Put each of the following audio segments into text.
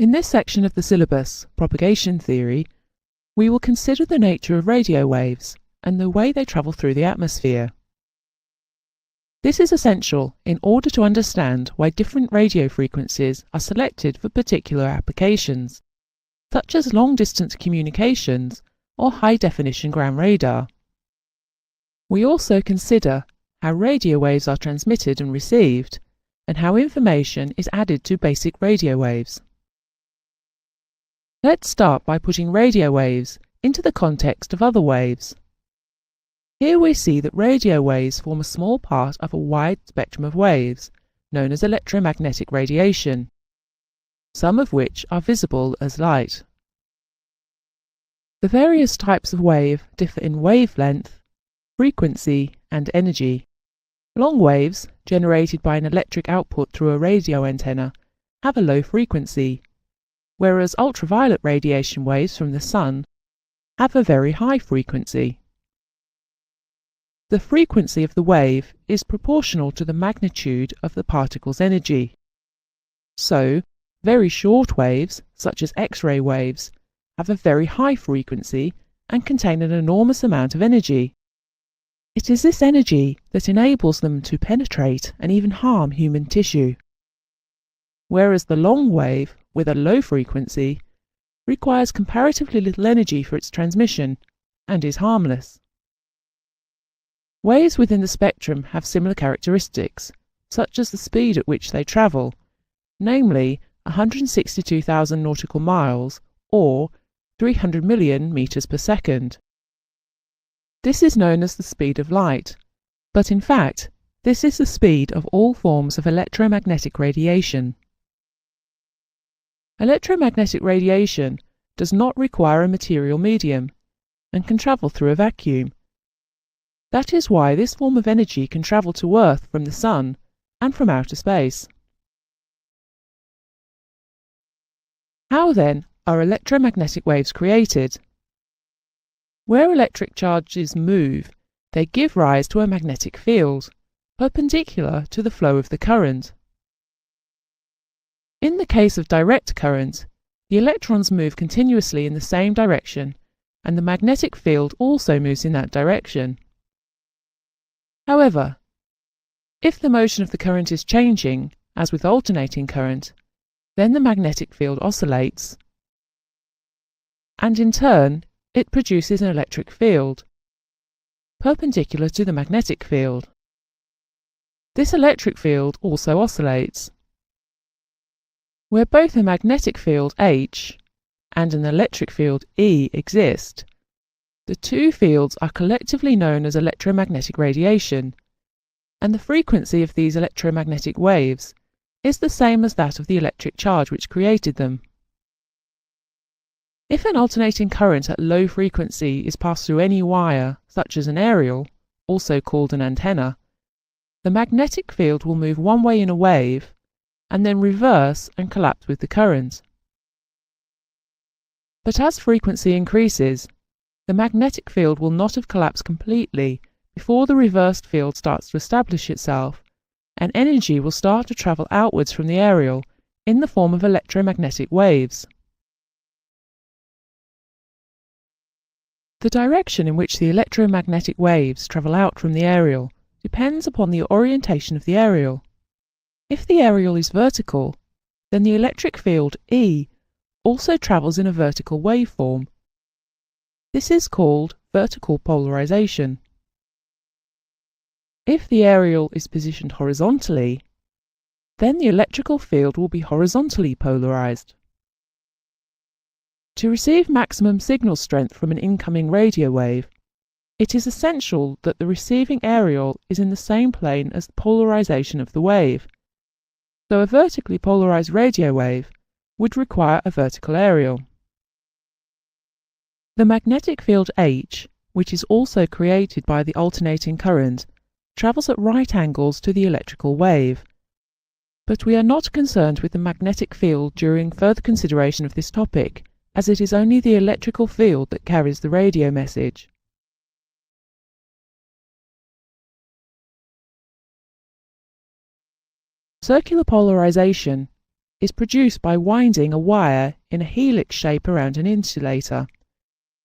In this section of the syllabus, Propagation Theory, we will consider the nature of radio waves and the way they travel through the atmosphere. This is essential in order to understand why different radio frequencies are selected for particular applications, such as long-distance communications or high-definition ground radar. We also consider how radio waves are transmitted and received, and how information is added to basic radio waves. Let's start by putting radio waves into the context of other waves. Here we see that radio waves form a small part of a wide spectrum of waves, known as electromagnetic radiation, some of which are visible as light. The various types of wave differ in wavelength, frequency, and energy. Long waves, generated by an electric output through a radio antenna, have a low frequency, whereas ultraviolet radiation waves from the sun have a very high frequency. The frequency of the wave is proportional to the magnitude of the particle's energy. So, very short waves, such as X-ray waves, have a very high frequency and contain an enormous amount of energy. It is this energy that enables them to penetrate and even harm human tissue. Whereas the long wave, with a low frequency, requires comparatively little energy for its transmission and is harmless. Waves within the spectrum have similar characteristics, such as the speed at which they travel, namely 162,000 nautical miles or 300 million meters per second. This is known as the speed of light, but in fact, this is the speed of all forms of electromagnetic radiation. Electromagnetic radiation does not require a material medium and can travel through a vacuum. That is why this form of energy can travel to Earth from the Sun and from outer space. How then are electromagnetic waves created? Where electric charges move, they give rise to a magnetic field, perpendicular to the flow of the current. In the case of direct current, the electrons move continuously in the same direction, and the magnetic field also moves in that direction. However, if the motion of the current is changing, as with alternating current, then the magnetic field oscillates, and in turn it produces an electric field, perpendicular to the magnetic field. This electric field also oscillates. Where both a magnetic field H and an electric field E exist, the two fields are collectively known as electromagnetic radiation, and the frequency of these electromagnetic waves is the same as that of the electric charge which created them. If an alternating current at low frequency is passed through any wire, such as an aerial, also called an antenna, the magnetic field will move one way in a wave and then reverse and collapse with the current. But as frequency increases, the magnetic field will not have collapsed completely before the reversed field starts to establish itself, and energy will start to travel outwards from the aerial in the form of electromagnetic waves. The direction in which the electromagnetic waves travel out from the aerial depends upon the orientation of the aerial. If the aerial is vertical, then the electric field E also travels in a vertical waveform. This is called vertical polarization. If the aerial is positioned horizontally, then the electrical field will be horizontally polarized. To receive maximum signal strength from an incoming radio wave, it is essential that the receiving aerial is in the same plane as the polarization of the wave. So a vertically polarized radio wave would require a vertical aerial. The magnetic field H, which is also created by the alternating current, travels at right angles to the electrical wave. But we are not concerned with the magnetic field during further consideration of this topic, as it is only the electrical field that carries the radio message. Circular polarization is produced by winding a wire in a helix shape around an insulator.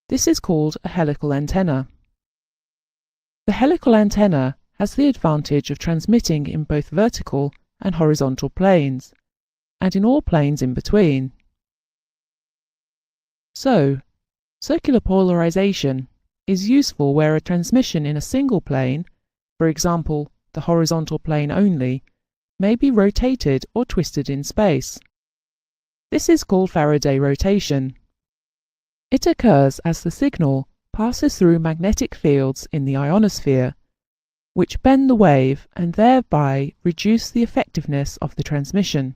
This is called a helical antenna. The helical antenna has the advantage of transmitting in both vertical and horizontal planes, and in all planes in between. So, circular polarization is useful where a transmission in a single plane, for example the horizontal plane only, may be rotated or twisted in space. This is called Faraday rotation. It occurs as the signal passes through magnetic fields in the ionosphere, which bend the wave and thereby reduce the effectiveness of the transmission.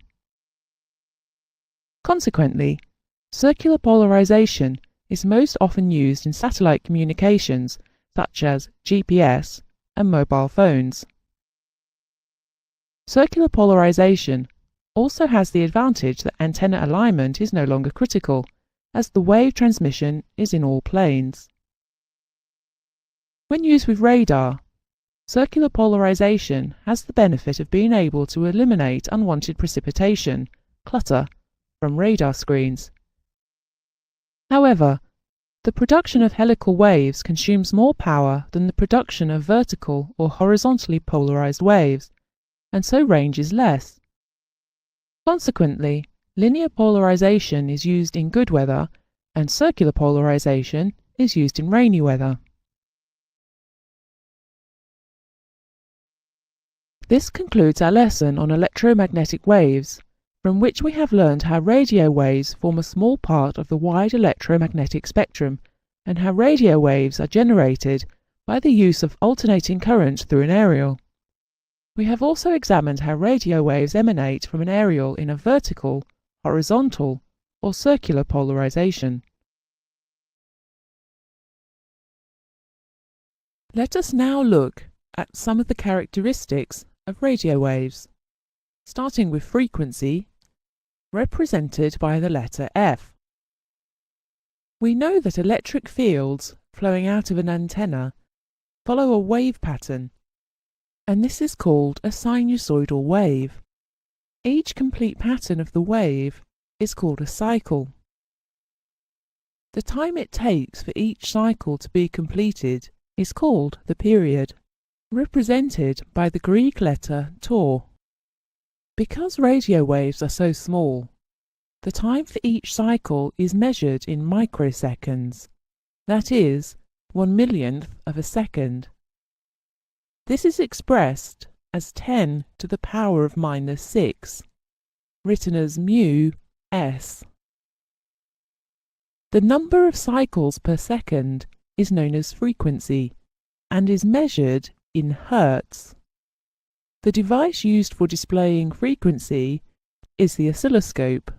Consequently, circular polarization is most often used in satellite communications such as GPS and mobile phones. Circular polarization also has the advantage that antenna alignment is no longer critical, as the wave transmission is in all planes. When used with radar, circular polarization has the benefit of being able to eliminate unwanted precipitation, clutter, from radar screens. However, the production of helical waves consumes more power than the production of vertical or horizontally polarized waves, and so range is less. Consequently, linear polarization is used in good weather, and circular polarization is used in rainy weather. This concludes our lesson on electromagnetic waves, from which we have learned how radio waves form a small part of the wide electromagnetic spectrum, and how radio waves are generated by the use of alternating current through an aerial. We have also examined how radio waves emanate from an aerial in a vertical, horizontal, or circular polarization. Let us now look at some of the characteristics of radio waves, starting with frequency, represented by the letter F. We know that electric fields flowing out of an antenna follow a wave pattern, and this is called a sinusoidal wave. Each complete pattern of the wave is called a cycle. The time it takes for each cycle to be completed is called the period, represented by the Greek letter tau. Because radio waves are so small, the time for each cycle is measured in microseconds, that is, 1/1,000,000th of a second. This is expressed as 10 to the power of -6, written as μs. The number of cycles per second is known as frequency and is measured in hertz. The device used for displaying frequency is the oscilloscope.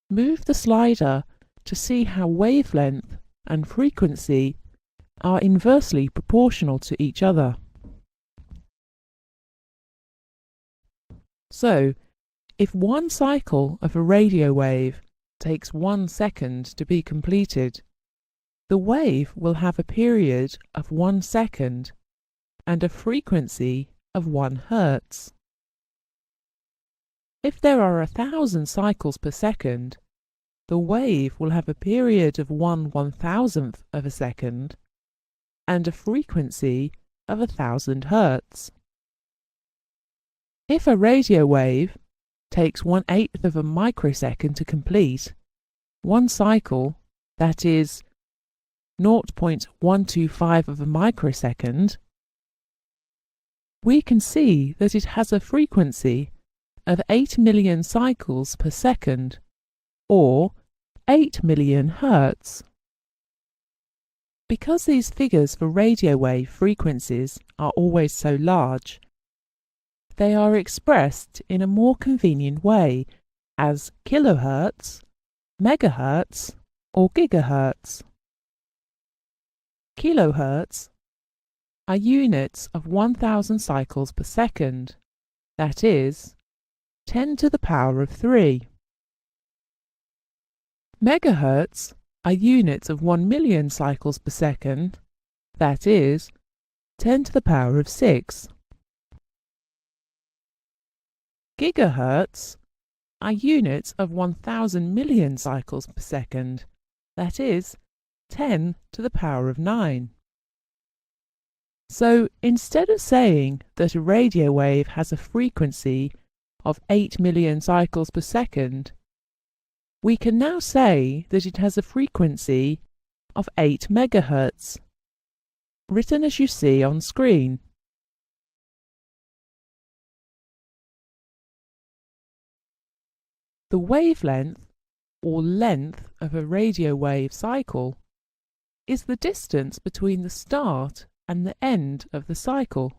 Move the slider to see how wavelength and frequency are inversely proportional to each other. So, if one cycle of a radio wave takes 1 second to be completed, the wave will have a period of 1 second and a frequency of 1 hertz. If there are 1,000 cycles per second, the wave will have a period of 1/1000th of a second and a frequency of 1,000 hertz. If a radio wave takes 1/8 of a microsecond to complete, one cycle, that is 0.125 of a microsecond, we can see that it has a frequency of 8 million cycles per second, or 8 million hertz. Because these figures for radio wave frequencies are always so large, they are expressed in a more convenient way as kilohertz, megahertz, or gigahertz. Kilohertz are units of 1,000 cycles per second, that is, 10 to the power of 3. Megahertz are units of 1,000,000 cycles per second, that is, 10 to the power of 6. Gigahertz are units of 1,000 million cycles per second, that is, 10 to the power of 9. So instead of saying that a radio wave has a frequency of 8 million cycles per second, we can now say that it has a frequency of 8 megahertz, written as you see on screen. The wavelength, or length, of a radio wave cycle is the distance between the start and the end of the cycle,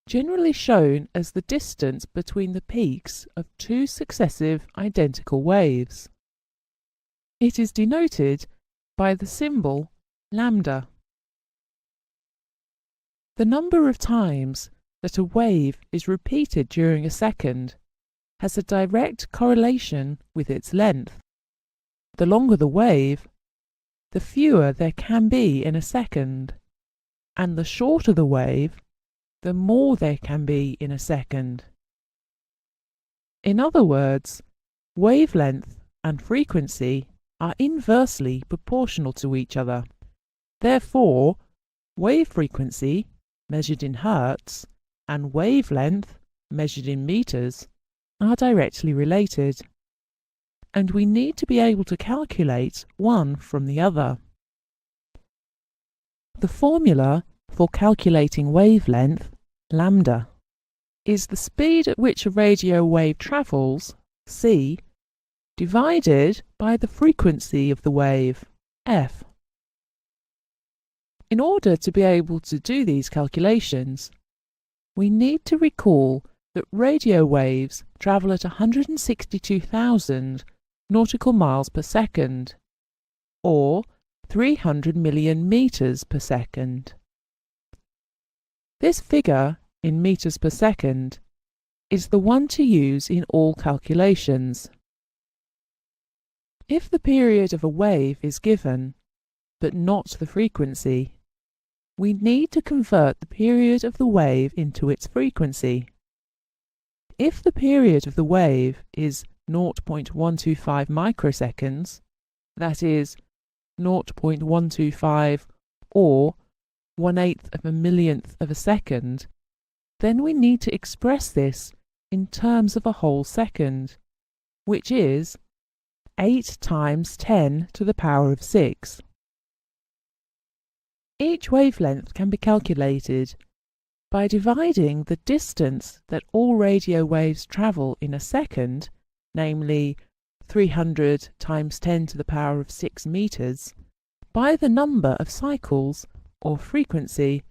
generally shown as the distance between the peaks of two successive identical waves. It is denoted by the symbol lambda. The number of times that a wave is repeated during a second has a direct correlation with its length. The longer the wave, the fewer there can be in a second, and the shorter the wave, the more there can be in a second. In other words, wavelength and frequency are inversely proportional to each other. Therefore, wave frequency, measured in hertz, and wavelength, measured in meters, are directly related, and we need to be able to calculate one from the other. The formula for calculating wavelength, lambda, is the speed at which a radio wave travels, c, divided by the frequency of the wave, f. In order to be able to do these calculations, we need to recall that radio waves travel at 162,000 nautical miles per second, or 300 million meters per second. This figure in meters per second is the one to use in all calculations. If the period of a wave is given, but not the frequency, we need to convert the period of the wave into its frequency. If the period of the wave is 0.125 microseconds, that is 0.125 or 1/8 of a millionth of a second, then we need to express this in terms of a whole second, which is 8 times 10 to the power of 6. Each wavelength can be calculated by dividing the distance that all radio waves travel in a second, namely 300 times 10 to the power of 6 meters, by the number of cycles, or frequency,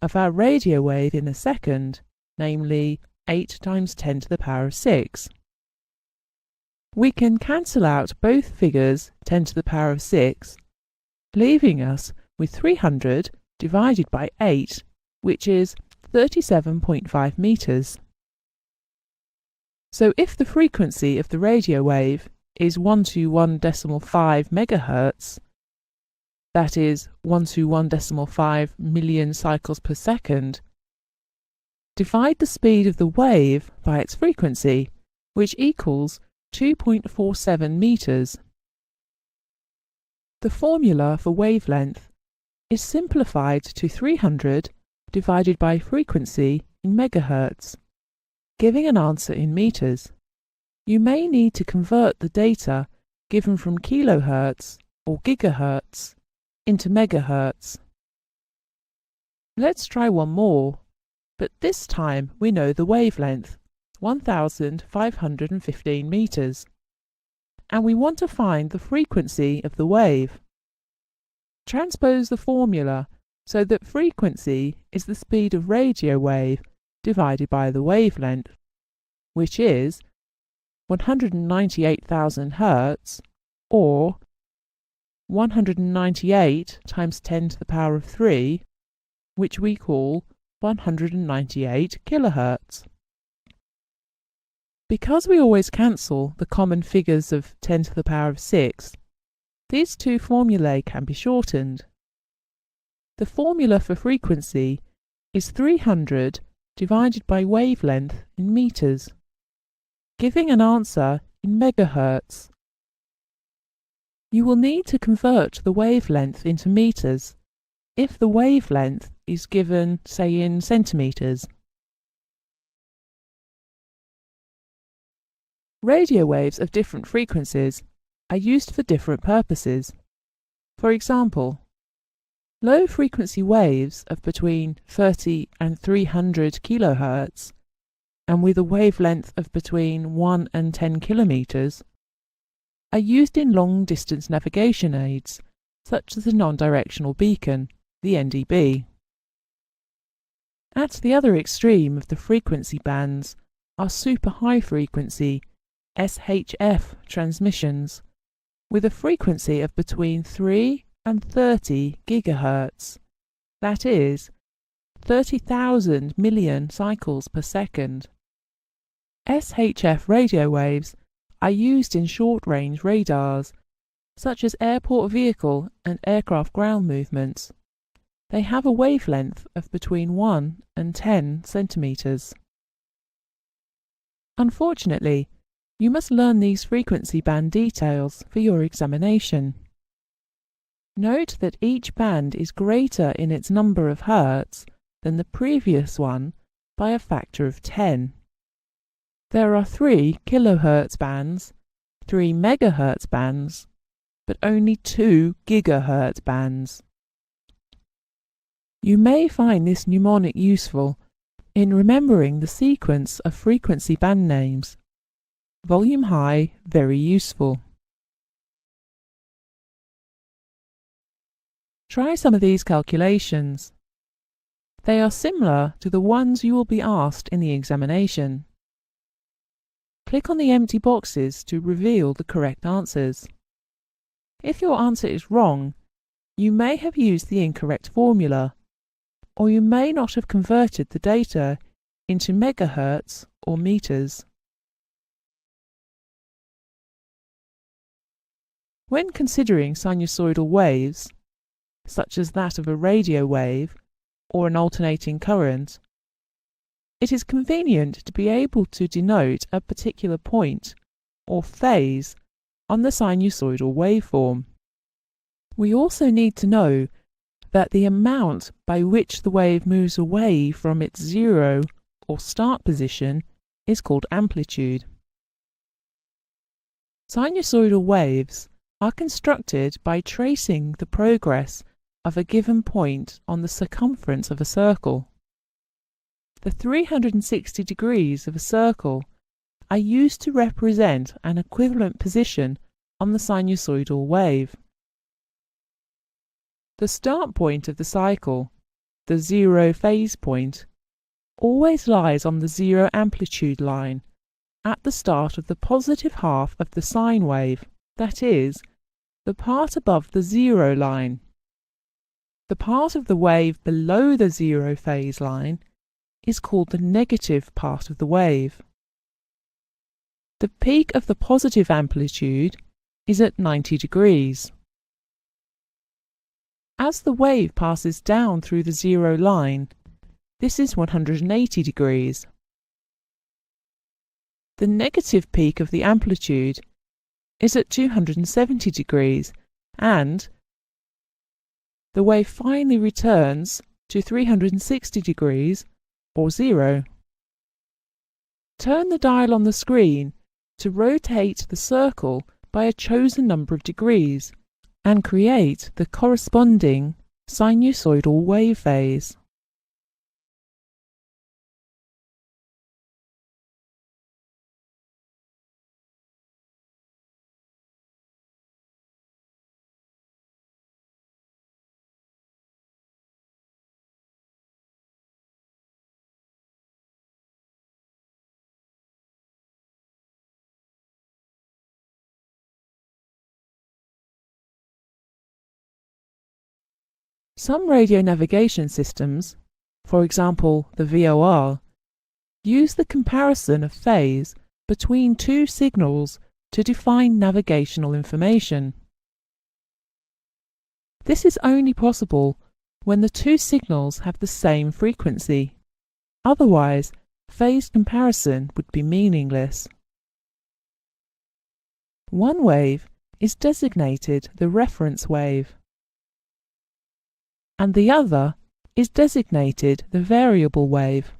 of our radio wave in a second, namely 8 times 10 to the power of 6. We can cancel out both figures 10 to the power of 6, leaving us with 300 divided by 8, which is 37.5 meters. So if the frequency of the radio wave is 121.5 megahertz, that is 121.5 million cycles per second, divide the speed of the wave by its frequency, which equals 2.47 meters. The formula for wavelength is simplified to 300 divided by frequency in megahertz, giving an answer in meters. You may need to convert the data given from kilohertz or gigahertz into megahertz. Let's try one more, but this time we know the wavelength, 1,515 meters, and we want to find the frequency of the wave. Transpose the formula so that frequency is the speed of radio wave divided by the wavelength, which is 198,000 hertz, or 198 times 10 to the power of 3, which we call 198 kilohertz. Because we always cancel the common figures of 10 to the power of 6, these two formulae can be shortened. The formula for frequency is 300 divided by wavelength in meters, giving an answer in megahertz. You will need to convert the wavelength into meters if the wavelength is given, say, in centimeters. Radio waves of different frequencies are used for different purposes. For example, low-frequency waves of between 30 and 300 kHz and with a wavelength of between 1 and 10 kilometers are used in long-distance navigation aids, such as the non-directional beacon, the NDB. At the other extreme of the frequency bands are super high-frequency SHF transmissions with a frequency of between 3 and 30 GHz, that is, 30,000 million cycles per second. SHF radio waves are used in short-range radars, such as airport vehicle and aircraft ground movements. They have a wavelength of between 1 and 10 centimeters. Unfortunately, you must learn these frequency band details for your examination. Note that each band is greater in its number of hertz than the previous one by a factor of 10. There are 3 kilohertz bands, 3 megahertz bands, but only 2 gigahertz bands. You may find this mnemonic useful in remembering the sequence of frequency band names. Volume high, very useful. Try some of these calculations. They are similar to the ones you will be asked in the examination. Click on the empty boxes to reveal the correct answers. If your answer is wrong, you may have used the incorrect formula, or you may not have converted the data into megahertz or meters. When considering sinusoidal waves, such as that of a radio wave or an alternating current, it is convenient to be able to denote a particular point or phase on the sinusoidal waveform. We also need to know that the amount by which the wave moves away from its zero or start position is called amplitude. Sinusoidal waves are constructed by tracing the progress of a given point on the circumference of a circle. The 360 degrees of a circle are used to represent an equivalent position on the sinusoidal wave. The start point of the cycle, the zero phase point, always lies on the zero amplitude line at the start of the positive half of the sine wave, that is, the part above the zero line. The part of the wave below the zero phase line is called the negative part of the wave. The peak of the positive amplitude is at 90 degrees. As the wave passes down through the zero line, this is 180 degrees. The negative peak of the amplitude is at 270 degrees, and the wave finally returns to 360 degrees or zero. Turn the dial on the screen to rotate the circle by a chosen number of degrees and create the corresponding sinusoidal wave phase. Some radio navigation systems, for example the VOR, use the comparison of phase between two signals to define navigational information. This is only possible when the two signals have the same frequency. Otherwise, phase comparison would be meaningless. One wave is designated the reference wave, and the other is designated the variable wave.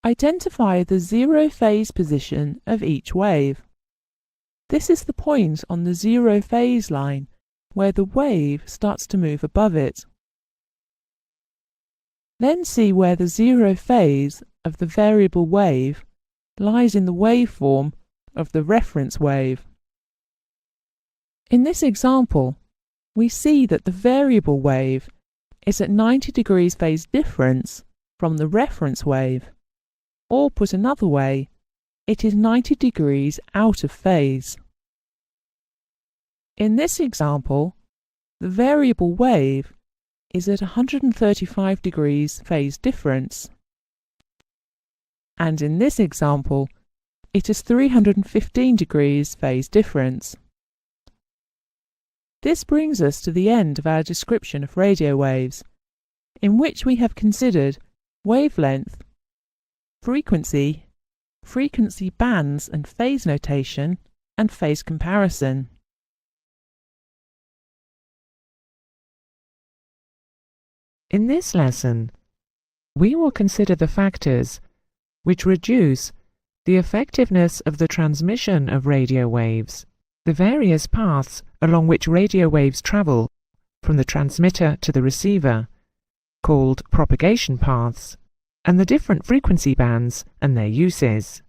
Identify the zero phase position of each wave. This is the point on the zero phase line where the wave starts to move above it. Then see where the zero phase of the variable wave lies in the waveform of the reference wave. In this example, we see that the variable wave is at 90 degrees phase difference from the reference wave, or put another way, it is 90 degrees out of phase. In this example, the variable wave is at 135 degrees phase difference, and in this example, it is 315 degrees phase difference. This brings us to the end of our description of radio waves, in which we have considered wavelength, frequency, frequency bands and phase notation, and phase comparison. In this lesson, we will consider the factors which reduce the effectiveness of the transmission of radio waves, the various paths along which radio waves travel from the transmitter to the receiver, called propagation paths, and the different frequency bands and their uses.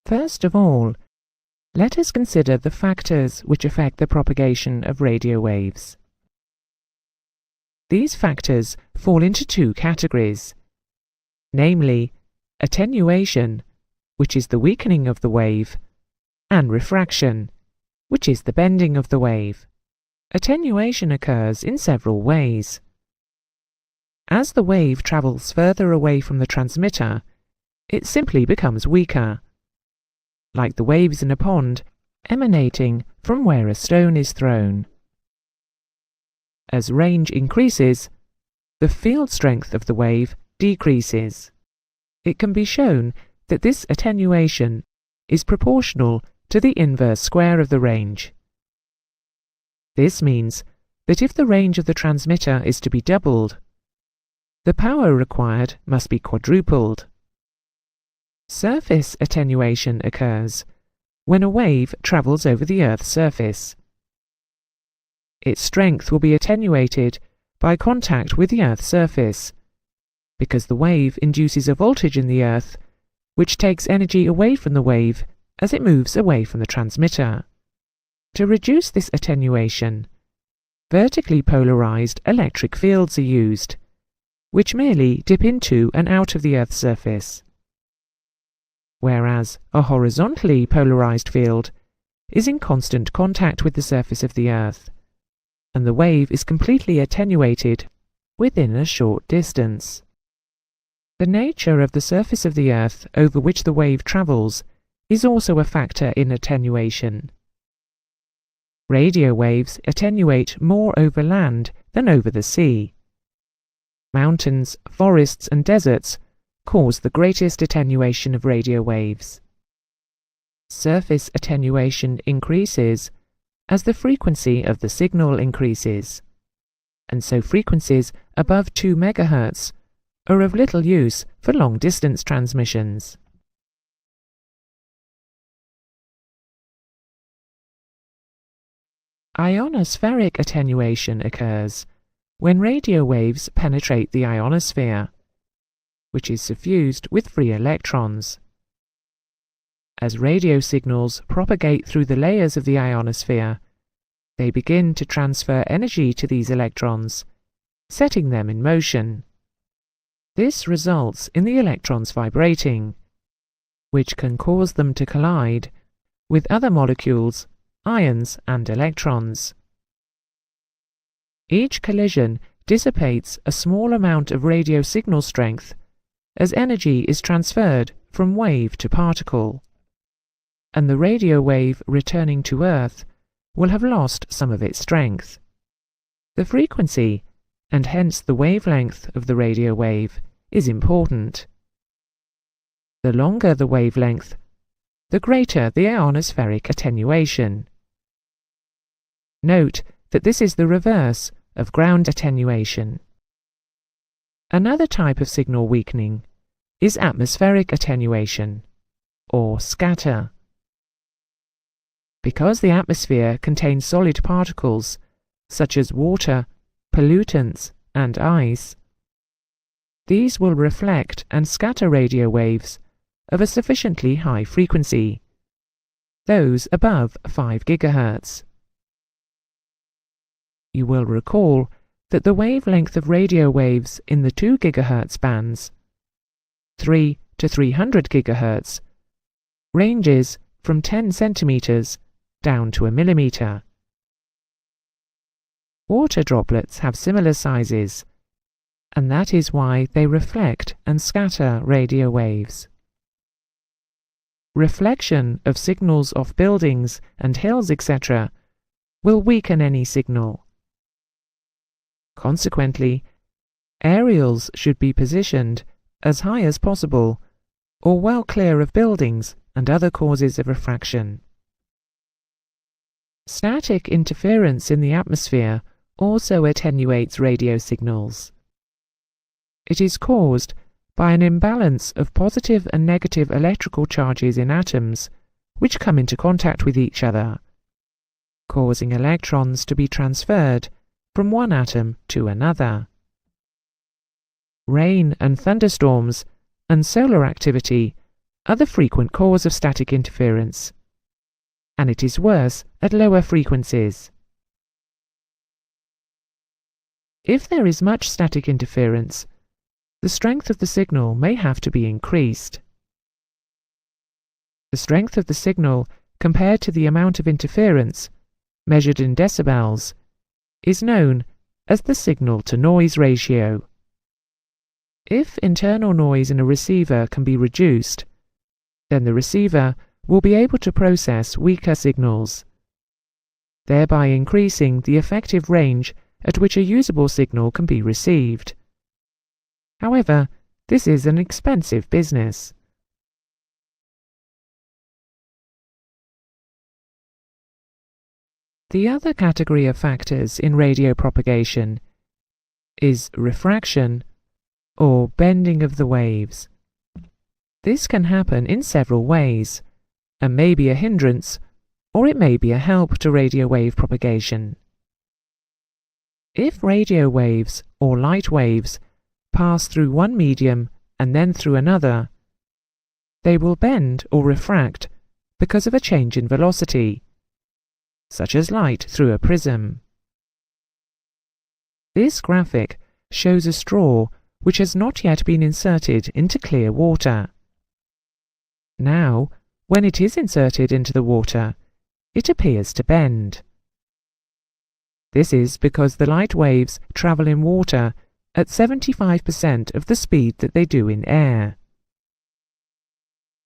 First of all, let us consider the factors which affect the propagation of radio waves. These factors fall into two categories, namely attenuation, which is the weakening of the wave, and refraction, which is the bending of the wave. Attenuation occurs in several ways. As the wave travels further away from the transmitter, it simply becomes weaker, like the waves in a pond emanating from where a stone is thrown. As range increases, the field strength of the wave decreases. It can be shown that this attenuation is proportional to the inverse square of the range. This means that if the range of the transmitter is to be doubled, the power required must be quadrupled. Surface attenuation occurs when a wave travels over the Earth's surface. Its strength will be attenuated by contact with the Earth's surface, because the wave induces a voltage in the Earth which takes energy away from the wave as it moves away from the transmitter. To reduce this attenuation, vertically polarized electric fields are used, which merely dip into and out of the Earth's surface, whereas a horizontally polarized field is in constant contact with the surface of the Earth, and the wave is completely attenuated within a short distance. The nature of the surface of the Earth over which the wave travels is also a factor in attenuation. Radio waves attenuate more over land than over the sea. Mountains, forests and deserts cause the greatest attenuation of radio waves. Surface attenuation increases as the frequency of the signal increases, and so frequencies above 2 MHz are of little use for long-distance transmissions. Ionospheric attenuation occurs when radio waves penetrate the ionosphere, which is suffused with free electrons. As radio signals propagate through the layers of the ionosphere, they begin to transfer energy to these electrons, setting them in motion. This results in the electrons vibrating, which can cause them to collide with other molecules, ions and electrons. Each collision dissipates a small amount of radio signal strength as energy is transferred from wave to particle, and the radio wave returning to Earth will have lost some of its strength. The frequency, and hence the wavelength of the radio wave, is important. The longer the wavelength, the greater the ionospheric attenuation. Note that this is the reverse of ground attenuation. Another type of signal weakening is atmospheric attenuation, or scatter. Because the atmosphere contains solid particles, such as water, pollutants, and ice, these will reflect and scatter radio waves of a sufficiently high frequency, those above 5 GHz. You will recall that the wavelength of radio waves in the 2 GHz bands, 3 to 300 GHz, ranges from 10 centimeters down to a millimeter. Water droplets have similar sizes, and that is why they reflect and scatter radio waves. Reflection of signals off buildings and hills, etc., will weaken any signal. Consequently, aerials should be positioned as high as possible or well clear of buildings and other causes of refraction. Static interference in the atmosphere also attenuates radio signals. It is caused by an imbalance of positive and negative electrical charges in atoms which come into contact with each other, causing electrons to be transferred from one atom to another. Rain and thunderstorms and solar activity are the frequent cause of static interference, and it is worse at lower frequencies. If there is much static interference, the strength of the signal may have to be increased. The strength of the signal compared to the amount of interference, measured in decibels, is known as the signal-to-noise ratio. If internal noise in a receiver can be reduced, then the receiver will be able to process weaker signals, thereby increasing the effective range at which a usable signal can be received. However, this is an expensive business. The other category of factors in radio propagation is refraction, or bending of the waves. This can happen in several ways, and may be a hindrance, or it may be a help to radio wave propagation. If radio waves or light waves pass through one medium and then through another, they will bend or refract because of a change in velocity, such as light through a prism. This graphic shows a straw which has not yet been inserted into clear water. Now, when it is inserted into the water, it appears to bend. This is because the light waves travel in water at 75% of the speed that they do in air.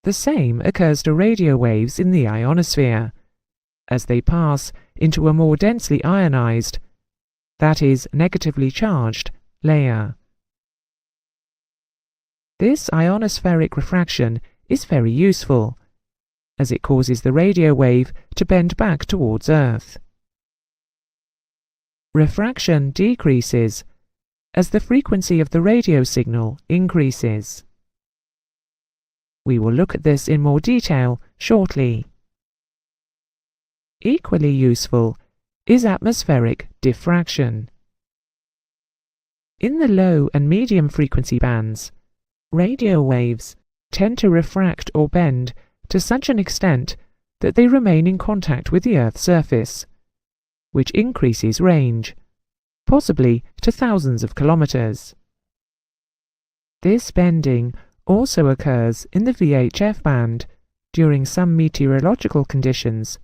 The same occurs to radio waves in the ionosphere, as they pass into a more densely ionized, that is, negatively charged, layer. This ionospheric refraction is very useful, as it causes the radio wave to bend back towards Earth. Refraction decreases as the frequency of the radio signal increases. We will look at this in more detail shortly. Equally useful is atmospheric diffraction. In the low and medium frequency bands, radio waves tend to refract or bend to such an extent that they remain in contact with the Earth's surface, which increases range, possibly to thousands of kilometers. This bending also occurs in the VHF band during some meteorological conditions,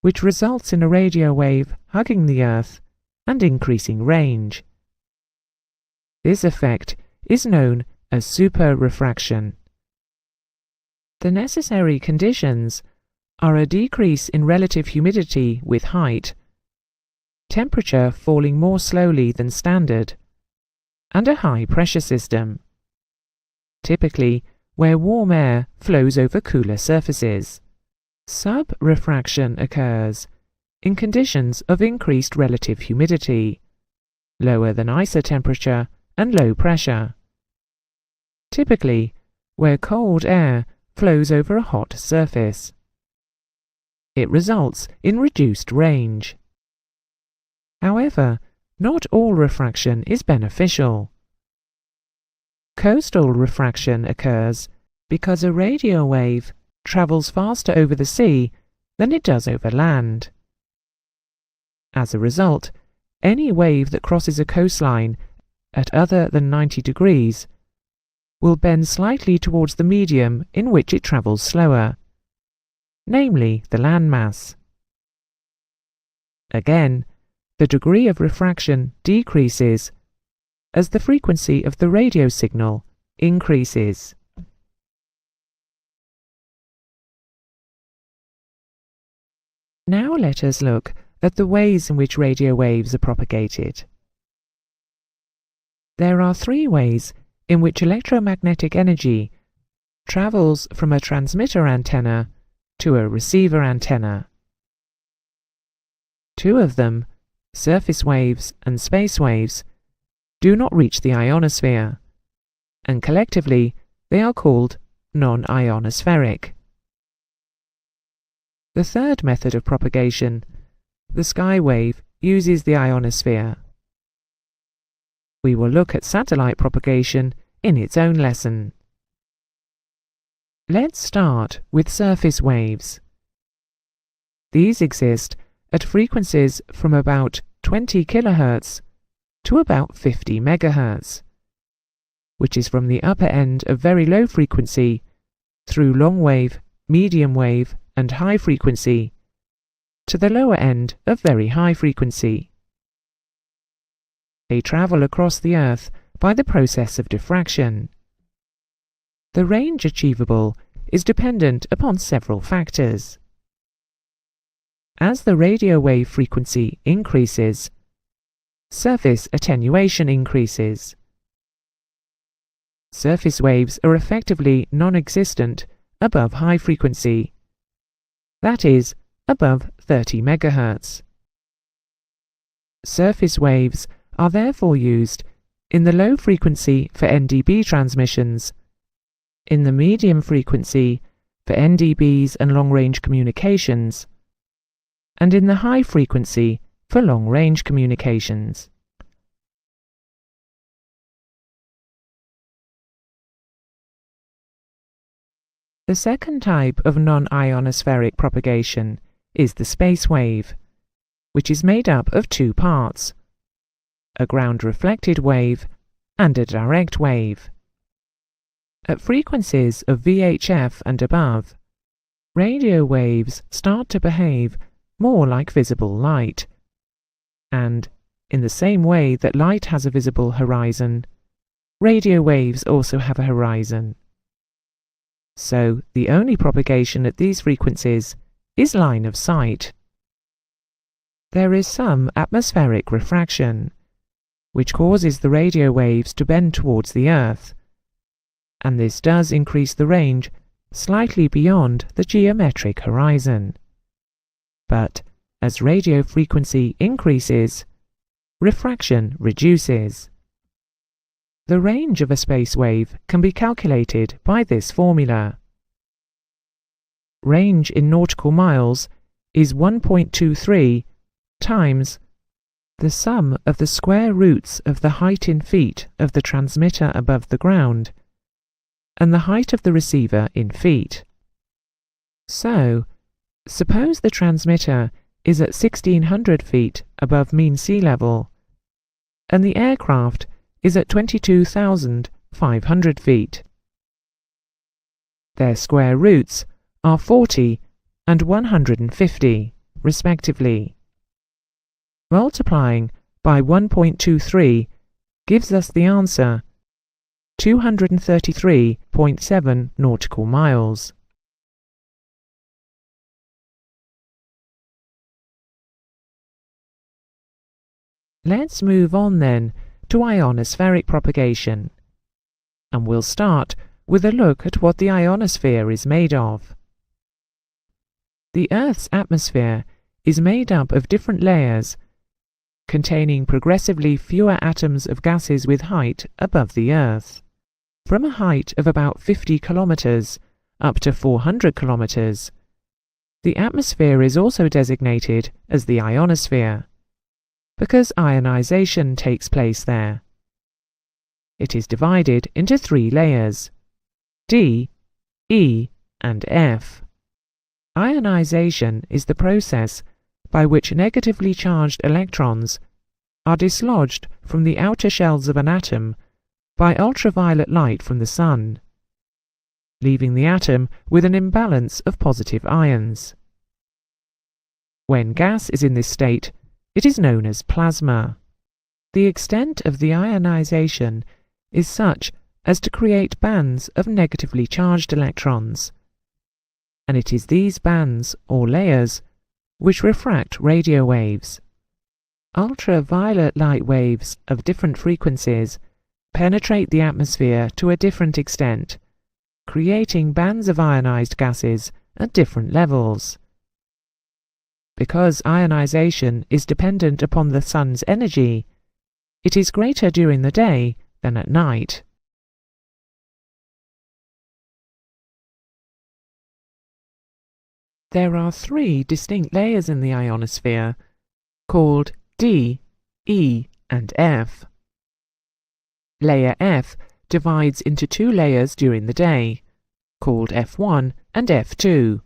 which results in a radio wave hugging the Earth and increasing range. This effect is known as super-refraction. The necessary conditions are a decrease in relative humidity with height, temperature falling more slowly than standard, and a high pressure system. Typically, where warm air flows over cooler surfaces. Subrefraction occurs in conditions of increased relative humidity, lower than isotemperature and low pressure, typically where cold air flows over a hot surface. It results in reduced range. However, not all refraction is beneficial. Coastal refraction occurs because a radio wave travels faster over the sea than it does over land. As a result, any wave that crosses a coastline at other than 90 degrees will bend slightly towards the medium in which it travels slower, namely the landmass. Again, the degree of refraction decreases as the frequency of the radio signal increases. Now let us look at the ways in which radio waves are propagated. There are three ways in which electromagnetic energy travels from a transmitter antenna to a receiver antenna. Two of them, surface waves and space waves, do not reach the ionosphere, and collectively they are called non-ionospheric. The third method of propagation, the sky wave, uses the ionosphere. We will look at satellite propagation in its own lesson. Let's start with surface waves. These exist at frequencies from about 20 kHz to about 50 MHz, which is from the upper end of very low frequency through long wave, medium wave, and high frequency to the lower end of very high frequency. They travel across the Earth by the process of diffraction. The range achievable is dependent upon several factors. As the radio wave frequency increases, surface attenuation increases. Surface waves are effectively non-existent above high frequency, that is, above 30 MHz. Surface waves are therefore used in the low frequency for NDB transmissions, in the medium frequency for NDBs and long-range communications, and in the high frequency for long-range communications. The second type of non-ionospheric propagation is the space wave, which is made up of two parts, a ground-reflected wave and a direct wave. At frequencies of VHF and above, radio waves start to behave more like visible light, and, in the same way that light has a visible horizon, radio waves also have a horizon. So, the only propagation at these frequencies is line of sight. There is some atmospheric refraction, which causes the radio waves to bend towards the Earth, and this does increase the range slightly beyond the geometric horizon. But, as radio frequency increases, refraction reduces. The range of a space wave can be calculated by this formula. Range in nautical miles is 1.23 times the sum of the square roots of the height in feet of the transmitter above the ground and the height of the receiver in feet. So, suppose the transmitter is at 1,600 feet above mean sea level, and the aircraft is at 22,500 feet. Their square roots are 40 and 150, respectively. Multiplying by 1.23 gives us the answer 233.7 nautical miles. Let's move on then to ionospheric propagation, and we'll start with a look at what the ionosphere is made of. The Earth's atmosphere is made up of different layers containing progressively fewer atoms of gases with height above the Earth. From a height of about 50 kilometers up to 400 kilometers, the atmosphere is also designated as the ionosphere, because ionization takes place there. It is divided into 3 layers: D, E, and F. Ionization is the process by which negatively charged electrons are dislodged from the outer shells of an atom by ultraviolet light from the sun, leaving the atom with an imbalance of positive ions. When gas is in this state, it is known as plasma. The extent of the ionization is such as to create bands of negatively charged electrons, and it is these bands, or layers, which refract radio waves. Ultraviolet light waves of different frequencies penetrate the atmosphere to a different extent, creating bands of ionized gases at different levels. Because ionization is dependent upon the sun's energy, it is greater during the day than at night. There are 3 distinct layers in the ionosphere, called D, E, and F. Layer F divides into 2 layers during the day, called F1 and F2,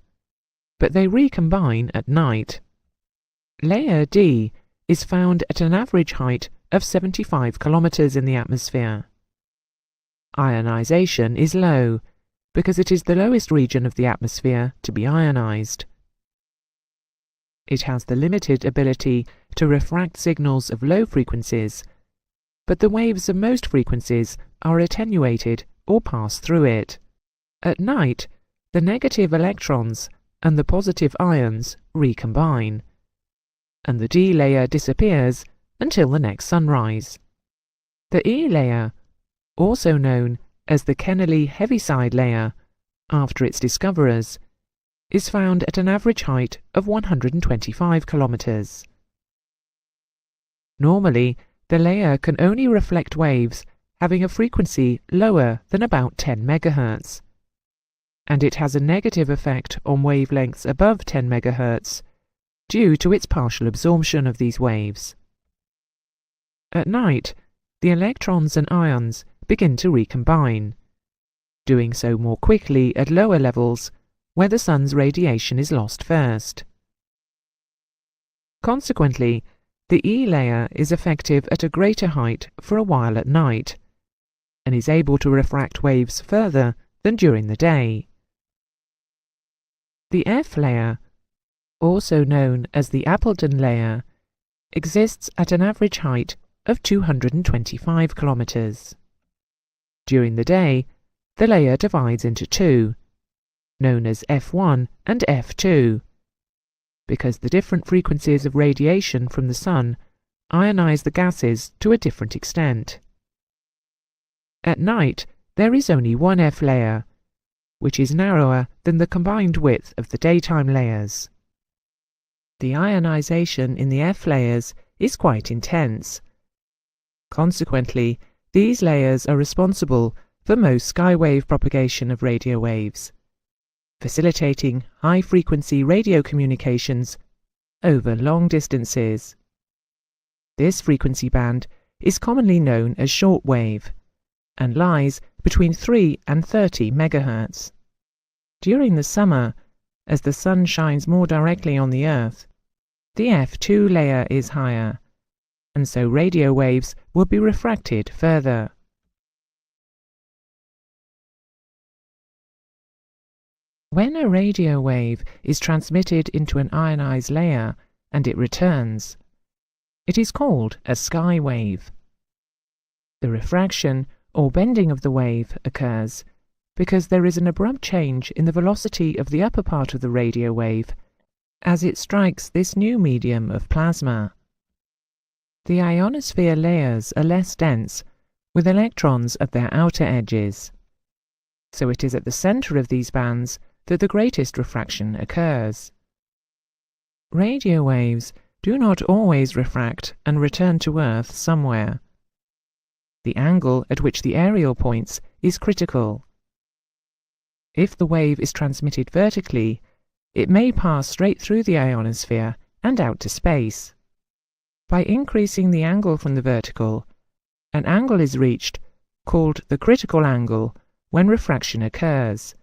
but they recombine at night. Layer D is found at an average height of 75 kilometers in the atmosphere. Ionization is low, because it is the lowest region of the atmosphere to be ionized. It has the limited ability to refract signals of low frequencies, but the waves of most frequencies are attenuated or pass through it. At night, the negative electrons and the positive ions recombine, and the D layer disappears until the next sunrise. The E layer, also known as the Kennelly Heaviside layer, after its discoverers, is found at an average height of 125 kilometers. Normally, the layer can only reflect waves having a frequency lower than about 10 MHz, and it has a negative effect on wavelengths above 10 MHz due to its partial absorption of these waves. At night, the electrons and ions begin to recombine, doing so more quickly at lower levels where the sun's radiation is lost first. Consequently, the E layer is effective at a greater height for a while at night, and is able to refract waves further than during the day. The F layer, also known as the Appleton layer, exists at an average height of 225 kilometers. During the day, the layer divides into 2, known as F1 and F2, because the different frequencies of radiation from the sun ionize the gases to a different extent. At night, there is only one F layer, which is narrower than the combined width of the daytime layers. The ionization in the F layers is quite intense. Consequently, these layers are responsible for most skywave propagation of radio waves, facilitating high-frequency radio communications over long distances. This frequency band is commonly known as shortwave and lies between 3 and 30 MHz. During the summer, as the sun shines more directly on the Earth, the F2 layer is higher, and so radio waves will be refracted further. When a radio wave is transmitted into an ionized layer and it returns, it is called a sky wave. The refraction or bending of the wave occurs because there is an abrupt change in the velocity of the upper part of the radio wave as it strikes this new medium of plasma. The ionosphere layers are less dense, with electrons at their outer edges. so it is at the center of these bands that the greatest refraction occurs. Radio waves do not always refract and return to Earth somewhere. The angle at which the aerial points is critical. If the wave is transmitted vertically, it may pass straight through the ionosphere and out to space. By increasing the angle from the vertical, an angle is reached called the critical angle when refraction occurs,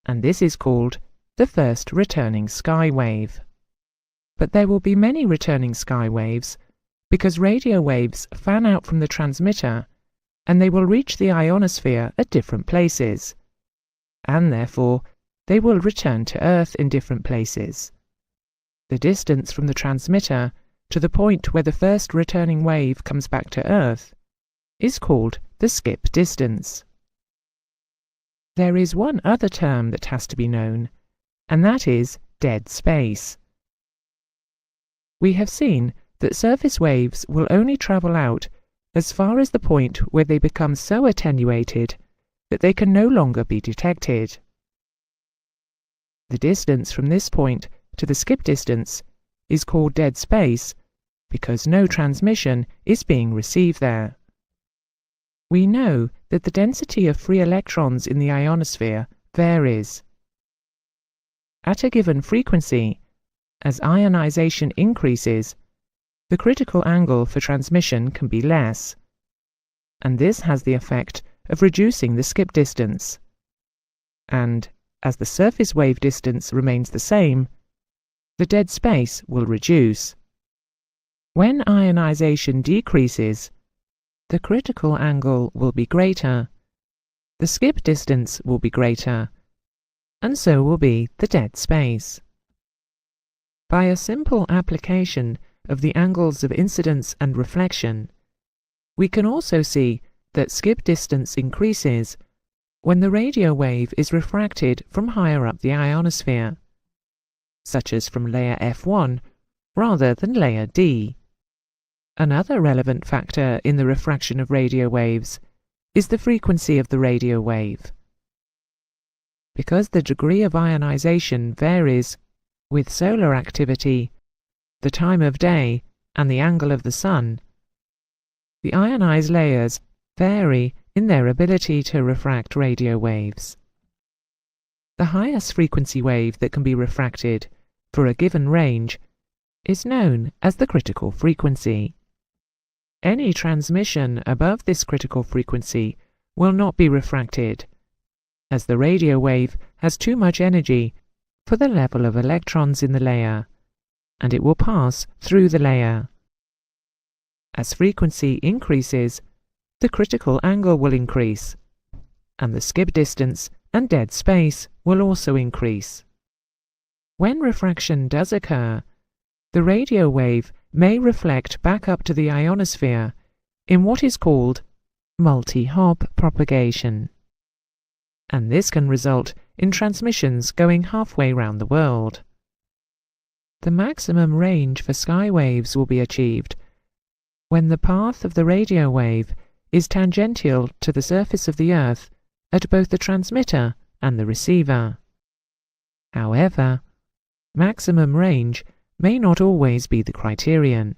and this is called the first returning sky wave. But there will be many returning sky waves because radio waves fan out from the transmitter and they will reach the ionosphere at different places, and therefore they will return to Earth in different places. The distance from the transmitter to the point where the first returning wave comes back to Earth is called the skip distance. There is one other term that has to be known, and that is dead space. We have seen that surface waves will only travel out as far as the point where they become so attenuated that they can no longer be detected. The distance from this point to the skip distance is called dead space because no transmission is being received there. We know that the density of free electrons in the ionosphere varies. At a given frequency, as ionization increases, the critical angle for transmission can be less, and this has the effect of reducing the skip distance. And as the surface wave distance remains the same, the dead space will reduce. When ionization decreases, the critical angle will be greater, the skip distance will be greater, and so will be the dead space. By a simple application of the angles of incidence and reflection, we can also see that skip distance increases when the radio wave is refracted from higher up the ionosphere, such as from layer F1 rather than layer D. Another relevant factor in the refraction of radio waves is the frequency of the radio wave. Because the degree of ionization varies with solar activity, the time of day, and the angle of the sun, the ionized layers vary in their ability to refract radio waves. The highest frequency wave that can be refracted for a given range is known as the critical frequency. Any transmission above this critical frequency will not be refracted, as the radio wave has too much energy for the level of electrons in the layer, and it will pass through the layer. As frequency increases, the critical angle will increase, and the skip distance and dead space will also increase. When refraction does occur, the radio wave may reflect back up to the ionosphere in what is called multi-hop propagation, and this can result in transmissions going halfway round the world. The maximum range for sky waves will be achieved when the path of the radio wave is tangential to the surface of the Earth at both the transmitter and the receiver. However, maximum range may not always be the criterion.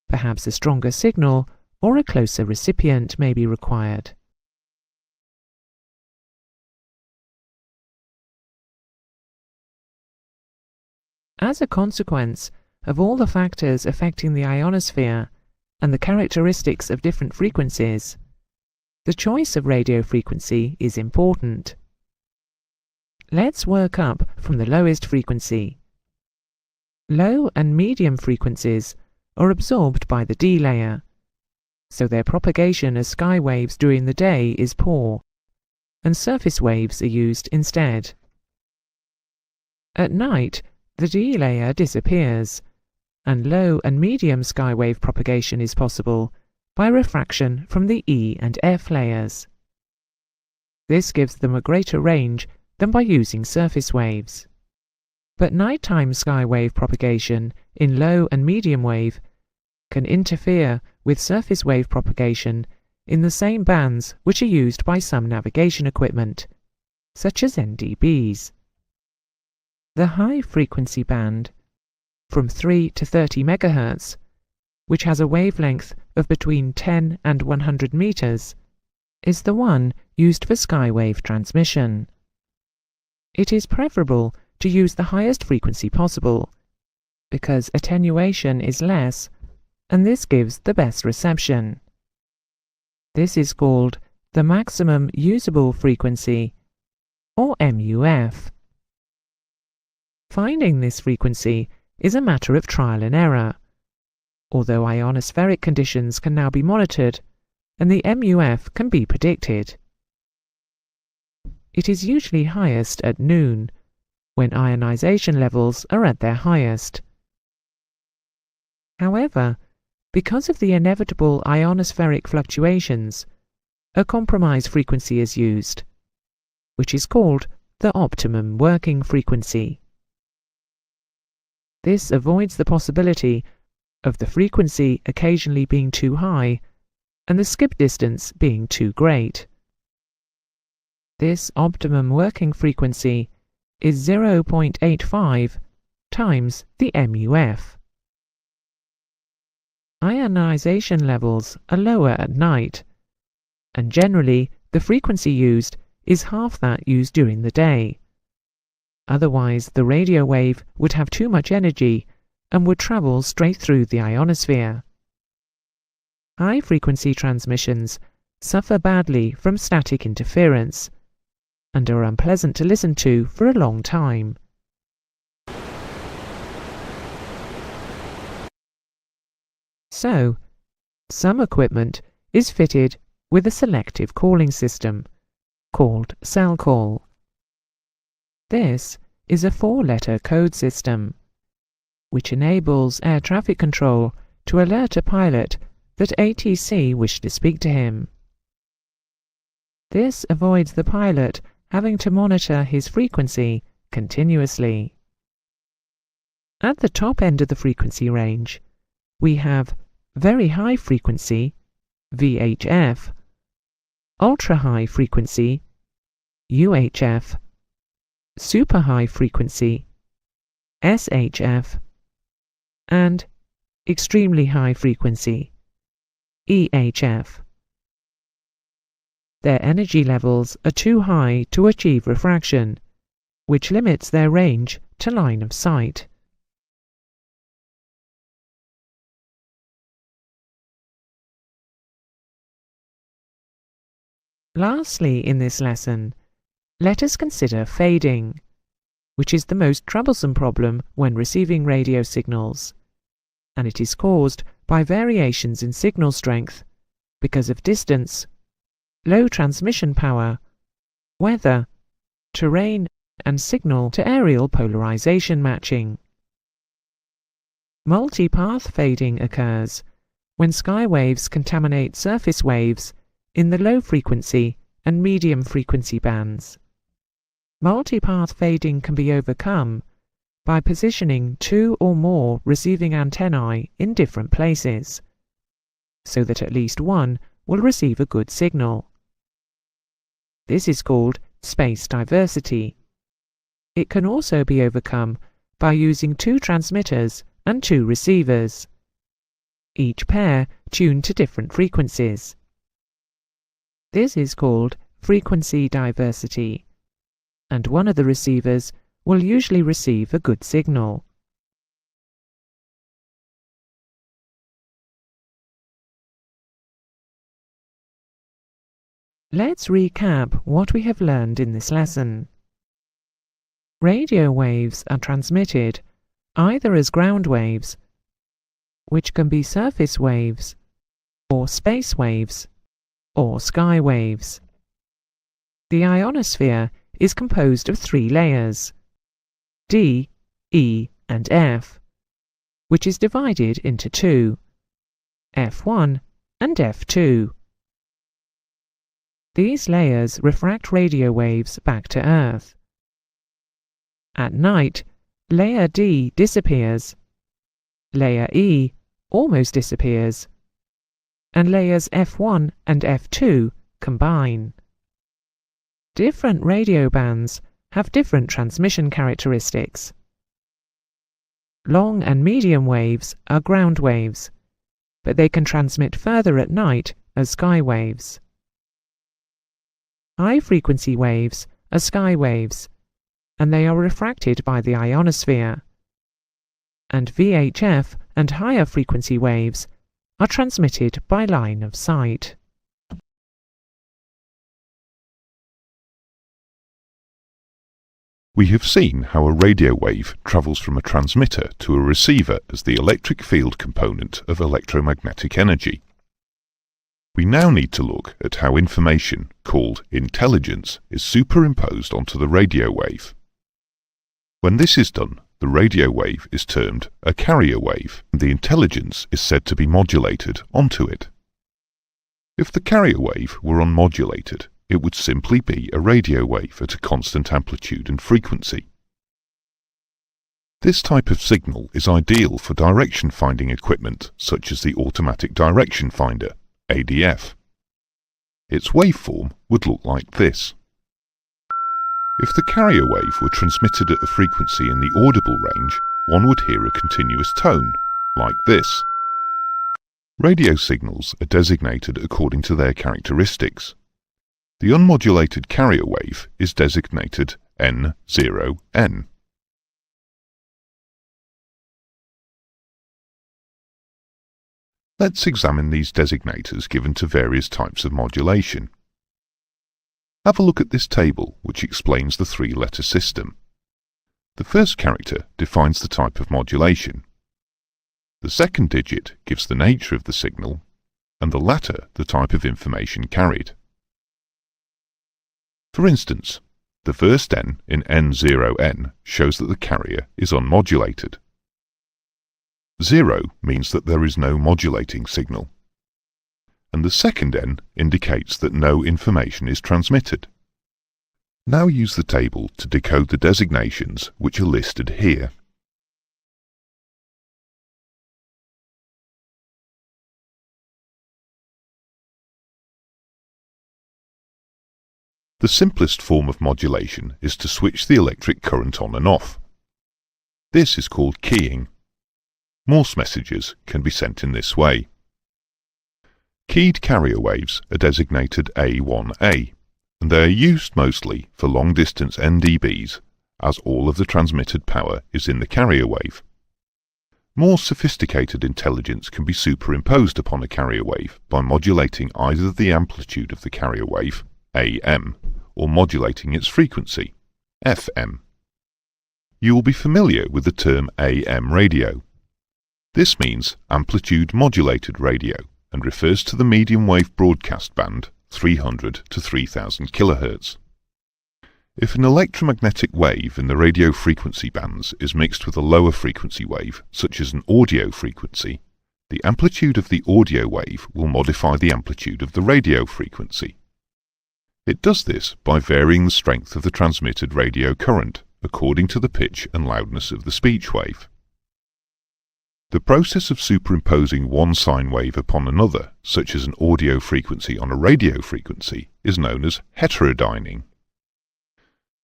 Perhaps a stronger signal or a closer recipient may be required. As a consequence of all the factors affecting the ionosphere and the characteristics of different frequencies, the choice of radio frequency is important. Let's work up from the lowest frequency. Low and medium frequencies are absorbed by the D layer, so their propagation as sky waves during the day is poor, and surface waves are used instead. At night, the D layer disappears, and low and medium skywave propagation is possible by refraction from the E and F layers. This gives them a greater range than by using surface waves. But nighttime skywave propagation in low and medium wave can interfere with surface wave propagation in the same bands which are used by some navigation equipment, such as NDBs. The high-frequency band, from 3 to 30 MHz, which has a wavelength of between 10 and 100 meters, is the one used for skywave transmission. It is preferable to use the highest frequency possible, because attenuation is less, and this gives the best reception. This is called the maximum usable frequency, or MUF. Finding this frequency is a matter of trial and error, although ionospheric conditions can now be monitored and the MUF can be predicted. It is usually highest at noon, when ionization levels are at their highest. However, because of the inevitable ionospheric fluctuations, a compromise frequency is used, which is called the optimum working frequency. This avoids the possibility of the frequency occasionally being too high and the skip distance being too great. This optimum working frequency is 0.85 times the MUF. Ionization levels are lower at night, and generally the frequency used is half that used during the day. Otherwise, the radio wave would have too much energy and would travel straight through the ionosphere. High-frequency transmissions suffer badly from static interference and are unpleasant to listen to for a long time. So, some equipment is fitted with a selective calling system called cell call. This is a 4-letter code system which enables air traffic control to alert a pilot that ATC wish to speak to him. This avoids the pilot having to monitor his frequency continuously. At the top end of the frequency range, we have very high frequency, VHF, ultra high frequency, UHF, super high frequency, SHF, and extremely high frequency, EHF. Their energy levels are too high to achieve refraction, which limits their range to line of sight. Lastly, in this lesson, let us consider fading, which is the most troublesome problem when receiving radio signals, and it is caused by variations in signal strength because of distance, low transmission power, weather, terrain, and signal to aerial polarization matching. Multipath fading occurs when sky waves contaminate surface waves in the low frequency and medium frequency bands. Multipath fading can be overcome by positioning 2 or more receiving antennae in different places, so that at least one will receive a good signal. This is called space diversity. It can also be overcome by using 2 transmitters and 2 receivers, each pair tuned to different frequencies. This is called frequency diversity, and one of the receivers will usually receive a good signal. Let's recap what we have learned in this lesson. Radio waves are transmitted either as ground waves, which can be surface waves, or space waves, or sky waves. The ionosphere is composed of 3 layers, D, E, and F, which is divided into 2, F1 and F2. These layers refract radio waves back to Earth. At night, layer D disappears, layer E almost disappears, and layers F1 and F2 combine. Different radio bands have different transmission characteristics. Long and medium waves are ground waves, but they can transmit further at night as sky waves. High-frequency waves are sky waves, and they are refracted by the ionosphere. And VHF and higher frequency waves are transmitted by line of sight. We have seen how a radio wave travels from a transmitter to a receiver as the electric field component of electromagnetic energy. We now need to look at how information, called intelligence, is superimposed onto the radio wave. When this is done, the radio wave is termed a carrier wave, and the intelligence is said to be modulated onto it. If the carrier wave were unmodulated, it would simply be a radio wave at a constant amplitude and frequency. This type of signal is ideal for direction-finding equipment such as the Automatic Direction Finder, ADF. Its waveform would look like this. If the carrier wave were transmitted at a frequency in the audible range, one would hear a continuous tone, like this. Radio signals are designated according to their characteristics. The unmodulated carrier wave is designated N0N. Let's examine these designators given to various types of modulation. Have a look at this table, which explains the three-letter system. The first character defines the type of modulation. The second digit gives the nature of the signal, and the latter the type of information carried. For instance, the first N in N0N shows that the carrier is unmodulated. 0 means that there is no modulating signal, and the second N indicates that no information is transmitted. Now use the table to decode the designations which are listed here. The simplest form of modulation is to switch the electric current on and off. This is called keying. Morse messages can be sent in this way. Keyed carrier waves are designated A1A, and they are used mostly for long-distance NDBs, as all of the transmitted power is in the carrier wave. More sophisticated intelligence can be superimposed upon a carrier wave by modulating either the amplitude of the carrier wave, AM, or modulating its frequency, FM. You will be familiar with the term AM radio. This means amplitude modulated radio and refers to the medium wave broadcast band 300 to 3000 kHz. If an electromagnetic wave in the radio frequency bands is mixed with a lower frequency wave, such as an audio frequency, the amplitude of the audio wave will modify the amplitude of the radio frequency. It does this by varying the strength of the transmitted radio current according to the pitch and loudness of the speech wave. The process of superimposing one sine wave upon another, such as an audio frequency on a radio frequency, is known as heterodyning.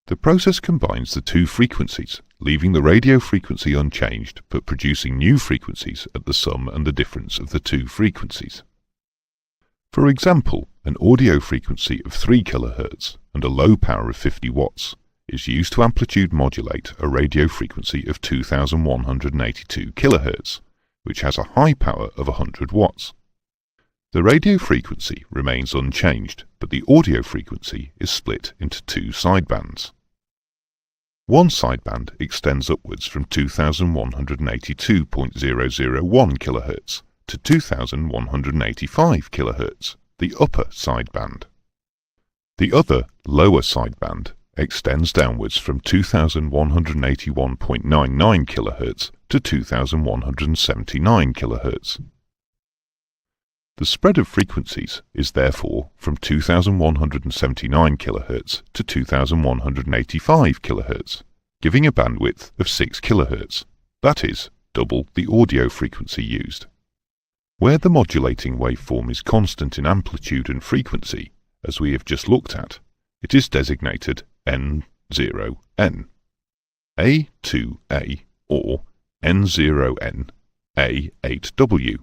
The process combines the two frequencies, leaving the radio frequency unchanged but producing new frequencies at the sum and the difference of the two frequencies. For example, an audio frequency of 3 kHz and a low power of 50 watts is used to amplitude modulate a radio frequency of 2182 kHz, which has a high power of 100 watts. The radio frequency remains unchanged, but the audio frequency is split into two sidebands. One sideband extends upwards from 2182.001 kHz to 2185 kHz, the upper sideband. The other, lower sideband extends downwards from 2181.99 kHz to 2179 kHz. The spread of frequencies is therefore from 2179 kHz to 2185 kHz, giving a bandwidth of 6 kHz, that is, double the audio frequency used. Where the modulating waveform is constant in amplitude and frequency, as we have just looked at, it is designated N0N, A2A or N0N A8W.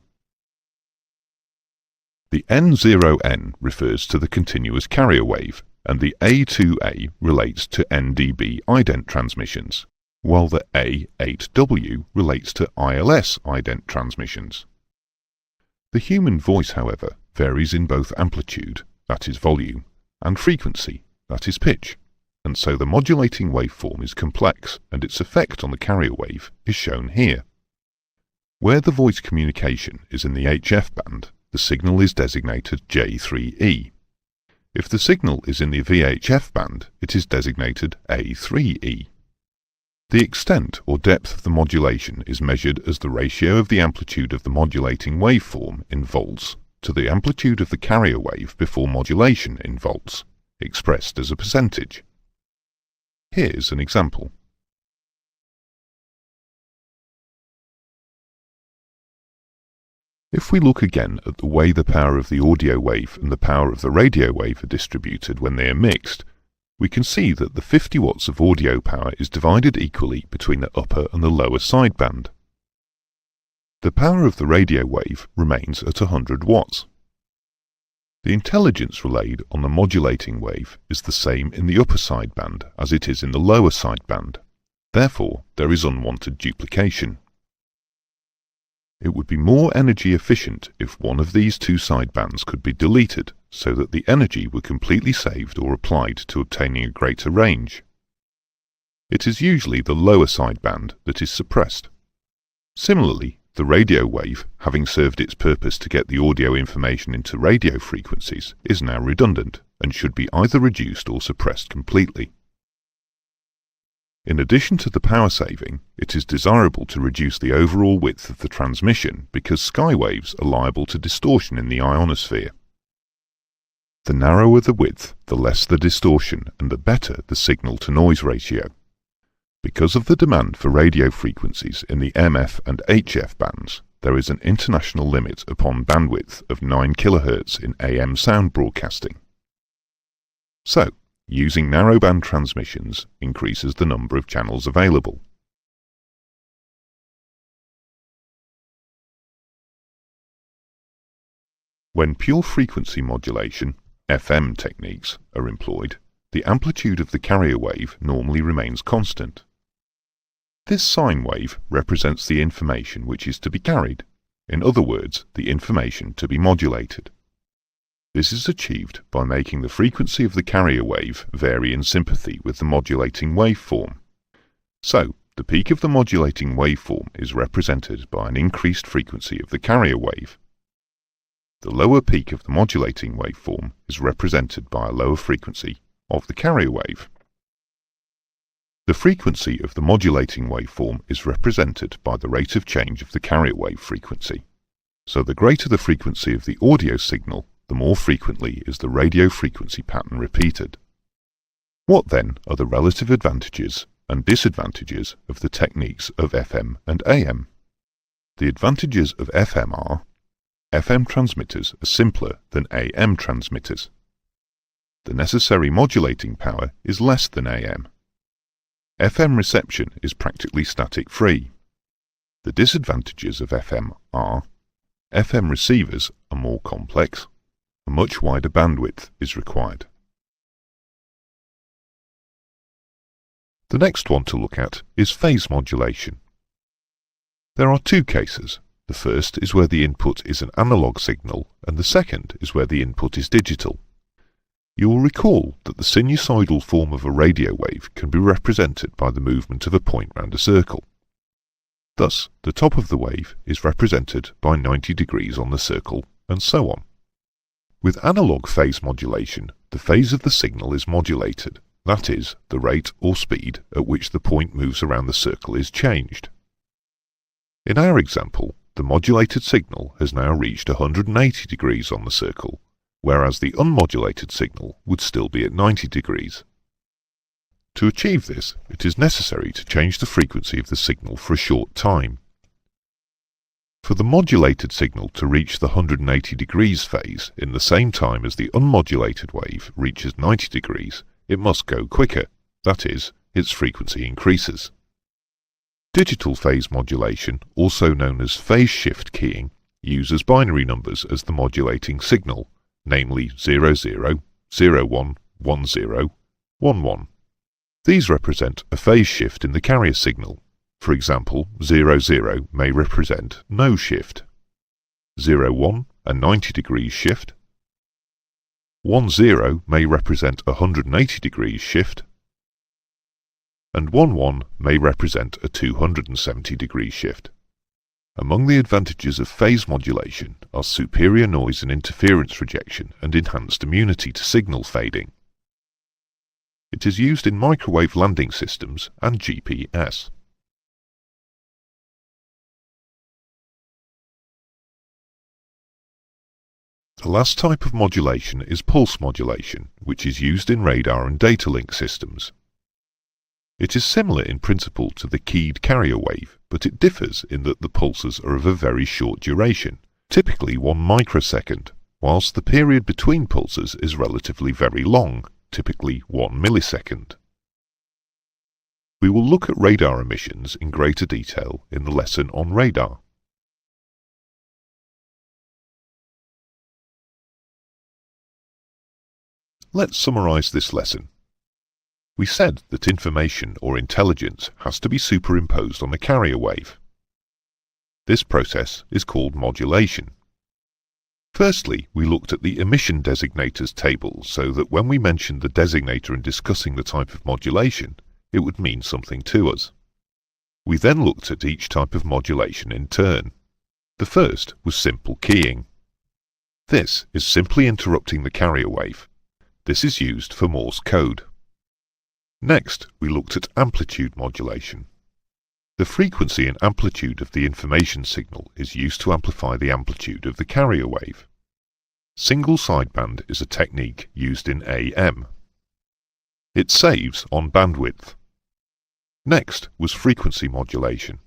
The N0N refers to the continuous carrier wave, and the A2A relates to NDB ident transmissions, while the A8W relates to ILS ident transmissions. The human voice, however, varies in both amplitude, that is volume, and frequency, that is pitch, and so the modulating waveform is complex, and its effect on the carrier wave is shown here. Where the voice communication is in the HF band, the signal is designated J3E. If the signal is in the VHF band, it is designated A3E. The extent or depth of the modulation is measured as the ratio of the amplitude of the modulating waveform in volts to the amplitude of the carrier wave before modulation in volts, expressed as a percentage. Here's an example. If we look again at the way the power of the audio wave and the power of the radio wave are distributed when they are mixed, we can see that the 50 watts of audio power is divided equally between the upper and the lower sideband. The power of the radio wave remains at 100 watts. The intelligence relayed on the modulating wave is the same in the upper sideband as it is in the lower sideband. Therefore, there is unwanted duplication. It would be more energy efficient if one of these two sidebands could be deleted so that the energy were completely saved or applied to obtaining a greater range. It is usually the lower sideband that is suppressed. Similarly, the radio wave, having served its purpose to get the audio information into radio frequencies, is now redundant and should be either reduced or suppressed completely. In addition to the power saving, it is desirable to reduce the overall width of the transmission because skywaves are liable to distortion in the ionosphere. The narrower the width, the less the distortion and the better the signal-to-noise ratio. Because of the demand for radio frequencies in the MF and HF bands, there is an international limit upon bandwidth of 9 kHz in AM sound broadcasting. So, using narrowband transmissions increases the number of channels available. When pure frequency modulation, FM techniques, are employed, the amplitude of the carrier wave normally remains constant. This sine wave represents the information which is to be carried, in other words, the information to be modulated. This is achieved by making the frequency of the carrier wave vary in sympathy with the modulating waveform. So, the peak of the modulating waveform is represented by an increased frequency of the carrier wave. The lower peak of the modulating waveform is represented by a lower frequency of the carrier wave. The frequency of the modulating waveform is represented by the rate of change of the carrier wave frequency. So the greater the frequency of the audio signal, the more frequently is the radio frequency pattern repeated. What then are the relative advantages and disadvantages of the techniques of FM and AM? The advantages of FM are: FM transmitters are simpler than AM transmitters. The necessary modulating power is less than AM. FM reception is practically static-free. The disadvantages of FM are: FM receivers are more complex. A much wider bandwidth is required. The next one to look at is phase modulation. There are two cases. The first is where the input is an analog signal, and the second is where the input is digital. You will recall that the sinusoidal form of a radio wave can be represented by the movement of a point round a circle. Thus, the top of the wave is represented by 90 degrees on the circle, and so on. With analog phase modulation, the phase of the signal is modulated, that is, the rate or speed at which the point moves around the circle is changed. In our example, the modulated signal has now reached 180 degrees on the circle, whereas the unmodulated signal would still be at 90 degrees. To achieve this, it is necessary to change the frequency of the signal for a short time. For the modulated signal to reach the 180 degrees phase in the same time as the unmodulated wave reaches 90 degrees, it must go quicker, that is, its frequency increases. Digital phase modulation, also known as phase shift keying, uses binary numbers as the modulating signal, namely 00, 01, 10, 11. These represent a phase shift in the carrier signal. For example, 00 may represent no shift, 01 a 90 degrees shift, 10 may represent a 180 degrees shift, and 11 may represent a 270 degree shift. Among the advantages of phase modulation are superior noise and interference rejection and enhanced immunity to signal fading. It is used in microwave landing systems and GPS. The last type of modulation is pulse modulation, which is used in radar and data link systems. It is similar in principle to the keyed carrier wave, but it differs in that the pulses are of a very short duration, typically 1 microsecond, whilst the period between pulses is relatively very long, typically 1 millisecond. We will look at radar emissions in greater detail in the lesson on radar. Let's summarize this lesson. We said that information or intelligence has to be superimposed on a carrier wave. This process is called modulation. Firstly, we looked at the emission designators table so that when we mentioned the designator in discussing the type of modulation, it would mean something to us. We then looked at each type of modulation in turn. The first was simple keying. This is simply interrupting the carrier wave. This is used for Morse code. Next, we looked at amplitude modulation. The frequency and amplitude of the information signal is used to amplify the amplitude of the carrier wave. Single sideband is a technique used in AM. It saves on bandwidth. Next was frequency modulation.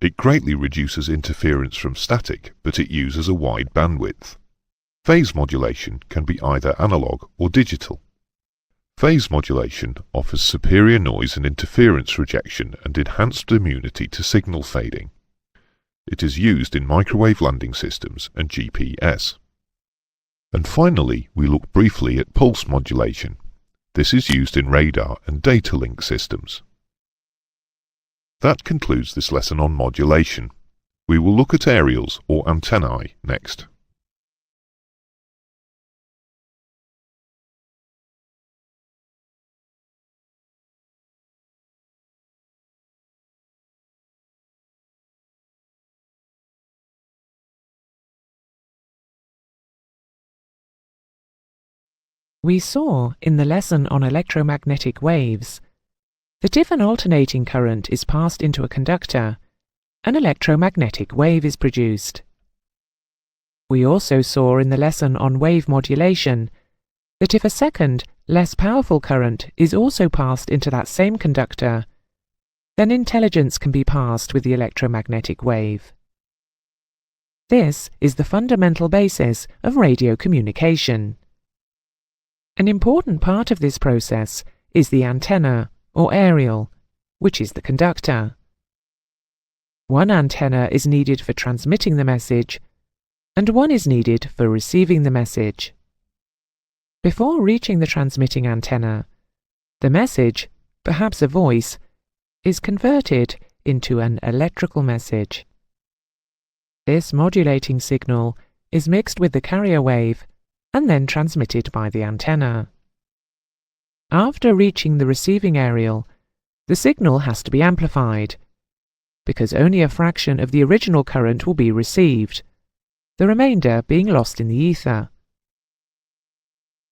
It greatly reduces interference from static, but it uses a wide bandwidth. Phase modulation can be either analog or digital. Phase modulation offers superior noise and interference rejection and enhanced immunity to signal fading. It is used in microwave landing systems and GPS. And finally, we look briefly at pulse modulation. This is used in radar and data link systems. That concludes this lesson on modulation. We will look at aerials or antennae next. We saw in the lesson on electromagnetic waves that if an alternating current is passed into a conductor, an electromagnetic wave is produced. We also saw in the lesson on wave modulation that if a second, less powerful current is also passed into that same conductor, then intelligence can be passed with the electromagnetic wave. This is the fundamental basis of radio communication. An important part of this process is the antenna, or aerial, which is the conductor. One antenna is needed for transmitting the message, and one is needed for receiving the message. Before reaching the transmitting antenna, the message, perhaps a voice, is converted into an electrical message. This modulating signal is mixed with the carrier wave and then transmitted by the antenna. After reaching the receiving aerial, the signal has to be amplified, because only a fraction of the original current will be received, the remainder being lost in the ether.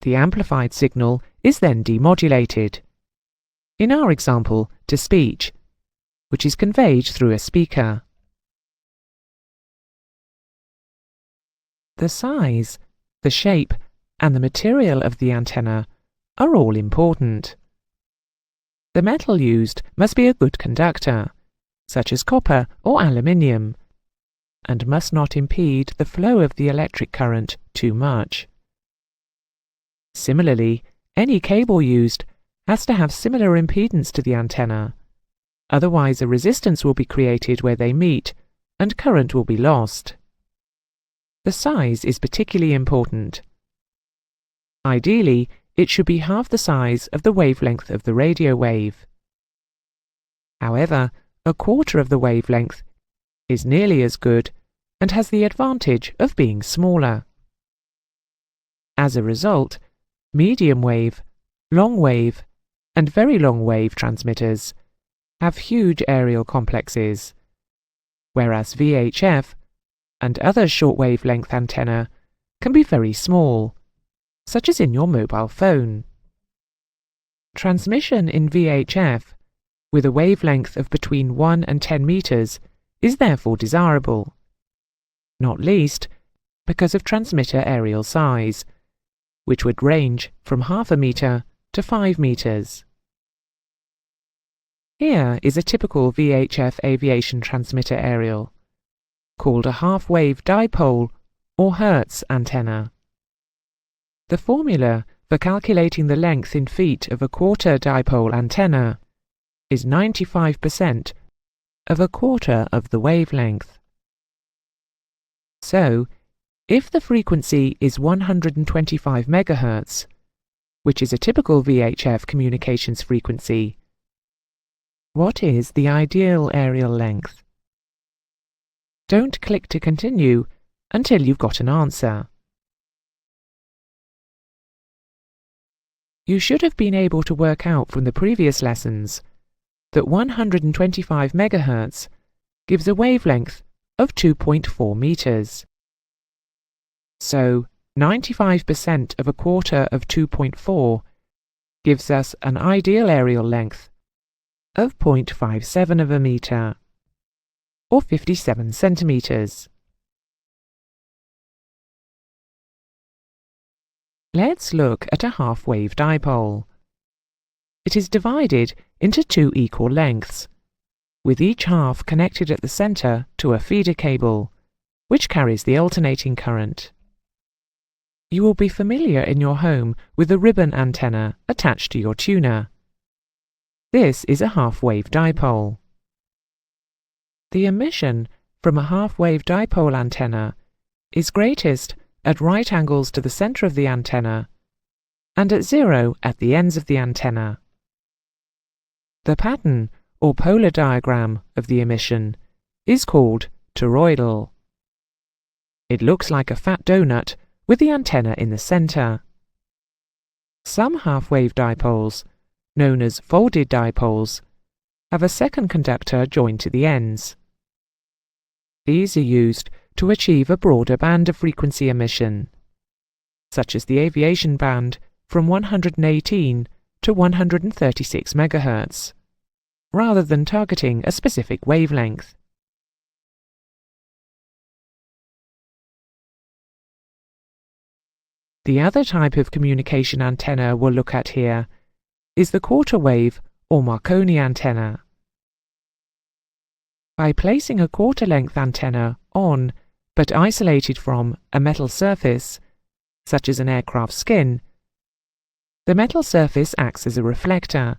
The amplified signal is then demodulated, in our example to speech, which is conveyed through a speaker. The size, the shape, and the material of the antenna are all important. The metal used must be a good conductor, such as copper or aluminium, and must not impede the flow of the electric current too much. Similarly, any cable used has to have similar impedance to the antenna, otherwise a resistance will be created where they meet and current will be lost. The size is particularly important. Ideally, it should be half the size of the wavelength of the radio wave. However, a quarter of the wavelength is nearly as good and has the advantage of being smaller. As a result, medium wave, long wave, and very long wave transmitters have huge aerial complexes, whereas VHF and other short wavelength antenna can be very small, such as in your mobile phone. Transmission in VHF with a wavelength of between 1 and 10 meters is therefore desirable, not least because of transmitter aerial size, which would range from half a meter to 5 meters. Here is a typical VHF aviation transmitter aerial, called a half-wave dipole or Hertz antenna. The formula for calculating the length in feet of a quarter dipole antenna is 95% of a quarter of the wavelength. So, if the frequency is 125 MHz, which is a typical VHF communications frequency, what is the ideal aerial length? Don't click to continue until you've got an answer. You should have been able to work out from the previous lessons that 125 MHz gives a wavelength of 2.4 meters. So, 95% of a quarter of 2.4 gives us an ideal aerial length of 0.57 of a meter, or 57 centimeters. Let's look at a half-wave dipole. It is divided into two equal lengths, with each half connected at the center to a feeder cable, which carries the alternating current. You will be familiar in your home with a ribbon antenna attached to your tuner. This is a half-wave dipole. The emission from a half-wave dipole antenna is greatest at right angles to the center of the antenna and at zero at the ends of the antenna. The pattern or polar diagram of the emission is called toroidal. It looks like a fat donut with the antenna in the center. Some half-wave dipoles, known as folded dipoles, have a second conductor joined to the ends. These are used to achieve a broader band of frequency emission, such as the aviation band from 118 to 136 MHz, rather than targeting a specific wavelength. The other type of communication antenna we'll look at here is the quarter wave or Marconi antenna. By placing a quarter-length antenna on, but isolated from, a metal surface, such as an aircraft skin, the metal surface acts as a reflector,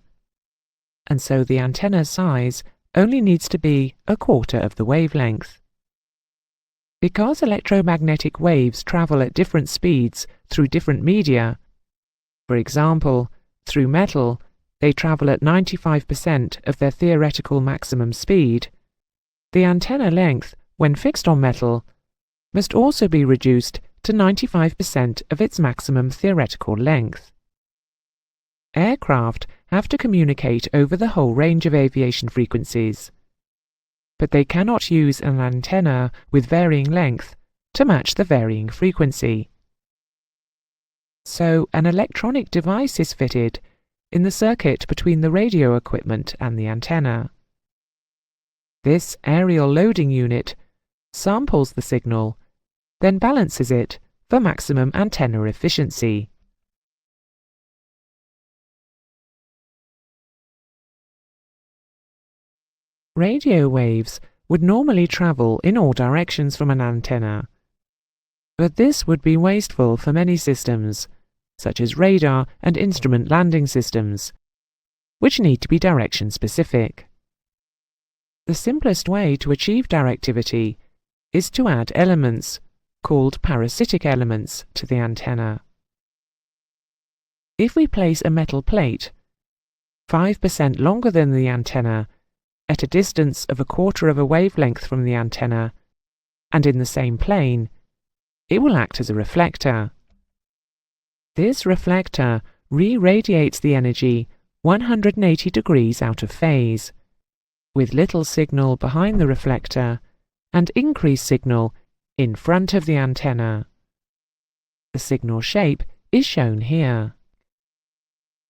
and so the antenna size only needs to be a quarter of the wavelength. Because electromagnetic waves travel at different speeds through different media, for example, through metal, they travel at 95% of their theoretical maximum speed, the antenna length, when fixed on metal, must also be reduced to 95% of its maximum theoretical length. Aircraft have to communicate over the whole range of aviation frequencies, but they cannot use an antenna with varying length to match the varying frequency. So an electronic device is fitted in the circuit between the radio equipment and the antenna. This aerial loading unit samples the signal, then balances it for maximum antenna efficiency. Radio waves would normally travel in all directions from an antenna, but this would be wasteful for many systems, such as radar and instrument landing systems, which need to be direction-specific. The simplest way to achieve directivity is to add elements, called parasitic elements, to the antenna. If we place a metal plate 5% longer than the antenna at a distance of 1/4 of a wavelength from the antenna and in the same plane, it will act as a reflector. This reflector re-radiates the energy 180 degrees out of phase, with little signal behind the reflector and increased signal in front of the antenna. The signal shape is shown here.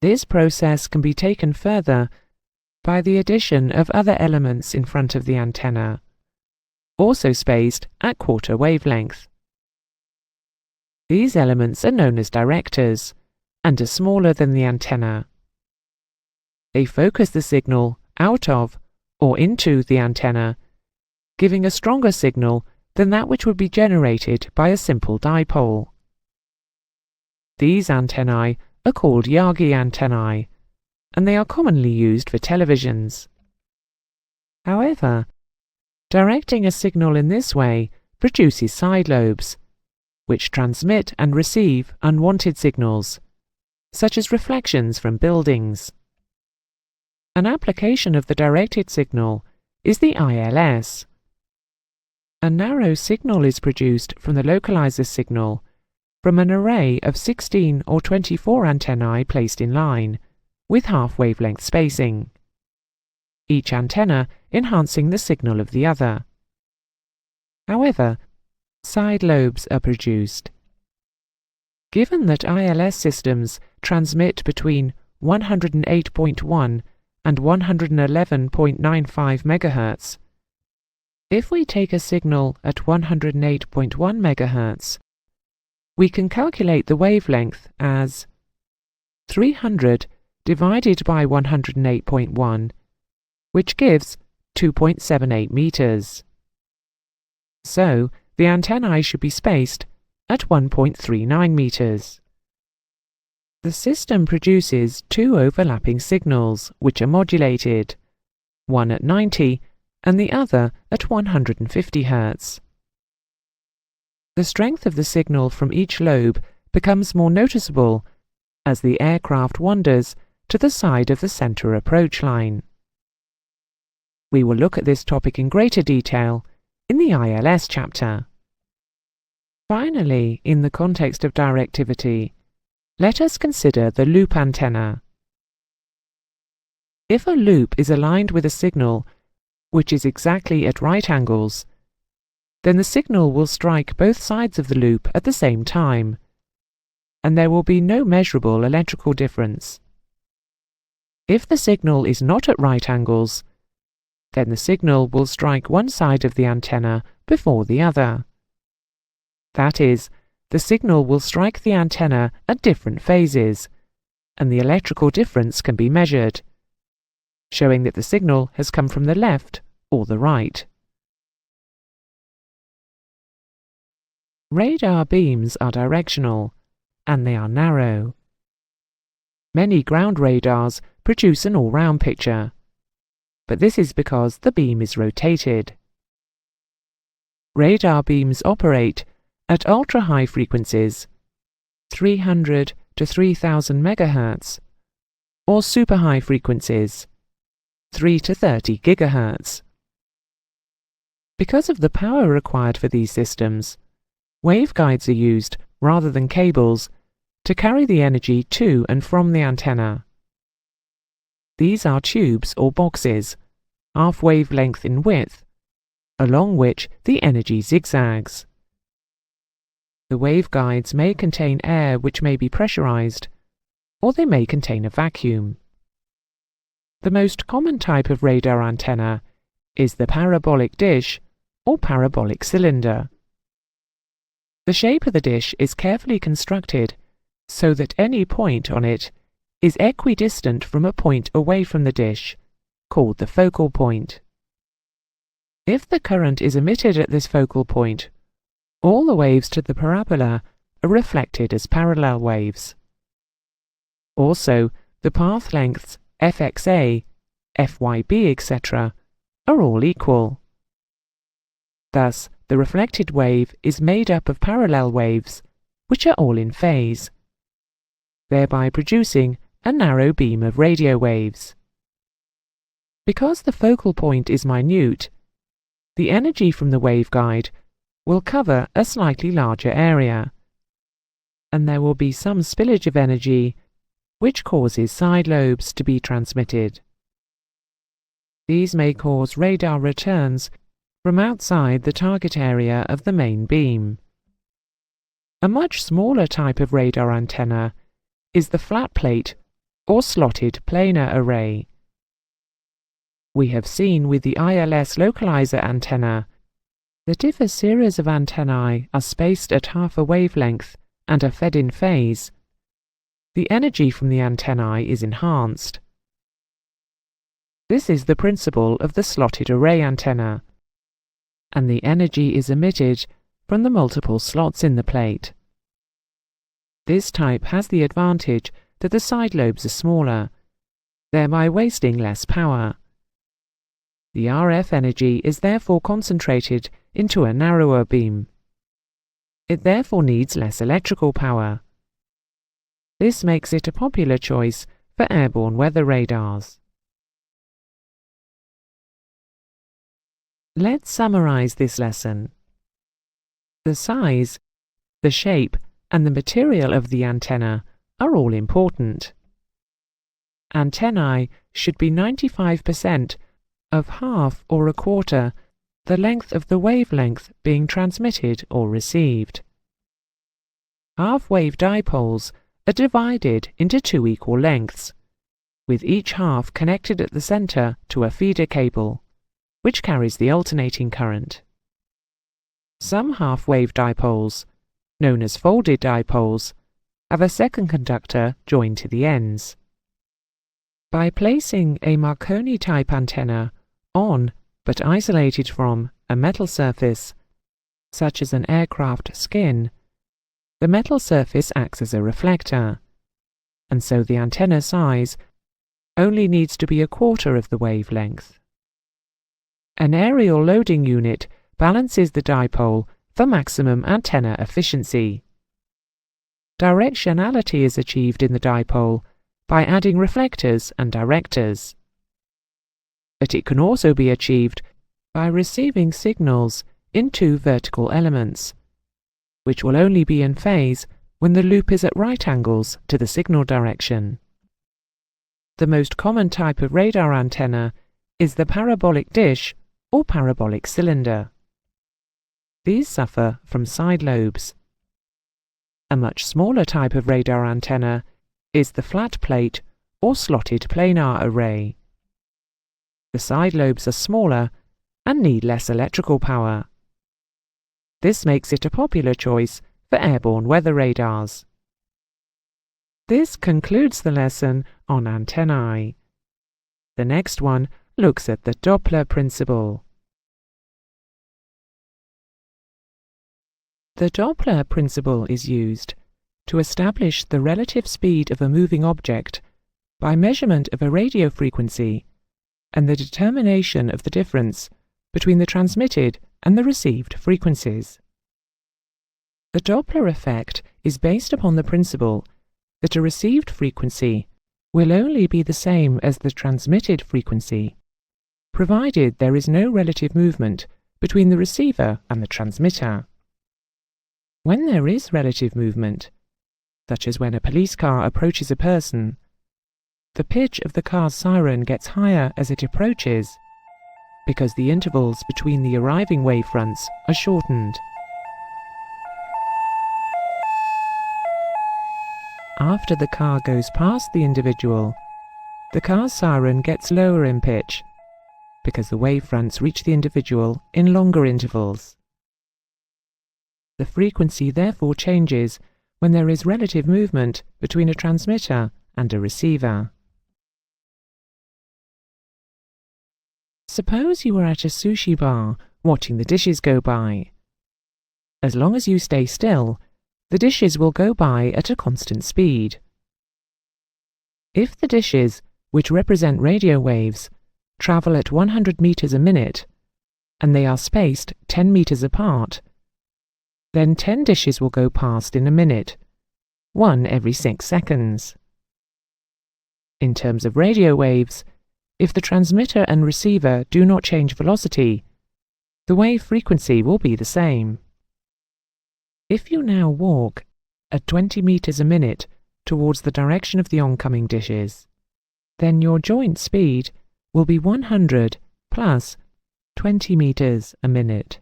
This process can be taken further by the addition of other elements in front of the antenna, also spaced at 1/4 wavelength. These elements are known as directors and are smaller than the antenna. They focus the signal out of or into the antenna, giving a stronger signal than that which would be generated by a simple dipole. These antennae are called Yagi antennae, and they are commonly used for televisions. However, directing a signal in this way produces side lobes, which transmit and receive unwanted signals, such as reflections from buildings. An application of the directed signal is the ILS. A narrow signal is produced from the localizer signal from an array of 16 or 24 antennae placed in line, with half-wavelength spacing, each antenna enhancing the signal of the other. However, side lobes are produced. Given that ILS systems transmit between 108.1 and 111.95 MHz, if we take a signal at 108.1 MHz, we can calculate the wavelength as 300 divided by 108.1, which gives 2.78 meters. So, the antennae should be spaced at 1.39 meters. The system produces two overlapping signals, which are modulated, one at 90 and the other at 150 Hz. The strength of the signal from each lobe becomes more noticeable as the aircraft wanders to the side of the center approach line. We will look at this topic in greater detail in the ILS chapter. Finally, in the context of directivity, let us consider the loop antenna. If a loop is aligned with a signal which is exactly at right angles, then the signal will strike both sides of the loop at the same time, and there will be no measurable electrical difference. If the signal is not at right angles, then the signal will strike one side of the antenna before the other. That is, the signal will strike the antenna at different phases, and the electrical difference can be measured, showing that the signal has come from the left or the right. Radar beams are directional, and they are narrow. Many ground radars produce an all-round picture, but this is because the beam is rotated. Radar beams operate at ultra-high frequencies, 300 to 3000 MHz, or super-high frequencies, 3 to 30 GHz. Because of the power required for these systems, waveguides are used rather than cables to carry the energy to and from the antenna. These are tubes or boxes, half wavelength in width, along which the energy zigzags. The waveguides may contain air which may be pressurized, or they may contain a vacuum. The most common type of radar antenna is the parabolic dish or parabolic cylinder. The shape of the dish is carefully constructed so that any point on it is equidistant from a point away from the dish, called the focal point. If the current is emitted at this focal point, all the waves to the parabola are reflected as parallel waves. Also, the path lengths fxa, fyb, etc. are all equal. Thus, the reflected wave is made up of parallel waves, which are all in phase, thereby producing a narrow beam of radio waves. Because the focal point is minute, the energy from the waveguide will cover a slightly larger area, and there will be some spillage of energy which causes side lobes to be transmitted. These may cause radar returns from outside the target area of the main beam. A much smaller type of radar antenna is the flat plate or slotted planar array. We have seen with the ILS localizer antenna that if a series of antennae are spaced at half a wavelength and are fed in phase, the energy from the antennae is enhanced. This is the principle of the slotted array antenna, and the energy is emitted from the multiple slots in the plate. This type has the advantage that the side lobes are smaller, thereby wasting less power. The RF energy is therefore concentrated into a narrower beam. It therefore needs less electrical power. This makes it a popular choice for airborne weather radars. Let's summarize this lesson. The size, the shape, and the material of the antenna are all important. Antennae should be 95% of half or a quarter the length of the wavelength being transmitted or received. Half-wave dipoles are divided into two equal lengths, with each half connected at the center to a feeder cable, which carries the alternating current. Some half-wave dipoles, known as folded dipoles, have a second conductor joined to the ends. By placing a Marconi-type antenna on, but isolated from, a metal surface, such as an aircraft skin, the metal surface acts as a reflector, and so the antenna size only needs to be a quarter of the wavelength. An aerial loading unit balances the dipole for maximum antenna efficiency. Directionality is achieved in the dipole by adding reflectors and directors. But it can also be achieved by receiving signals in two vertical elements, which will only be in phase when the loop is at right angles to the signal direction. The most common type of radar antenna is the parabolic dish or parabolic cylinder. These suffer from side lobes. A much smaller type of radar antenna is the flat plate or slotted planar array. The side lobes are smaller and need less electrical power. This makes it a popular choice for airborne weather radars. This concludes the lesson on antennae. The next one looks at the Doppler principle. The Doppler principle is used to establish the relative speed of a moving object by measurement of a radio frequency and the determination of the difference between the transmitted and the received frequencies. The Doppler effect is based upon the principle that a received frequency will only be the same as the transmitted frequency, provided there is no relative movement between the receiver and the transmitter. When there is relative movement, such as when a police car approaches a person, the pitch of the car's siren gets higher as it approaches, because the intervals between the arriving wavefronts are shortened. After the car goes past the individual, the car's siren gets lower in pitch, because the wavefronts reach the individual in longer intervals. The frequency therefore changes when there is relative movement between a transmitter and a receiver. Suppose you are at a sushi bar watching the dishes go by. As long as you stay still, the dishes will go by at a constant speed. If the dishes, which represent radio waves, travel at 100 meters a minute, and they are spaced 10 meters apart, then 10 dishes will go past in a minute, one every 6 seconds. In terms of radio waves, if the transmitter and receiver do not change velocity, the wave frequency will be the same. If you now walk at 20 meters a minute towards the direction of the oncoming dishes, then your joint speed will be 100 plus 20 meters a minute.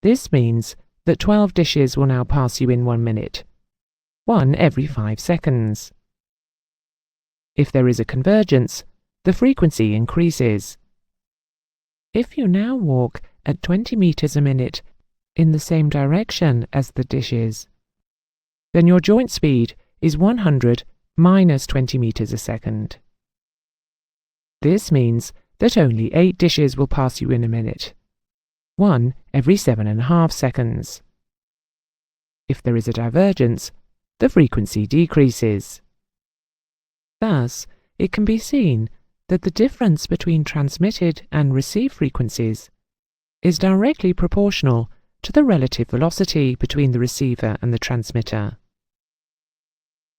This means that 12 dishes will now pass you in 1 minute, one every 5 seconds. If there is a convergence, the frequency increases. If you now walk at 20 meters a minute in the same direction as the dishes, then your joint speed is 100 minus 20 meters a second. This means that only 8 dishes will pass you in a minute, one every 7.5 seconds. If there is a divergence, the frequency decreases. Thus, it can be seen that the difference between transmitted and received frequencies is directly proportional to the relative velocity between the receiver and the transmitter.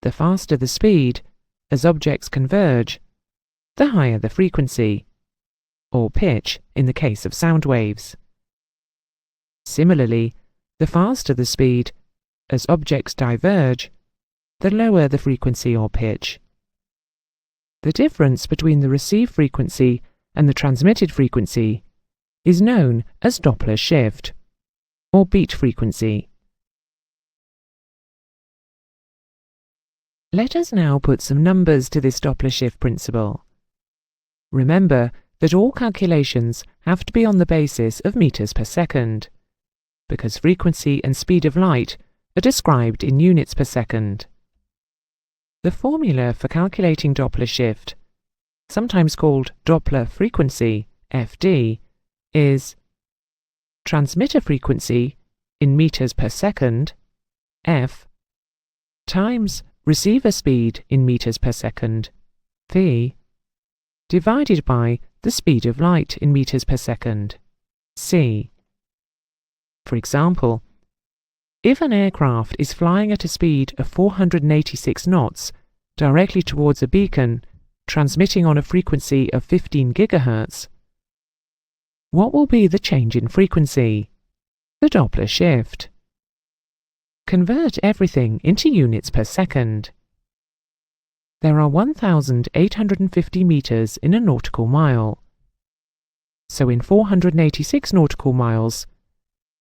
The faster the speed, as objects converge, the higher the frequency, or pitch in the case of sound waves. Similarly, the faster the speed, as objects diverge, the lower the frequency or pitch. The difference between the received frequency and the transmitted frequency is known as Doppler shift, or beat frequency. Let us now put some numbers to this Doppler shift principle. Remember that all calculations have to be on the basis of meters per second, because frequency and speed of light are described in units per second. The formula for calculating Doppler shift, sometimes called Doppler frequency, FD, is transmitter frequency in meters per second, F, times receiver speed in meters per second, V, divided by the speed of light in meters per second, C. For example, if an aircraft is flying at a speed of 486 knots directly towards a beacon transmitting on a frequency of 15 GHz, what will be the change in frequency? The Doppler shift. Convert everything into units per second. There are 1,850 meters in a nautical mile. So in 486 nautical miles,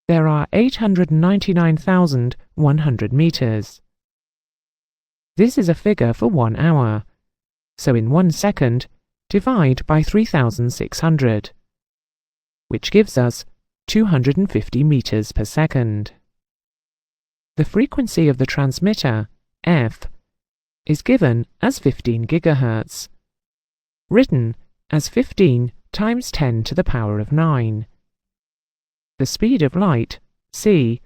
there are 899,100 meters. This is a figure for 1 hour, so in 1 second, divide by 3,600, which gives us 250 meters per second. The frequency of the transmitter, F, is given as 15 GHz, written as 15 times 10 to the power of 9. The speed of light, c,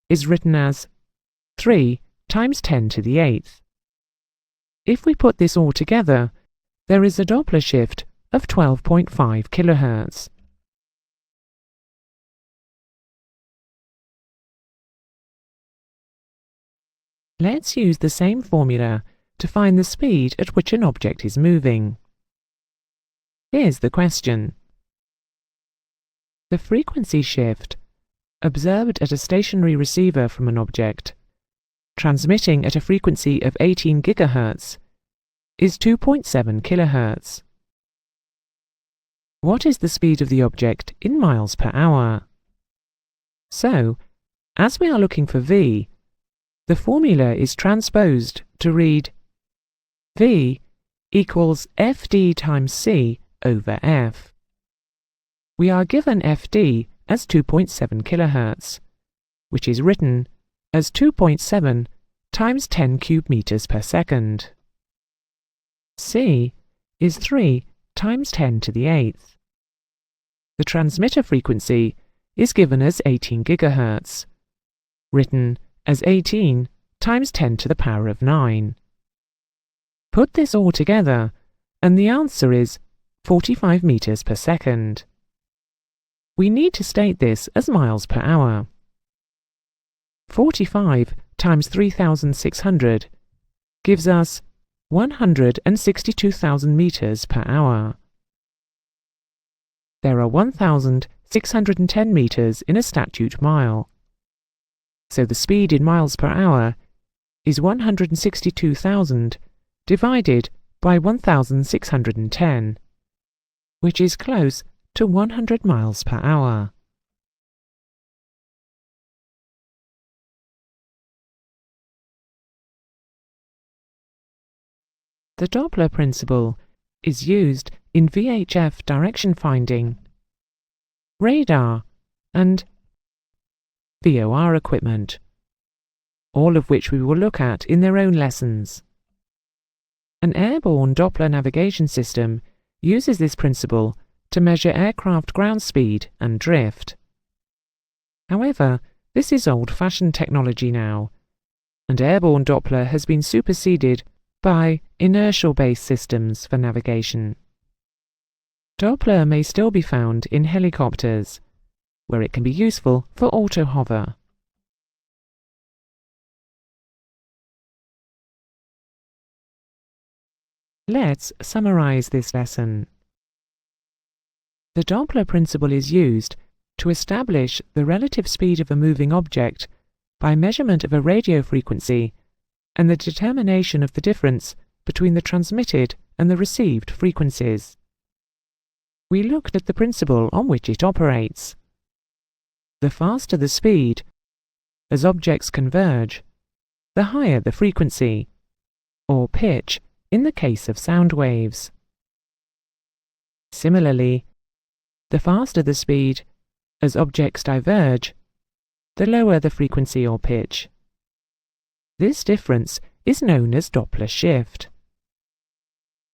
is written as 3 times 10 to the 8th. If we put this all together, there is a Doppler shift of 12.5 kHz. Let's use the same formula to find the speed at which an object is moving. Here's the question. The frequency shift, observed at a stationary receiver from an object, transmitting at a frequency of 18 GHz, is 2.7 kHz. What is the speed of the object in miles per hour? So, as we are looking for v, the formula is transposed to read v equals fd times c over f. We are given fd as 2.7 kHz, which is written as 2.7 times 10 cube meters per second. C is 3 times 10 to the 8th. The transmitter frequency is given as 18 GHz, written as 18 times 10 to the power of 9. Put this all together, and the answer is 45 meters per second. We need to state this as miles per hour. 45 times 3,600 gives us 162,000 meters per hour. There are 1,610 meters in a statute mile, so the speed in miles per hour is 162,000 divided by 1,610, which is close to 100 miles per hour. The Doppler principle is used in VHF direction finding, radar, and VOR equipment, all of which we will look at in their own lessons. An airborne Doppler navigation system uses this principle to measure aircraft ground speed and drift. However, this is old-fashioned technology now, and airborne Doppler has been superseded by inertial-based systems for navigation. Doppler may still be found in helicopters, where it can be useful for auto-hover. Let's summarize this lesson. The Doppler principle is used to establish the relative speed of a moving object by measurement of a radio frequency and the determination of the difference between the transmitted and the received frequencies. We looked at the principle on which it operates. The faster the speed, as objects converge, the higher the frequency, or pitch, in the case of sound waves. Similarly, the faster the speed, as objects diverge, the lower the frequency or pitch. This difference is known as Doppler shift.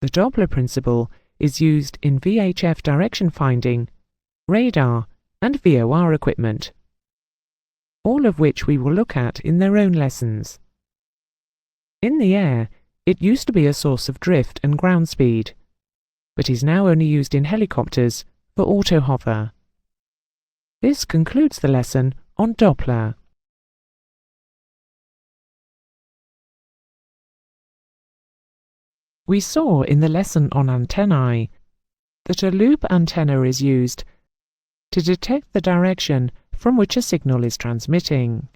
The Doppler principle is used in VHF direction finding, radar, and VOR equipment, all of which we will look at in their own lessons. In the air, it used to be a source of drift and ground speed, but is now only used in helicopters for auto-hover. This concludes the lesson on Doppler. We saw in the lesson on antennae that a loop antenna is used to detect the direction from which a signal is transmitting.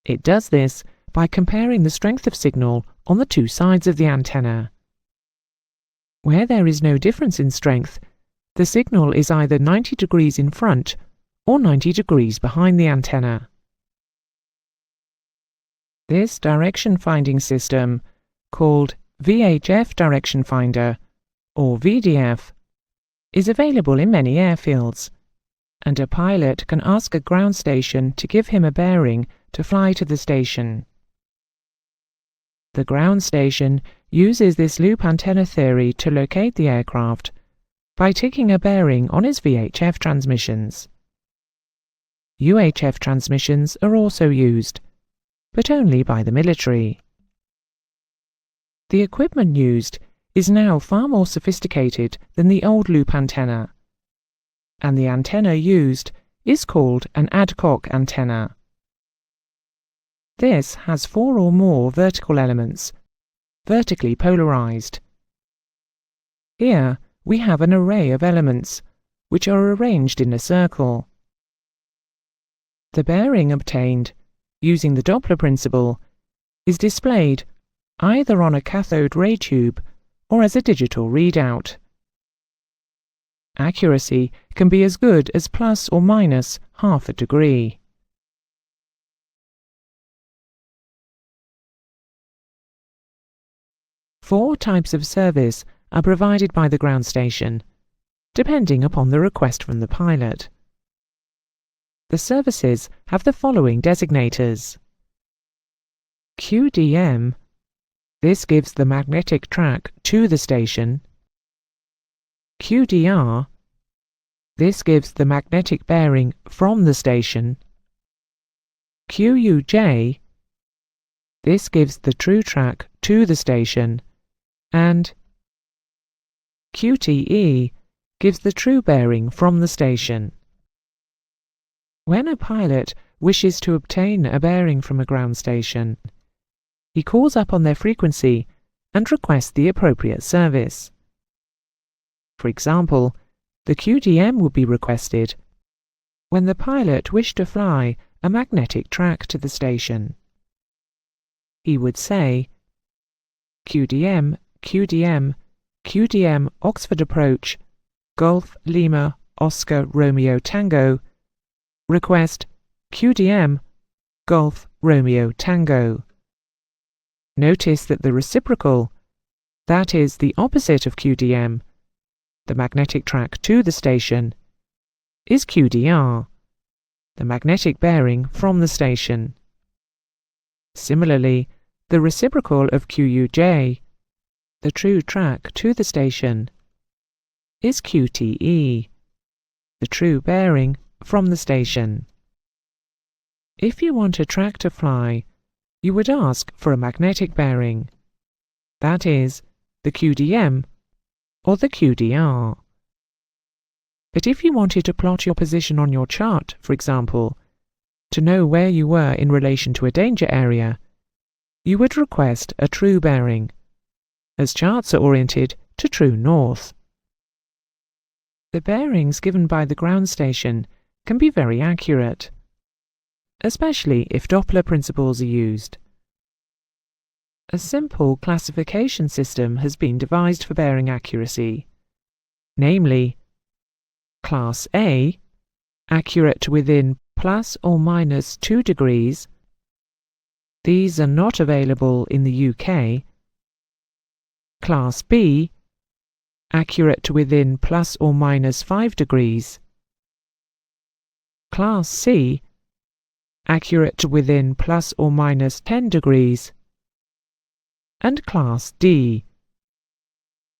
It does this by comparing the strength of signal on the two sides of the antenna. Where there is no difference in strength, the signal is either 90 degrees in front or 90 degrees behind the antenna. This direction finding system, called VHF Direction Finder, or VDF, is available in many airfields, and a pilot can ask a ground station to give him a bearing to fly to the station. The ground station uses this loop antenna theory to locate the aircraft by taking a bearing on its VHF transmissions. UHF transmissions are also used, but only by the military. The equipment used is now far more sophisticated than the old loop antenna, and the antenna used is called an adcock antenna. This has 4 or more vertical elements, vertically polarized. Here we have an array of elements, which are arranged in a circle. The bearing obtained, using the Doppler principle, is displayed either on a cathode ray tube or as a digital readout. Accuracy can be as good as plus or minus half a degree. Four types of service are provided by the ground station, depending upon the request from the pilot. The services have the following designators. QDM. This gives the magnetic track to the station. QDR. This gives the magnetic bearing from the station. QUJ, this gives the true track to the station, and QTE gives the true bearing from the station. When a pilot wishes to obtain a bearing from a ground station, he calls up on their frequency and requests the appropriate service. For example, the QDM would be requested when the pilot wished to fly a magnetic track to the station. He would say, QDM, QDM, QDM Oxford Approach, Golf Lima Oscar Romeo Tango, request QDM Golf Romeo Tango. Notice that the reciprocal, that is the opposite of QDM, the magnetic track to the station, is QDR, the magnetic bearing from the station. Similarly, the reciprocal of QUJ, the true track to the station, is QTE, the true bearing from the station. If you want a track to fly, you would ask for a magnetic bearing, that is, the QDM or the QDR. But if you wanted to plot your position on your chart, for example, to know where you were in relation to a danger area, you would request a true bearing, as charts are oriented to true north. The bearings given by the ground station can be very accurate, especially if Doppler principles are used. A simple classification system has been devised for bearing accuracy, namely, Class A, accurate to within plus or minus 2 degrees. These are not available in the UK. Class B, accurate to within plus or minus 5 degrees. Class C, accurate to within plus or minus 10 degrees. And Class D,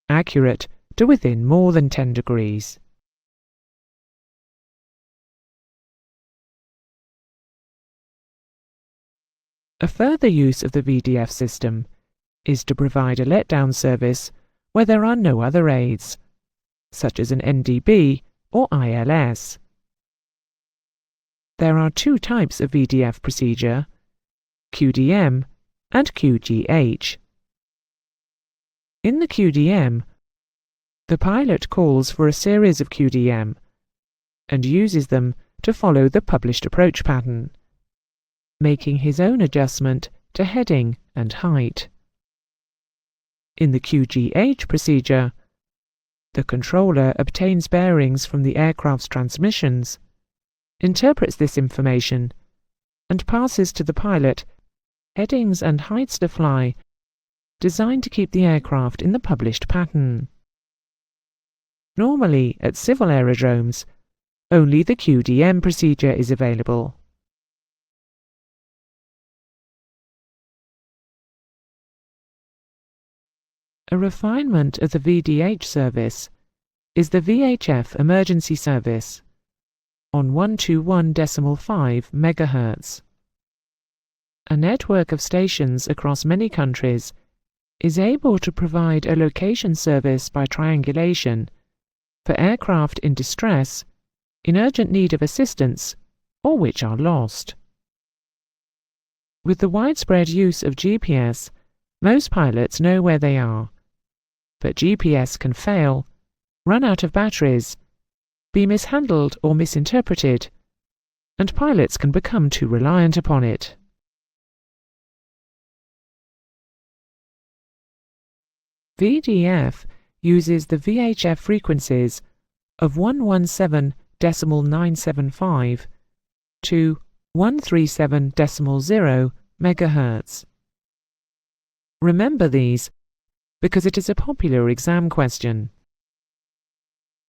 accurate to within more than 10 degrees. A further use of the VDF system is to provide a letdown service where there are no other aids, such as an NDB or ILS. There are two types of VDF procedure, QDM and QGH. In the QDM, the pilot calls for a series of QDM and uses them to follow the published approach pattern, making his own adjustment to heading and height. In the QGH procedure, the controller obtains bearings from the aircraft's transmissions, interprets this information, and passes to the pilot headings and heights to fly designed to keep the aircraft in the published pattern. Normally, at civil aerodromes, only the QDM procedure is available. A refinement of the VDH service is the VHF emergency service on 121.5 MHz. A network of stations across many countries is able to provide a location service by triangulation for aircraft in distress, in urgent need of assistance, or which are lost. With the widespread use of GPS, most pilots know where they are, but GPS can fail, run out of batteries, be mishandled or misinterpreted, and pilots can become too reliant upon it. VDF uses the VHF frequencies of 117.975 to 137.0 MHz. Remember these because it is a popular exam question.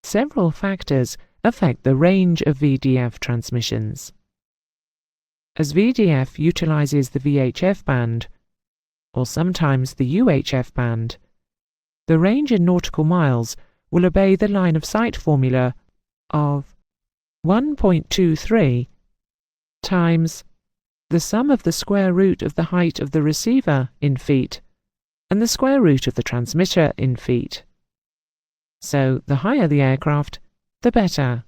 Several factors affect the range of VDF transmissions. As VDF utilizes the VHF band, or sometimes the UHF band, the range in nautical miles will obey the line of sight formula of 1.23 times the sum of the square root of the height of the receiver in feet and the square root of the transmitter in feet. So the higher the aircraft, the better.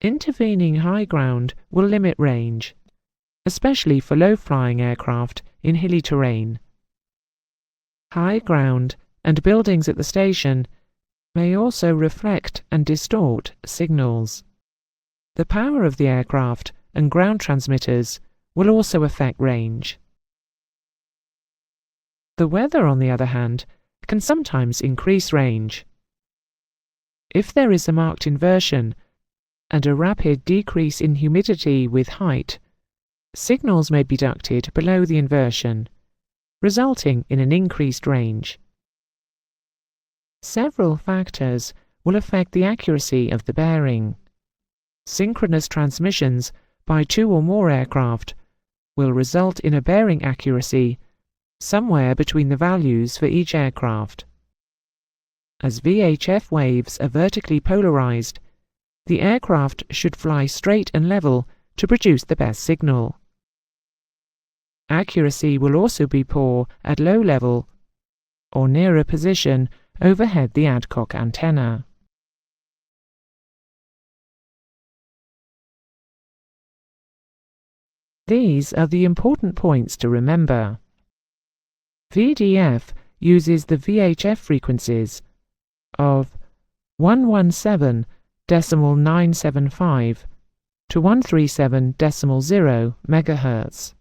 Intervening high ground will limit range, especially for low-flying aircraft in hilly terrain. High ground and buildings at the station may also reflect and distort signals. The power of the aircraft and ground transmitters will also affect range. The weather, on the other hand, can sometimes increase range. If there is a marked inversion and a rapid decrease in humidity with height, signals may be ducted below the inversion, resulting in an increased range. Several factors will affect the accuracy of the bearing. Synchronous transmissions by two or more aircraft will result in a bearing accuracy somewhere between the values for each aircraft. As VHF waves are vertically polarized, the aircraft should fly straight and level to produce the best signal. Accuracy will also be poor at low level or near a position overhead the adcock antenna. These are the important points to remember. VDF uses the VHF frequencies of 117.975 to 137.0 MHz.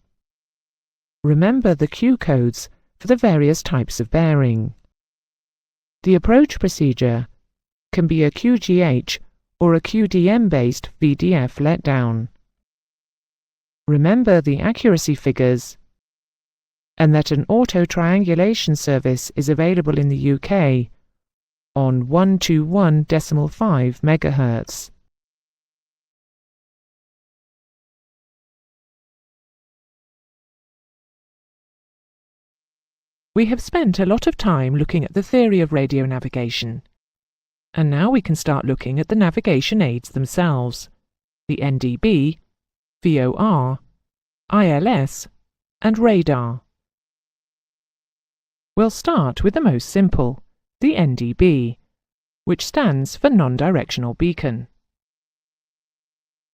Remember the Q codes for the various types of bearing. The approach procedure can be a QGH or a QDM-based VDF letdown. Remember the accuracy figures and that an auto-triangulation service is available in the UK on 121.5 MHz. We have spent a lot of time looking at the theory of radio navigation, and now we can start looking at the navigation aids themselves, the NDB, VOR, ILS, and radar. We'll start with the most simple, the NDB, which stands for non-directional beacon.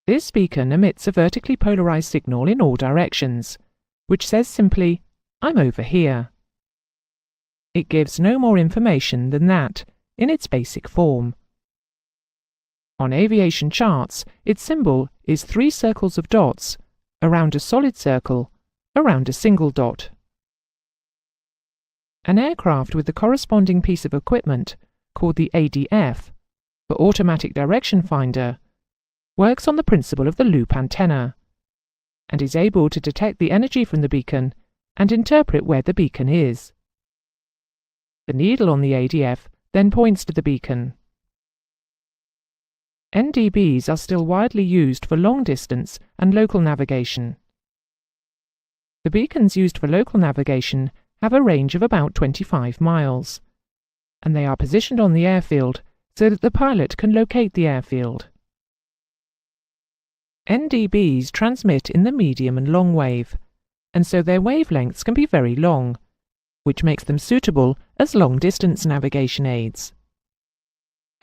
This beacon emits a vertically polarized signal in all directions, which says simply, "I'm over here." It gives no more information than that in its basic form. On aviation charts, its symbol is 3 circles of dots around a solid circle around a single dot. An aircraft with the corresponding piece of equipment, called the ADF, for Automatic Direction Finder, works on the principle of the loop antenna, and is able to detect the energy from the beacon and interpret where the beacon is. The needle on the ADF then points to the beacon. NDBs are still widely used for long-distance and local navigation. The beacons used for local navigation have a range of about 25 miles, and they are positioned on the airfield so that the pilot can locate the airfield. NDBs transmit in the medium and long wave, and so their wavelengths can be very long, which makes them suitable as long-distance navigation aids.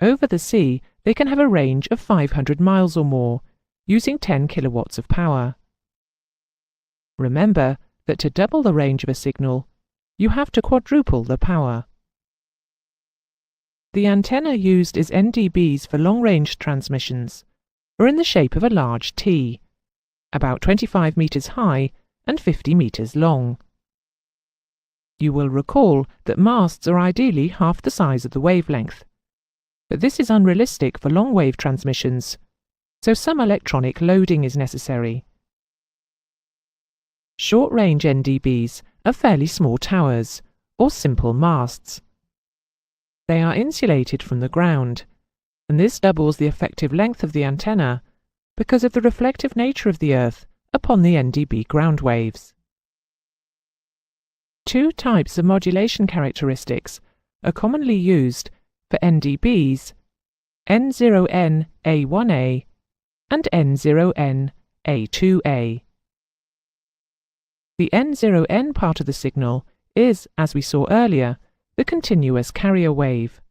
Over the sea, they can have a range of 500 miles or more, using 10 kilowatts of power. Remember that to double the range of a signal, you have to quadruple the power. The antenna used as NDBs for long-range transmissions are in the shape of a large T, about 25 meters high and 50 meters long. You will recall that masts are ideally half the size of the wavelength, but this is unrealistic for long-wave transmissions, so some electronic loading is necessary. Short-range NDBs are fairly small towers, or simple masts. They are insulated from the ground, and this doubles the effective length of the antenna because of the reflective nature of the Earth upon the NDB ground waves. 2 types of modulation characteristics are commonly used for NDBs N0N-A1A and N0N-A2A. The N0N part of the signal is, as we saw earlier, the continuous carrier wave,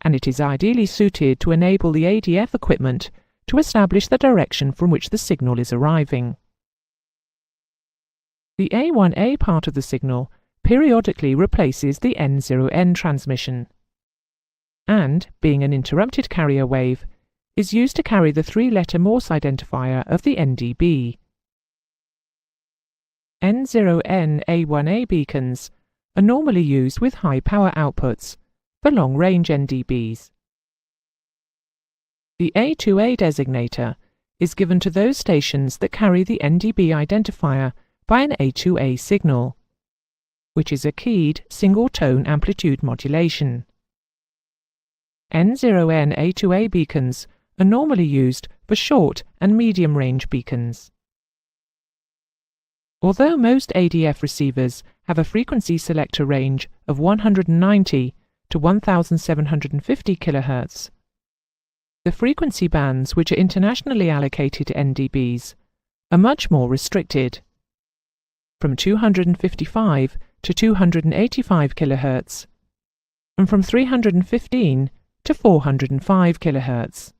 and it is ideally suited to enable the ADF equipment to establish the direction from which the signal is arriving. The A1A part of the signal periodically replaces the N0N transmission, and, being an interrupted carrier wave, is used to carry the three-letter Morse identifier of the NDB. N0N-A1A beacons are normally used with high power outputs for long-range NDBs. The A2A designator is given to those stations that carry the NDB identifier by an A2A signal, which is a keyed single-tone amplitude modulation. N0N A2A beacons are normally used for short and medium-range beacons. Although most ADF receivers have a frequency selector range of 190 to 1750 kHz, the frequency bands which are internationally allocated to NDBs are much more restricted, from 255 to 285 kHz, and from 315 to 405 kHz.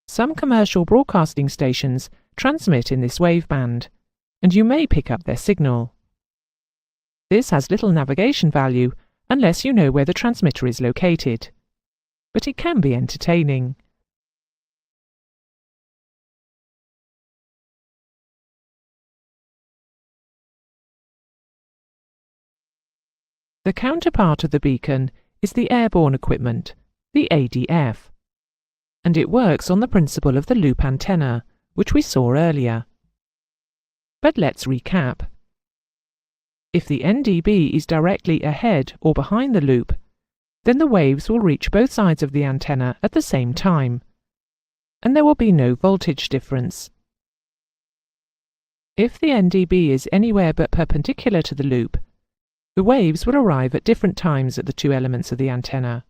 Some commercial broadcasting stations transmit in this waveband, and you may pick up their signal. This has little navigation value unless you know where the transmitter is located, but it can be entertaining. The counterpart of the beacon is the airborne equipment, the ADF, and it works on the principle of the loop antenna, which we saw earlier. But let's recap. If the NDB is directly ahead or behind the loop, then the waves will reach both sides of the antenna at the same time, and there will be no voltage difference. If the NDB is anywhere but perpendicular to the loop, the waves will arrive at different times at the two elements of the antenna,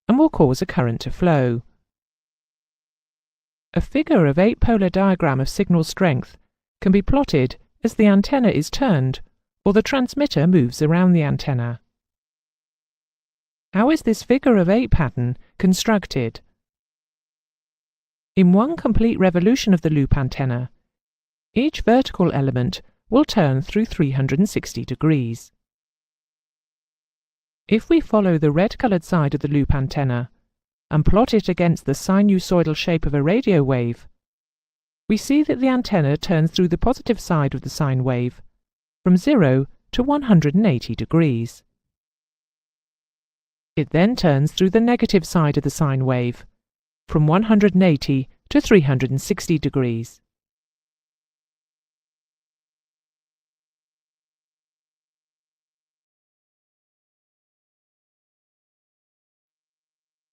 and will cause a current to flow. A figure of 8 polar diagram of signal strength can be plotted as the antenna is turned or the transmitter moves around the antenna. How is this figure of 8 pattern constructed? In one complete revolution of the loop antenna, each vertical element will turn through 360 degrees. If we follow the red-coloured side of the loop antenna and plot it against the sinusoidal shape of a radio wave, we see that the antenna turns through the positive side of the sine wave from 0 to 180 degrees. It then turns through the negative side of the sine wave from 180 to 360 degrees.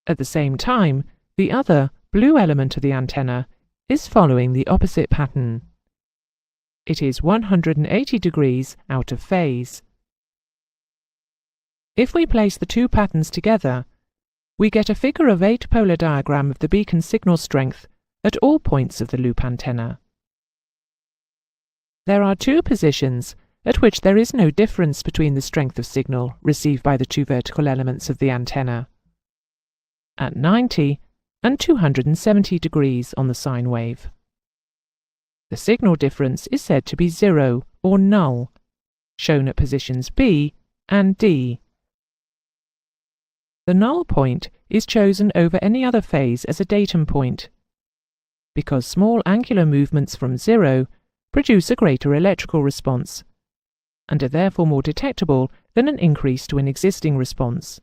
At the same time, the other, blue element of the antenna is following the opposite pattern. It is 180 degrees out of phase. If we place the two patterns together, we get a figure of 8 polar diagram of the beacon signal strength at all points of the loop antenna. There are two positions at which there is no difference between the strength of signal received by the two vertical elements of the antenna, at 90 and 270 degrees on the sine wave. The signal difference is said to be zero or null, shown at positions B and D. The null point is chosen over any other phase as a datum point, because small angular movements from zero produce a greater electrical response, and are therefore more detectable than an increase to an existing response.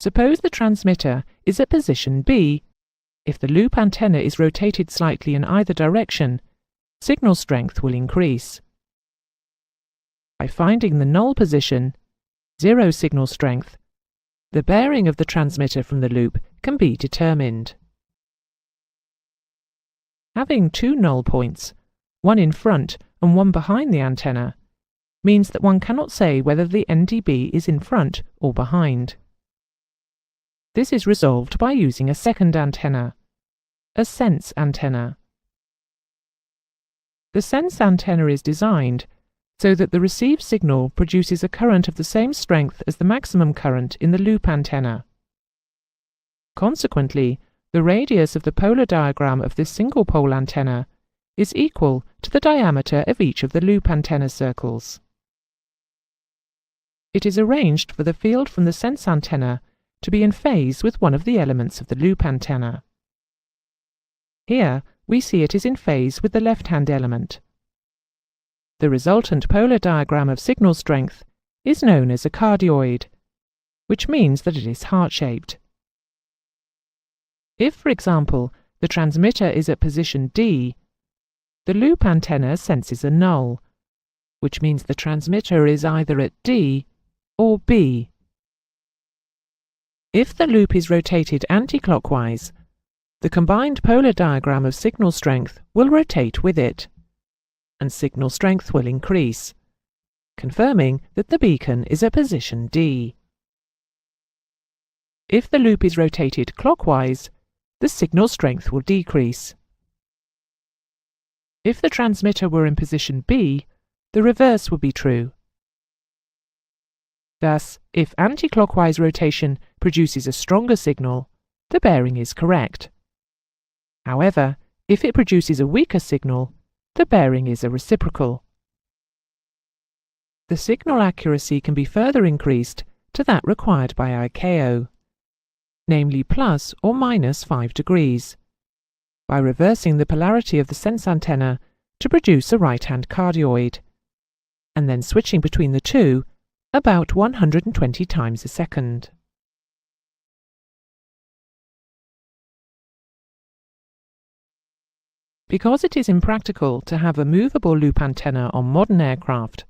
Suppose the transmitter is at position B. If the loop antenna is rotated slightly in either direction, signal strength will increase. By finding the null position, zero signal strength, the bearing of the transmitter from the loop can be determined. Having two null points, one in front and one behind the antenna, means that one cannot say whether the NDB is in front or behind. This is resolved by using a second antenna, a sense antenna. The sense antenna is designed so that the received signal produces a current of the same strength as the maximum current in the loop antenna. Consequently, the radius of the polar diagram of this single-pole antenna is equal to the diameter of each of the loop antenna circles. It is arranged for the field from the sense antenna to be in phase with one of the elements of the loop antenna. Here we see it is in phase with the left-hand element. The resultant polar diagram of signal strength is known as a cardioid, which means that it is heart-shaped. If, for example, the transmitter is at position D, the loop antenna senses a null, which means the transmitter is either at D or B. If the loop is rotated anti-clockwise, the combined polar diagram of signal strength will rotate with it, and signal strength will increase, confirming that the beacon is at position D. If the loop is rotated clockwise, the signal strength will decrease. If the transmitter were in position B, the reverse would be true. Thus, if anti-clockwise rotation produces a stronger signal, the bearing is correct. However, if it produces a weaker signal, the bearing is a reciprocal. The signal accuracy can be further increased to that required by ICAO, namely plus or minus 5 degrees, by reversing the polarity of the sense antenna to produce a right-hand cardioid, and then switching between the two about 120 times a second. Because it is impractical to have a movable loop antenna on modern aircraft,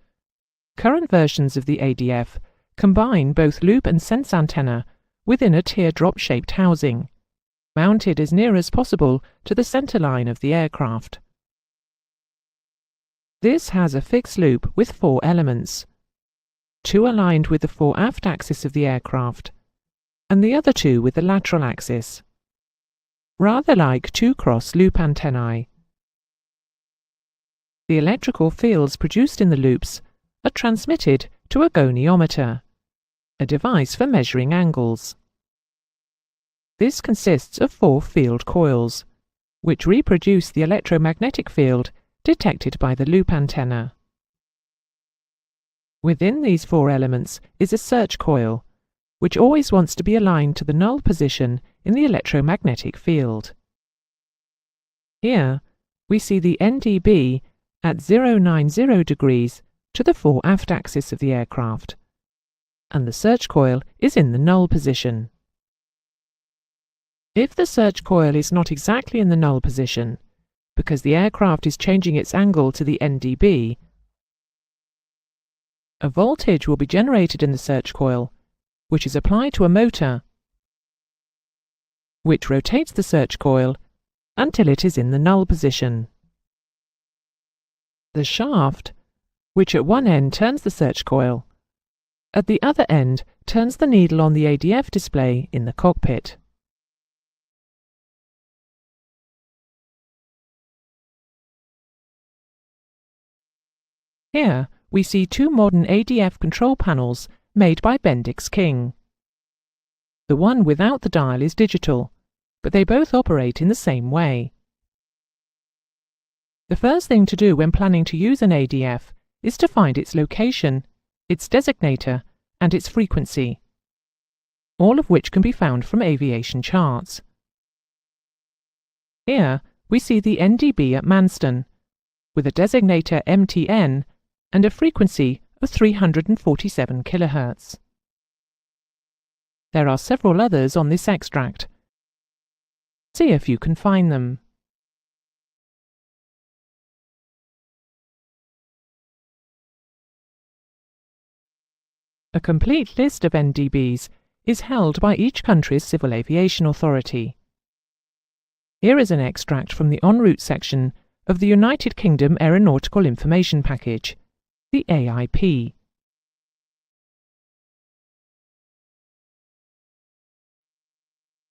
current versions of the ADF combine both loop and sense antenna within a teardrop-shaped housing, mounted as near as possible to the centerline of the aircraft. This has a fixed loop with 4 elements, 2 aligned with the fore-aft axis of the aircraft, and the other 2 with the lateral axis, rather like 2-cross loop antennae. The electrical fields produced in the loops are transmitted to a goniometer, a device for measuring angles. This consists of 4 field coils, which reproduce the electromagnetic field detected by the loop antenna. Within these 4 elements is a search coil, which always wants to be aligned to the null position in the electromagnetic field. Here we see the NDB at 090 degrees to the fore-aft axis of the aircraft, and the search coil is in the null position. If the search coil is not exactly in the null position, because the aircraft is changing its angle to the NDB, a voltage will be generated in the search coil, which is applied to a motor, which rotates the search coil until it is in the null position. The shaft, which at one end turns the search coil, at the other end turns the needle on the ADF display in the cockpit. Here we see 2 modern ADF control panels made by Bendix King. The one without the dial is digital, but they both operate in the same way. The first thing to do when planning to use an ADF is to find its location, its designator, and its frequency, all of which can be found from aviation charts. Here we see the NDB at Manston, with a designator MTN and a frequency of 347 kHz. There are several others on this extract. See if you can find them. A complete list of NDBs is held by each country's civil aviation authority. Here is an extract from the en route section of the United Kingdom Aeronautical Information Package, the AIP.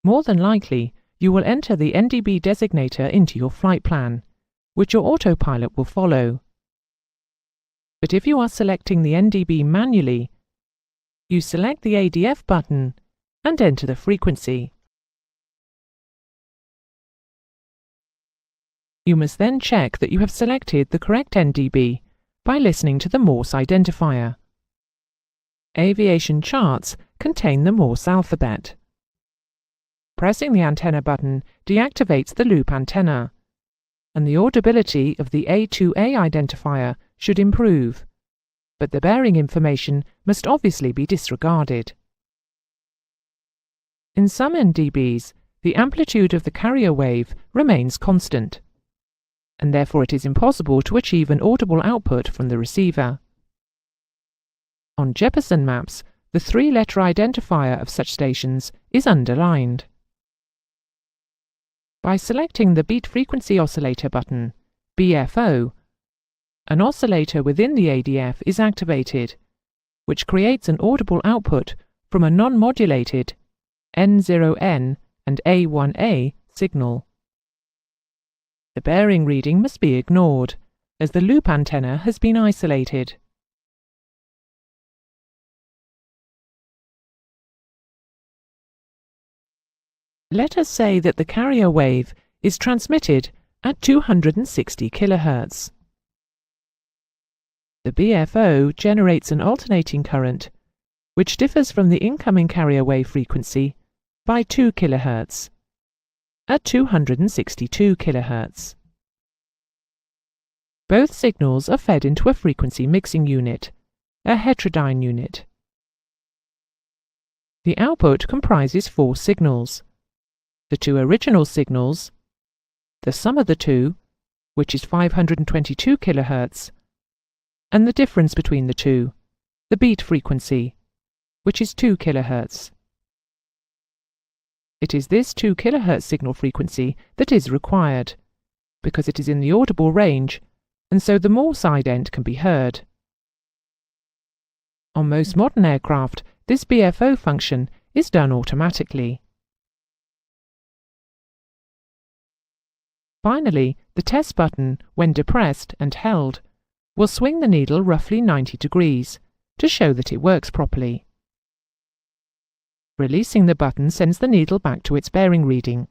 More than likely, you will enter the NDB designator into your flight plan, which your autopilot will follow. But if you are selecting the NDB manually, you select the ADF button and enter the frequency. You must then check that you have selected the correct NDB by listening to the Morse identifier. Aviation charts contain the Morse alphabet. Pressing the antenna button deactivates the loop antenna, and the audibility of the A2A identifier should improve, but the bearing information must obviously be disregarded. In some NDBs, the amplitude of the carrier wave remains constant, and therefore it is impossible to achieve an audible output from the receiver. On Jeppesen maps, the three-letter identifier of such stations is underlined. By selecting the Beat Frequency Oscillator button, BFO, an oscillator within the ADF is activated, which creates an audible output from a non-modulated N0N and A1A signal. The bearing reading must be ignored, as the loop antenna has been isolated. Let us say that the carrier wave is transmitted at 260 kHz. The BFO generates an alternating current, which differs from the incoming carrier wave frequency by 2 kHz at 262 kHz. Both signals are fed into a frequency mixing unit, a heterodyne unit. The output comprises 4 signals: the 2 original signals, the sum of the two, which is 522 kHz, and the difference between the two, the beat frequency, which is 2 kHz. It is this 2 kHz signal frequency that is required, because it is in the audible range, and so the Morse ident can be heard. On most modern aircraft, this BFO function is done automatically. Finally, the test button, when depressed and held, will swing the needle roughly 90 degrees to show that it works properly. Releasing the button sends the needle back to its bearing reading.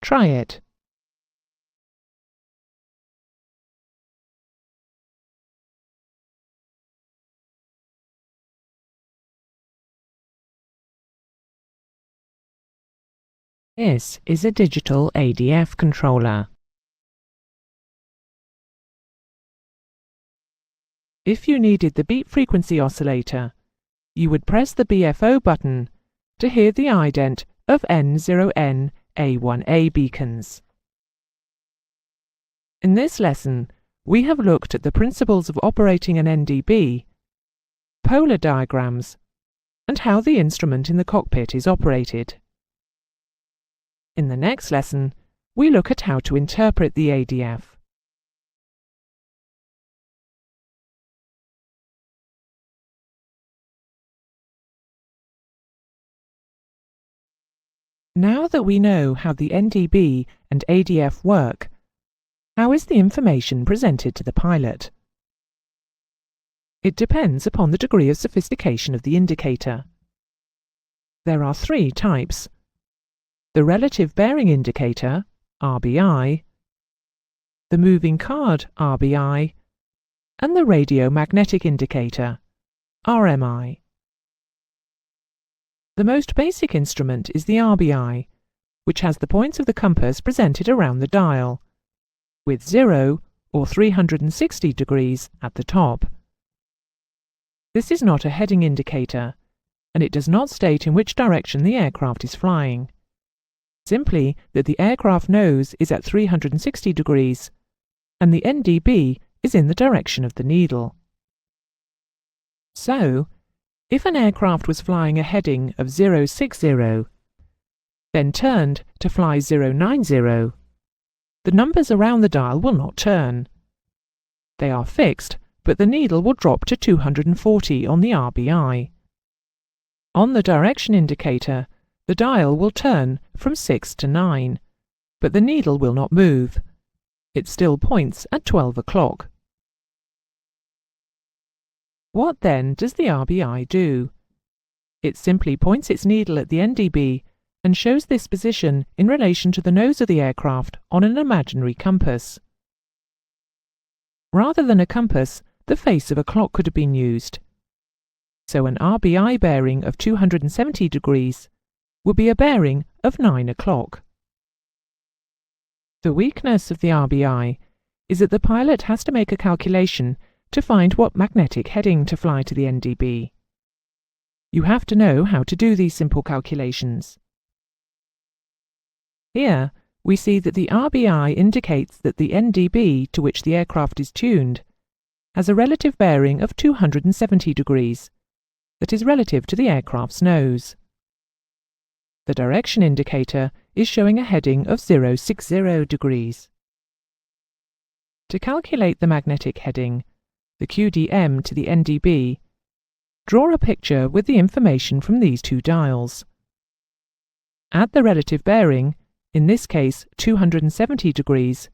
Try it. This is a digital ADF controller. If you needed the beat frequency oscillator, you would press the BFO button to hear the ident of N0N A1A beacons. In this lesson, we have looked at the principles of operating an NDB, polar diagrams, and how the instrument in the cockpit is operated. In the next lesson, we look at how to interpret the ADF. Now that we know how the NDB and ADF work, how is the information presented to the pilot? It depends upon the degree of sophistication of the indicator. There are 3 types: the relative bearing indicator, RBI, the moving card, RBI, and the radio magnetic indicator, RMI. The most basic instrument is the RBI, which has the points of the compass presented around the dial, with 0 or 360 degrees at the top. This is not a heading indicator, and it does not state in which direction the aircraft is flying. Simply that the aircraft nose is at 360 degrees, and the NDB is in the direction of the needle. So, if an aircraft was flying a heading of 060, then turned to fly 090, the numbers around the dial will not turn. They are fixed, but the needle will drop to 240 on the RBI. On the direction indicator, The dial will turn from 6 to 9, but the needle will not move. It still points at 12 o'clock. What then does the RBI do? It simply points its needle at the NDB and shows this position in relation to the nose of the aircraft on an imaginary compass. Rather than a compass, the face of a clock could have been used. So an RBI bearing of 270 degrees would be a bearing of 9 o'clock. The weakness of the RBI is that the pilot has to make a calculation to find what magnetic heading to fly to the NDB. You have to know how to do these simple calculations. Here, we see that the RBI indicates that the NDB to which the aircraft is tuned has a relative bearing of 270 degrees, that is relative to the aircraft's nose. The direction indicator is showing a heading of 060 degrees. To calculate the magnetic heading, the QDM to the NDB, draw a picture with the information from these two dials. Add the relative bearing, in this case 270 degrees,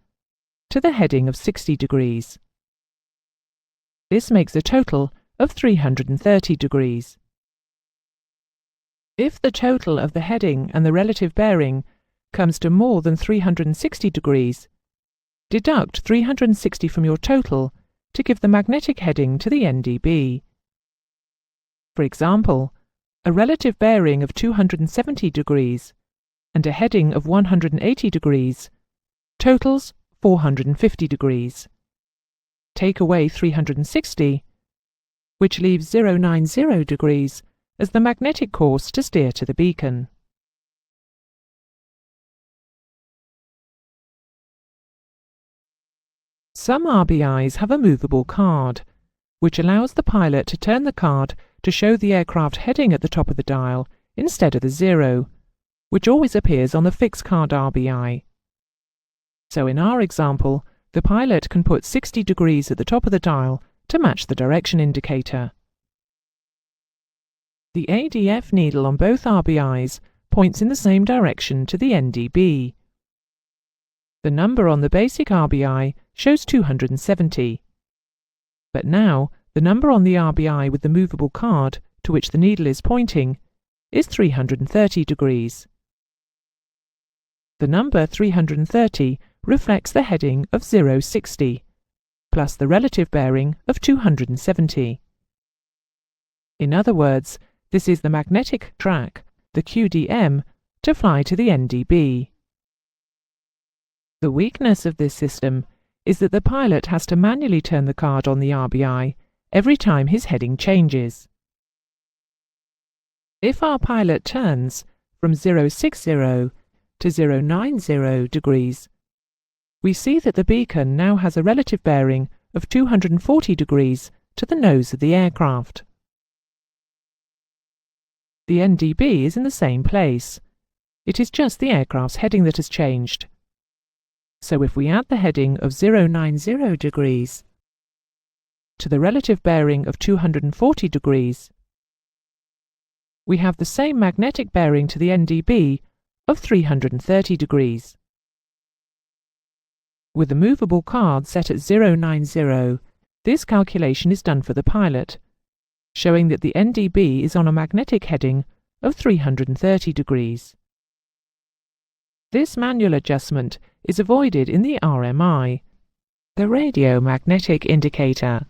to the heading of 60 degrees. This makes a total of 330 degrees. If the total of the heading and the relative bearing comes to more than 360 degrees, deduct 360 from your total to give the magnetic heading to the NDB. For example, a relative bearing of 270 degrees and a heading of 180 degrees totals 450 degrees. Take away 360, which leaves 090 degrees as the magnetic course to steer to the beacon. Some RBIs have a movable card, which allows the pilot to turn the card to show the aircraft heading at the top of the dial instead of the 0, which always appears on the fixed card RBI. So in our example, the pilot can put 60 degrees at the top of the dial to match the direction indicator. The ADF needle on both RBIs points in the same direction to the NDB. The number on the basic RBI shows 270, but now the number on the RBI with the movable card to which the needle is pointing is 330 degrees. The number 330 reflects the heading of 060, plus the relative bearing of 270. In other words, this is the magnetic track, the QDM, to fly to the NDB. The weakness of this system is that the pilot has to manually turn the card on the RBI every time his heading changes. If our pilot turns from 060 to 090 degrees, we see that the beacon now has a relative bearing of 240 degrees to the nose of the aircraft. The NDB is in the same place. It is just the aircraft's heading that has changed. So if we add the heading of 090 degrees to the relative bearing of 240 degrees, we have the same magnetic bearing to the NDB of 330 degrees. With the movable card set at 090, this calculation is done for the pilot, showing that the NDB is on a magnetic heading of 330 degrees. This manual adjustment is avoided in the RMI, the radio magnetic indicator,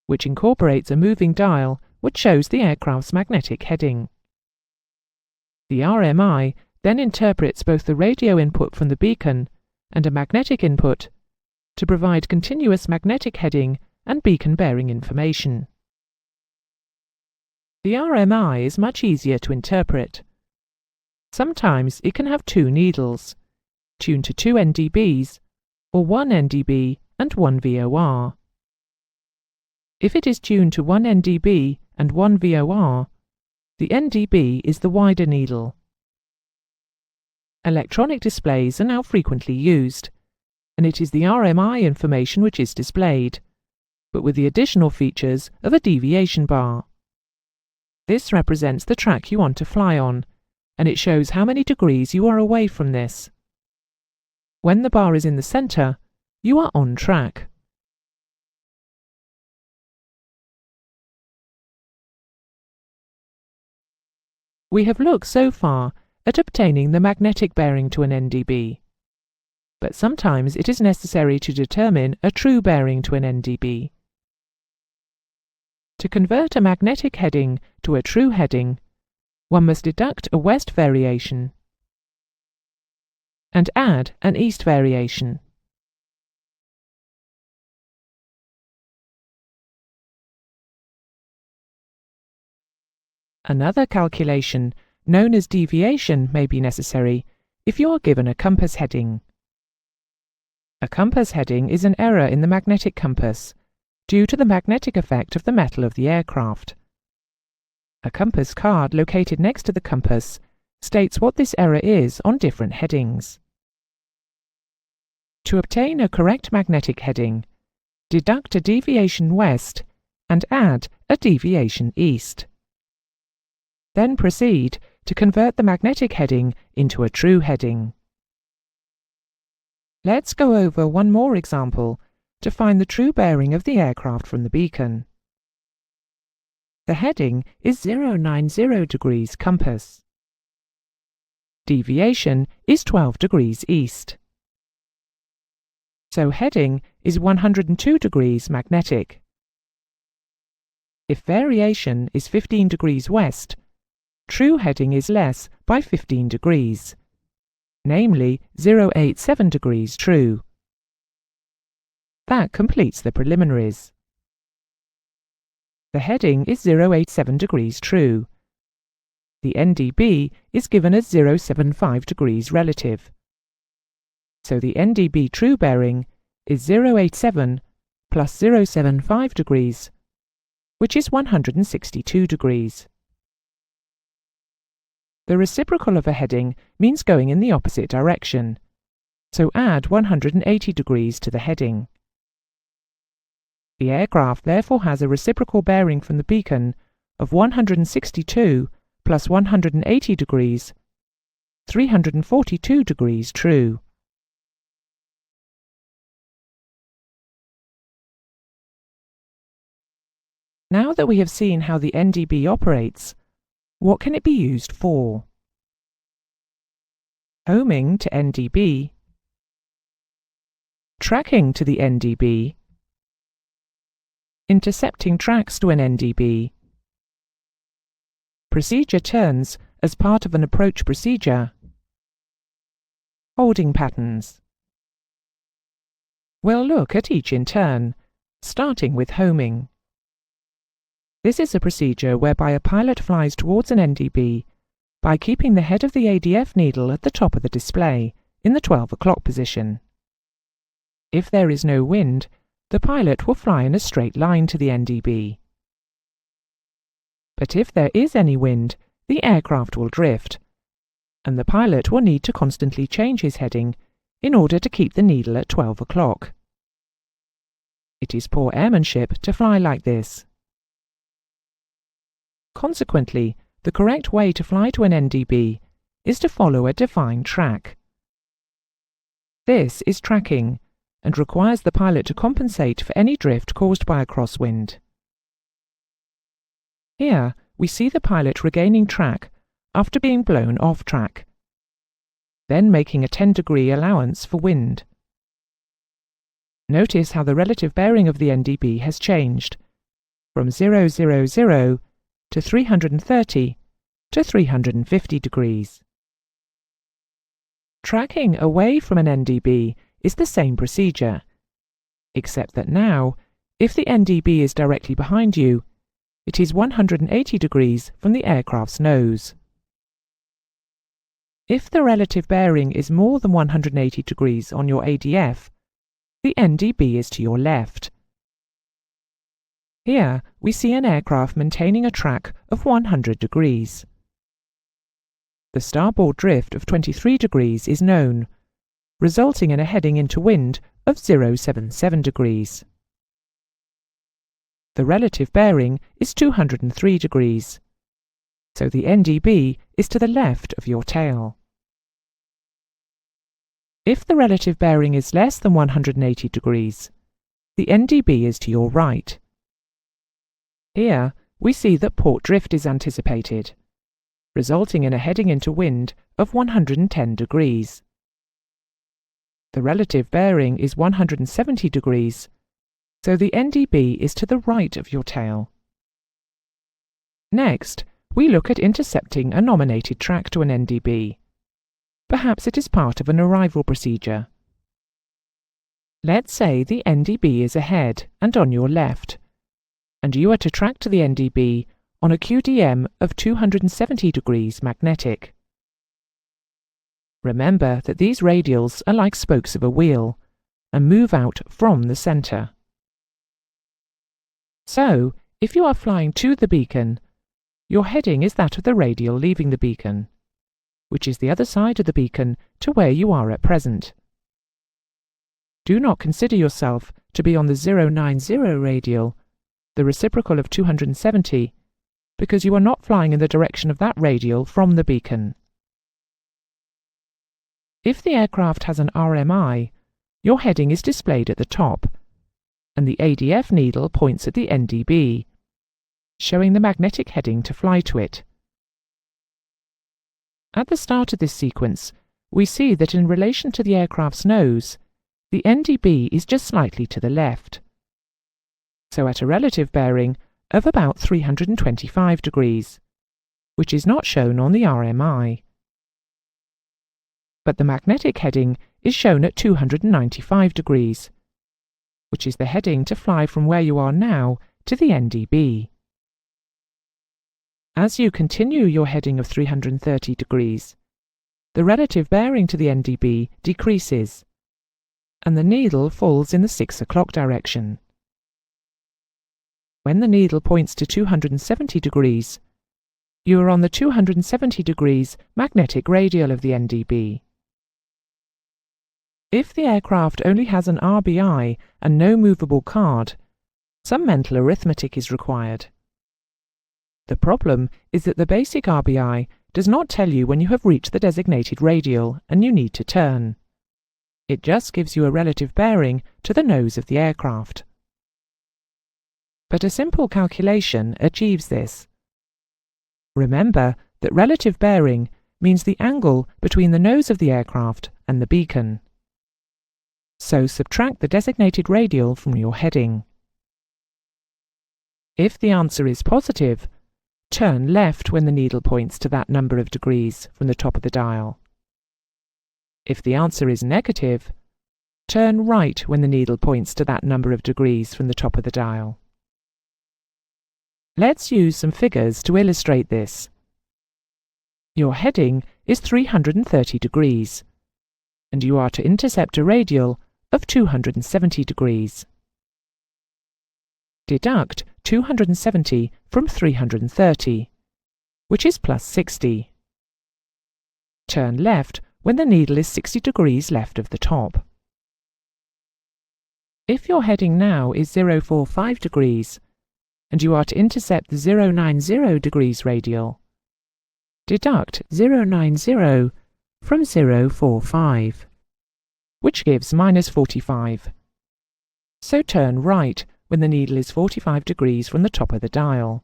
which incorporates a moving dial which shows the aircraft's magnetic heading. The RMI then interprets both the radio input from the beacon and a magnetic input to provide continuous magnetic heading and beacon bearing information. The RMI is much easier to interpret. Sometimes it can have two needles, tuned to two NDBs, or one NDB and one VOR. If it is tuned to one NDB and one VOR, the NDB is the wider needle. Electronic displays are now frequently used, and it is the RMI information which is displayed, but with the additional features of a deviation bar. This represents the track you want to fly on, and it shows how many degrees you are away from this. When the bar is in the centre, you are on track. We have looked so far at obtaining the magnetic bearing to an NDB, but sometimes it is necessary to determine a true bearing to an NDB. To convert a magnetic heading to a true heading, one must deduct a west variation and add an east variation. Another calculation, known as deviation, may be necessary if you are given a compass heading. A compass heading is an error in the magnetic compass due to the magnetic effect of the metal of the aircraft. A compass card located next to the compass states what this error is on different headings. To obtain a correct magnetic heading, deduct a deviation west and add a deviation east. Then proceed to convert the magnetic heading into a true heading. Let's go over one more example to find the true bearing of the aircraft from the beacon. The heading is 090 degrees compass. Deviation is 12 degrees east. So heading is 102 degrees magnetic. If variation is 15 degrees west, true heading is less by 15 degrees, namely 087 degrees true. That completes the preliminaries. The heading is 087 degrees true. The NDB is given as 075 degrees relative. So the NDB true bearing is 087 plus 075 degrees, which is 162 degrees. The reciprocal of a heading means going in the opposite direction, so add 180 degrees to the heading. The aircraft therefore has a reciprocal bearing from the beacon of 162 plus 180 degrees, 342 degrees true. Now that we have seen how the NDB operates, what can it be used for? Homing to NDB, tracking to the NDB, intercepting tracks to an NDB, procedure turns as part of an approach procedure, holding patterns. We'll look at each in turn, starting with homing. This is a procedure whereby a pilot flies towards an NDB by keeping the head of the ADF needle at the top of the display, in the 12 o'clock position. If there is no wind, the pilot will fly in a straight line to the NDB. But if there is any wind, the aircraft will drift, and the pilot will need to constantly change his heading in order to keep the needle at 12 o'clock. It is poor airmanship to fly like this. Consequently, the correct way to fly to an NDB is to follow a defined track. This is tracking and requires the pilot to compensate for any drift caused by a crosswind. Here, we see the pilot regaining track after being blown off track, then making a 10-degree allowance for wind. Notice how the relative bearing of the NDB has changed from 000 to 330 to 350 degrees. Tracking away from an NDB is the same procedure, except that now, if the NDB is directly behind you, it is 180 degrees from the aircraft's nose. If the relative bearing is more than 180 degrees on your ADF, the NDB is to your left. Here, we see an aircraft maintaining a track of 100 degrees. The starboard drift of 23 degrees is known, resulting in a heading into wind of 077 degrees. The relative bearing is 203 degrees, so the NDB is to the left of your tail. If the relative bearing is less than 180 degrees, the NDB is to your right. Here we see that port drift is anticipated, resulting in a heading into wind of 110 degrees. The relative bearing is 170 degrees, so the NDB is to the right of your tail. Next, we look at intercepting a nominated track to an NDB. Perhaps it is part of an arrival procedure. Let's say the NDB is ahead and on your left, and you are to track to the NDB on a QDM of 270 degrees magnetic. Remember that these radials are like spokes of a wheel and move out from the centre. So, if you are flying to the beacon, your heading is that of the radial leaving the beacon, which is the other side of the beacon to where you are at present. Do not consider yourself to be on the 090 radial, the reciprocal of 270, because you are not flying in the direction of that radial from the beacon. If the aircraft has an RMI, your heading is displayed at the top, and the ADF needle points at the NDB, showing the magnetic heading to fly to it. At the start of this sequence, we see that in relation to the aircraft's nose, the NDB is just slightly to the left, so at a relative bearing of about 325 degrees, which is not shown on the RMI. But the magnetic heading is shown at 295 degrees, which is the heading to fly from where you are now to the NDB. As you continue your heading of 330 degrees, the relative bearing to the NDB decreases, and the needle falls in the 6 o'clock direction. When the needle points to 270 degrees, you are on the 270 degrees magnetic radial of the NDB. If the aircraft only has an RBI and no movable card, some mental arithmetic is required. The problem is that the basic RBI does not tell you when you have reached the designated radial and you need to turn. It just gives you a relative bearing to the nose of the aircraft. But a simple calculation achieves this. Remember that relative bearing means the angle between the nose of the aircraft and the beacon. So subtract the designated radial from your heading. If the answer is positive, turn left when the needle points to that number of degrees from the top of the dial. If the answer is negative, turn right when the needle points to that number of degrees from the top of the dial. Let's use some figures to illustrate this. Your heading is 330 degrees, and you are to intercept a radial of 270 degrees. Deduct 270 from 330, which is plus 60. Turn left when the needle is 60 degrees left of the top. If your heading now is 045 degrees, and you are to intercept the 090 degrees radial, deduct 090 from 045, which gives minus 45. So turn right when the needle is 45 degrees from the top of the dial.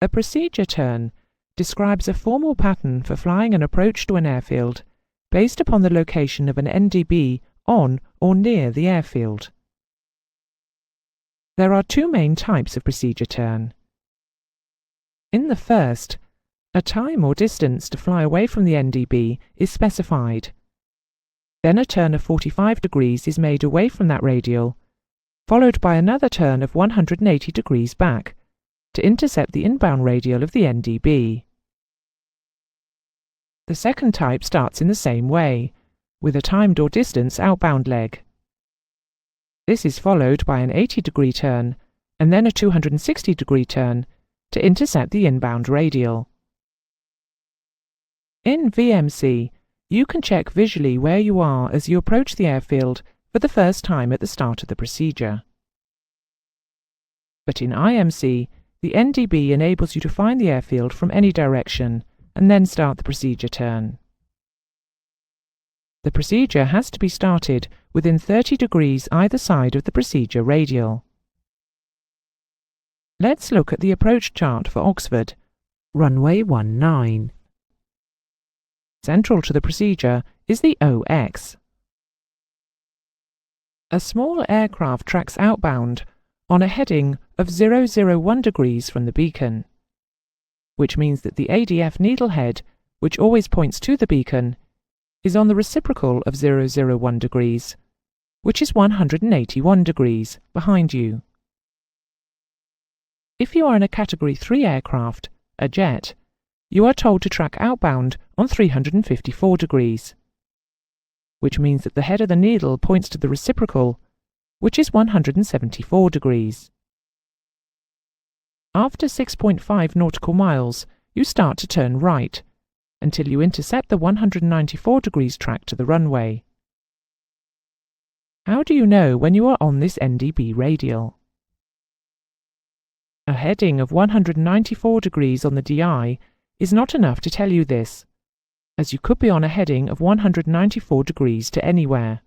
A procedure turn describes a formal pattern for flying an approach to an airfield based upon the location of an NDB on or near the airfield. There are two main types of procedure turn. In the first, a time or distance to fly away from the NDB is specified. Then a turn of 45 degrees is made away from that radial, followed by another turn of 180 degrees back to intercept the inbound radial of the NDB. The second type starts in the same way, with a timed or distance outbound leg. This is followed by an 80-degree turn and then a 260-degree turn to intercept the inbound radial. In VMC, you can check visually where you are as you approach the airfield for the first time at the start of the procedure. But in IMC, The NDB enables you to find the airfield from any direction and then start the procedure turn. The procedure has to be started within 30 degrees either side of the procedure radial. Let's look at the approach chart for Oxford. Runway 19. Central to the procedure is the OX. A small aircraft tracks outbound on a heading of 001 degrees from the beacon, which means that the ADF needlehead, which always points to the beacon, is on the reciprocal of 001 degrees, which is 181 degrees behind you. If you are in a Category 3 aircraft, a jet, you are told to track outbound on 354 degrees, which means that the head of the needle points to the reciprocal, which is 174 degrees. After 6.5 nautical miles, you start to turn right, until you intercept the 194 degrees track to the runway. How do you know when you are on this NDB radial? A heading of 194 degrees on the DI is not enough to tell you this, as you could be on a heading of 194 degrees to anywhere.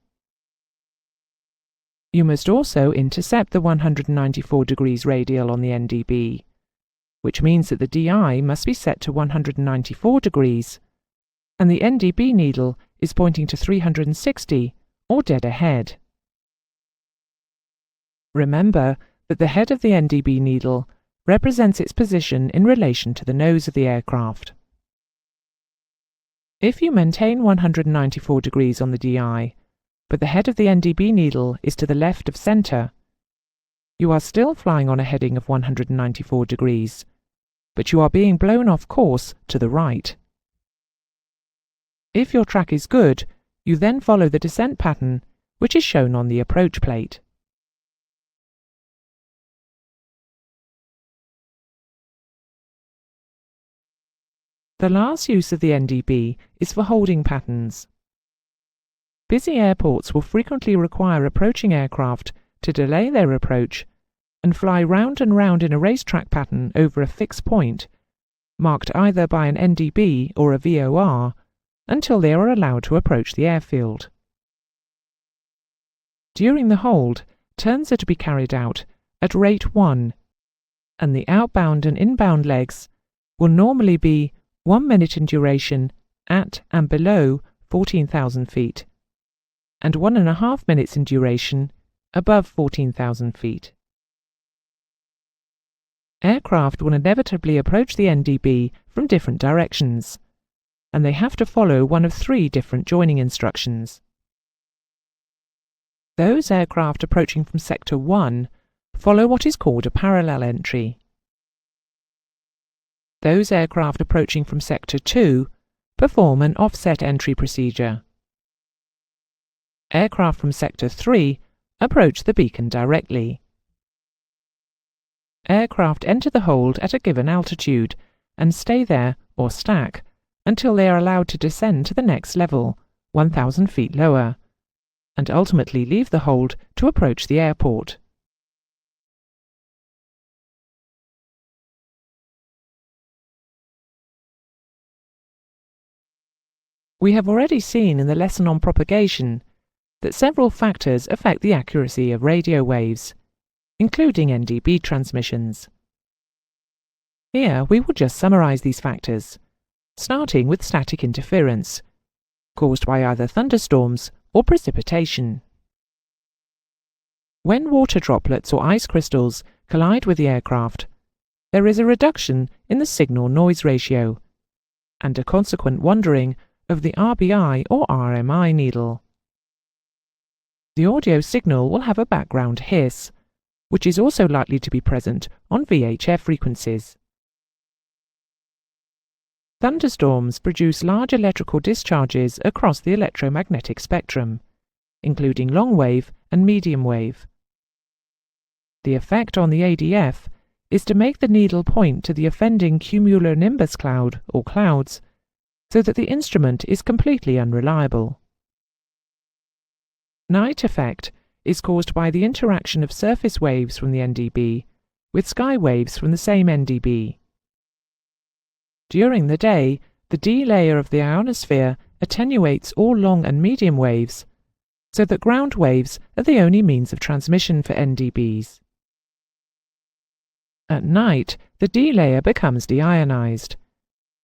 You must also intercept the 194 degrees radial on the NDB, which means that the DI must be set to 194 degrees, and the NDB needle is pointing to 360 or dead ahead. Remember that the head of the NDB needle represents its position in relation to the nose of the aircraft. If you maintain 194 degrees on the DI, but the head of the NDB needle is to the left of centre, you are still flying on a heading of 194 degrees, but you are being blown off course to the right. If your track is good, you then follow the descent pattern, which is shown on the approach plate. The last use of the NDB is for holding patterns. Busy airports will frequently require approaching aircraft to delay their approach and fly round and round in a racetrack pattern over a fixed point, marked either by an NDB or a VOR, until they are allowed to approach the airfield. During the hold, turns are to be carried out at rate 1, and the outbound and inbound legs will normally be 1 minute in duration at and below 14,000 feet, and 1.5 minutes in duration above 14,000 feet. Aircraft will inevitably approach the NDB from different directions, and they have to follow one of 3 different joining instructions. Those aircraft approaching from Sector 1 follow what is called a parallel entry. Those aircraft approaching from Sector 2 perform an offset entry procedure. Aircraft from Sector 3 approach the beacon directly. Aircraft enter the hold at a given altitude and stay there or stack until they are allowed to descend to the next level, 1,000 feet lower, and ultimately leave the hold to approach the airport. We have already seen in the lesson on propagation that several factors affect the accuracy of radio waves, including NDB transmissions. Here we will just summarize these factors, starting with static interference, caused by either thunderstorms or precipitation. When water droplets or ice crystals collide with the aircraft, there is a reduction in the signal-noise ratio, and a consequent wandering of the RBI or RMI needle. The audio signal will have a background hiss, which is also likely to be present on VHF frequencies. Thunderstorms produce large electrical discharges across the electromagnetic spectrum, including long wave and medium wave. The effect on the ADF is to make the needle point to the offending cumulonimbus cloud or clouds, so that the instrument is completely unreliable. Night effect is caused by the interaction of surface waves from the NDB with sky waves from the same NDB. During the day, the D layer of the ionosphere attenuates all long and medium waves, so that ground waves are the only means of transmission for NDBs. At night, the D layer becomes deionized,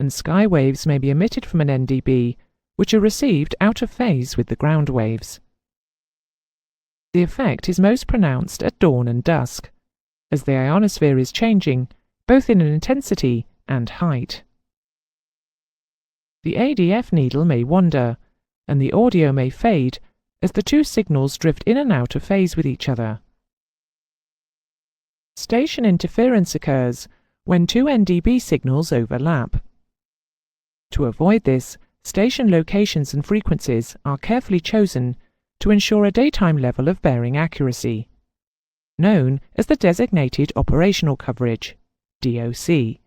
and sky waves may be emitted from an NDB which are received out of phase with the ground waves. The effect is most pronounced at dawn and dusk, as the ionosphere is changing both in intensity and height. The ADF needle may wander, and the audio may fade as the two signals drift in and out of phase with each other. Station interference occurs when two NDB signals overlap. To avoid this, station locations and frequencies are carefully chosen to ensure a daytime level of bearing accuracy, known as the Designated Operational Coverage, DOC.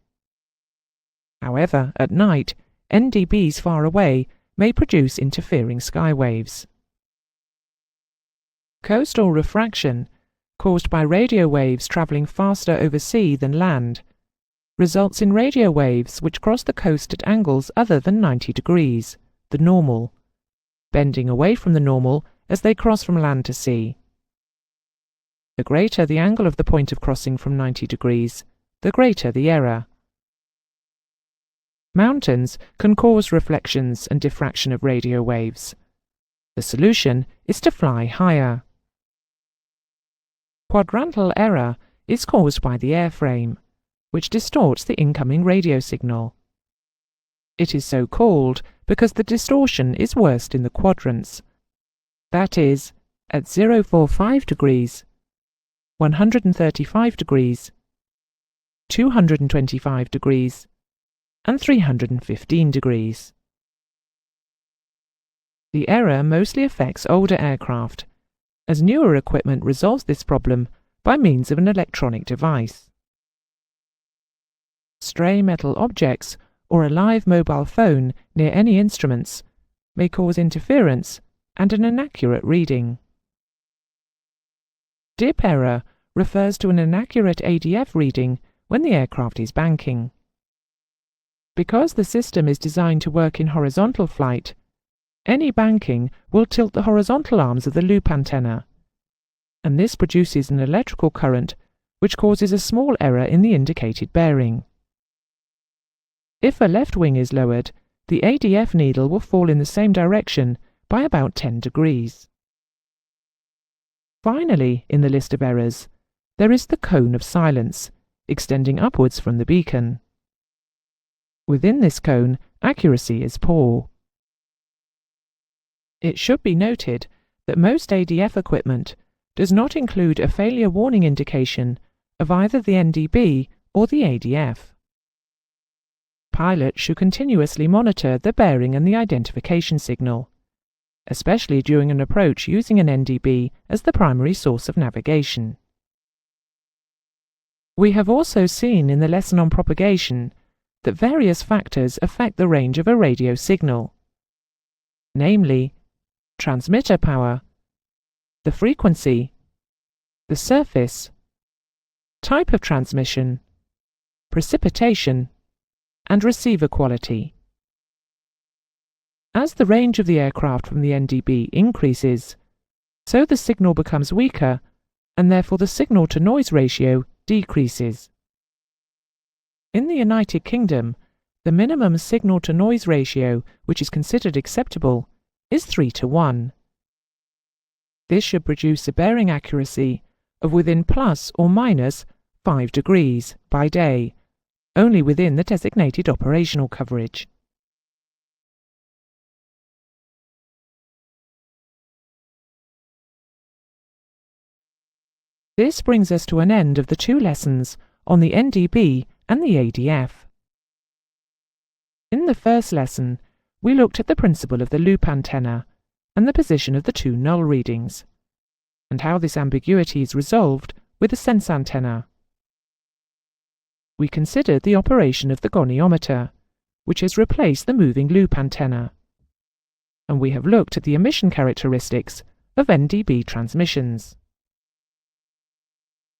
However, at night, NDBs far away may produce interfering sky waves. Coastal refraction, caused by radio waves travelling faster over sea than land, results in radio waves which cross the coast at angles other than 90 degrees, the normal, bending away from the normal as they cross from land to sea. The greater the angle of the point of crossing from 90 degrees, the greater the error. Mountains can cause reflections and diffraction of radio waves. The solution is to fly higher. Quadrantal error is caused by the airframe, which distorts the incoming radio signal. It is so called because the distortion is worst in the quadrants, that is, at 045 degrees, 135 degrees, 225 degrees, and 315 degrees. The error mostly affects older aircraft, as newer equipment resolves this problem by means of an electronic device. Stray metal objects or a live mobile phone near any instruments may cause interference and an inaccurate reading. Dip error refers to an inaccurate ADF reading when the aircraft is banking. Because the system is designed to work in horizontal flight, any banking will tilt the horizontal arms of the loop antenna, and this produces an electrical current which causes a small error in the indicated bearing. If a left wing is lowered, the ADF needle will fall in the same direction by about 10 degrees. Finally, in the list of errors, there is the cone of silence, extending upwards from the beacon. Within this cone, accuracy is poor. It should be noted that most ADF equipment does not include a failure warning indication of either the NDB or the ADF. Pilots should continuously monitor the bearing and the identification signal, especially during an approach using an NDB as the primary source of navigation. We have also seen in the lesson on propagation that various factors affect the range of a radio signal, namely transmitter power, the frequency, the surface, type of transmission, precipitation, and receiver quality. As the range of the aircraft from the NDB increases, so the signal becomes weaker, and therefore the signal-to-noise ratio decreases. In the United Kingdom, the minimum signal-to-noise ratio which is considered acceptable is 3:1. This should produce a bearing accuracy of within plus or minus 5 degrees by day, only within the designated operational coverage. This brings us to an end of the two lessons on the NDB and the ADF. In the first lesson, we looked at the principle of the loop antenna and the position of the two null readings, and how this ambiguity is resolved with a sense antenna. We considered the operation of the goniometer, which has replaced the moving loop antenna, and we have looked at the emission characteristics of NDB transmissions.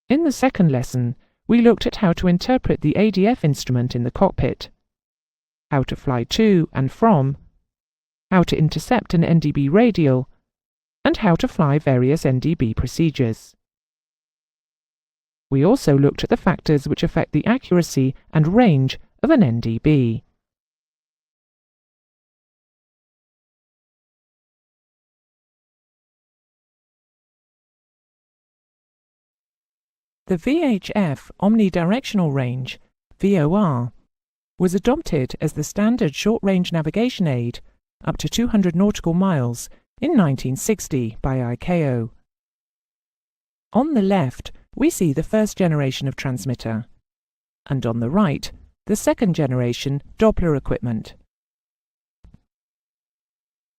In the second lesson, we looked at how to interpret the ADF instrument in the cockpit, how to fly to and from, how to intercept an NDB radial, and how to fly various NDB procedures. We also looked at the factors which affect the accuracy and range of an NDB. The VHF omnidirectional range, VOR, was adopted as the standard short-range navigation aid up to 200 nautical miles in 1960 by ICAO. On the left, we see the first generation of transmitter, and on the right, the second generation Doppler equipment.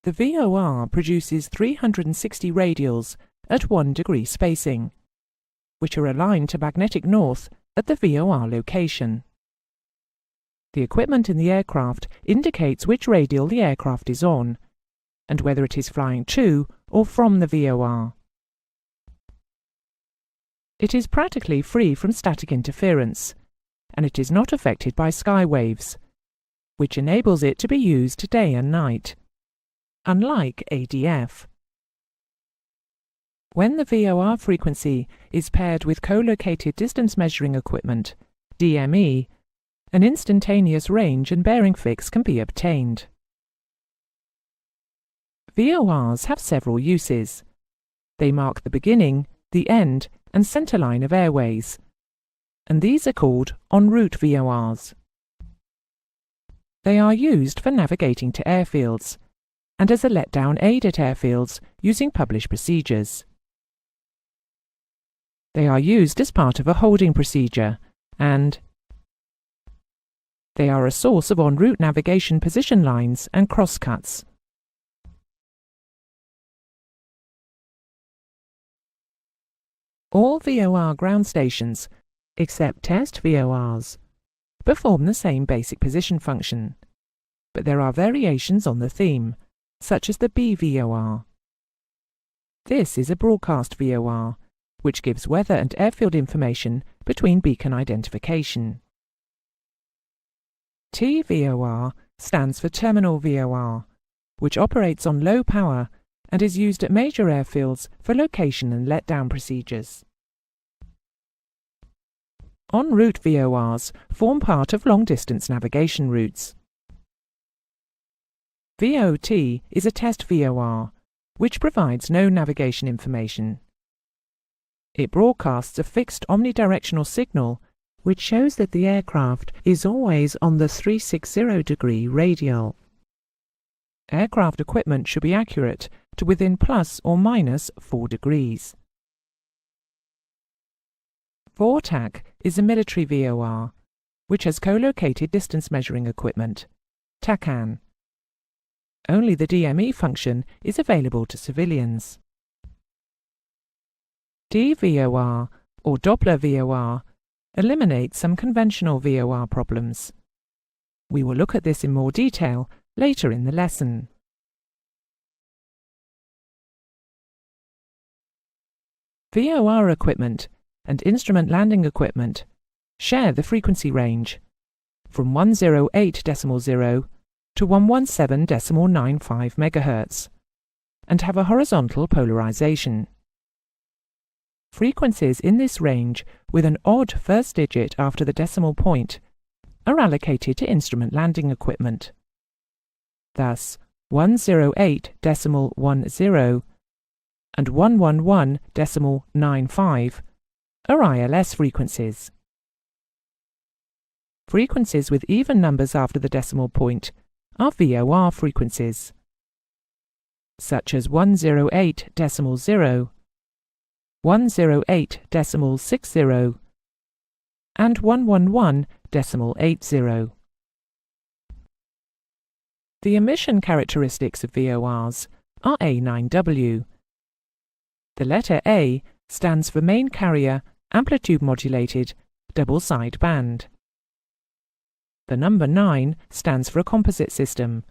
The VOR produces 360 radials at 1 degree spacing, which are aligned to magnetic north at the VOR location. The equipment in the aircraft indicates which radial the aircraft is on, and whether it is flying to or from the VOR. It is practically free from static interference, and it is not affected by sky waves, which enables it to be used day and night, unlike ADF. When the VOR frequency is paired with co-located distance measuring equipment, DME, an instantaneous range and bearing fix can be obtained. VORs have several uses. They mark the beginning, the end, and centerline of airways, and these are called en route VORs. They are used for navigating to airfields, and as a letdown aid at airfields using published procedures. They are used as part of a holding procedure, and they are a source of en route navigation position lines and crosscuts. All VOR ground stations, except test VORs, perform the same basic position function, but there are variations on the theme, such as the BVOR. This is a broadcast VOR, which gives weather and airfield information between beacon identification. TVOR stands for Terminal VOR, which operates on low power and is used at major airfields for location and letdown procedures. En route VORs form part of long-distance navigation routes. VOT is a test VOR, which provides no navigation information. It broadcasts a fixed omnidirectional signal which shows that the aircraft is always on the 360-degree radial. Aircraft equipment should be accurate to within plus or minus 4 degrees. VORTAC is a military VOR, which has co-located distance measuring equipment, TACAN. Only the DME function is available to civilians. DVOR, or Doppler VOR, eliminates some conventional VOR problems. We will look at this in more detail later in the lesson. VOR equipment and instrument landing equipment share the frequency range from 108.0 to 117.95 MHz and have a horizontal polarization. Frequencies in this range with an odd first digit after the decimal point are allocated to instrument landing equipment. Thus, 108.10 and 111.95 are ILS frequencies. Frequencies with even numbers after the decimal point are VOR frequencies, such as 108.0, 108.60, and 111.80. The emission characteristics of VORs are A9W. The letter A stands for main carrier amplitude modulated double sideband. The number 9 stands for a composite system,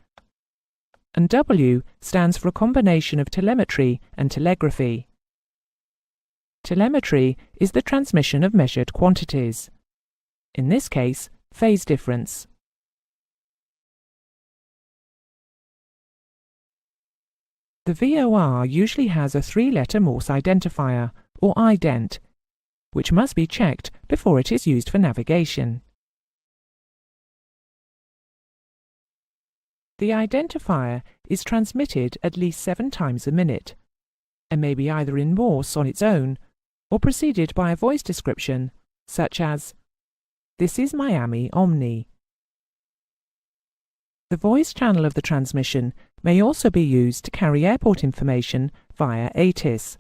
and W stands for a combination of telemetry and telegraphy. Telemetry is the transmission of measured quantities. In this case, phase difference. The VOR usually has a 3-letter Morse identifier, or ident, which must be checked before it is used for navigation. The identifier is transmitted at least 7 times a minute, and may be either in Morse on its own, or preceded by a voice description, such as, "This is Miami Omni." The voice channel of the transmission may also be used to carry airport information via ATIS,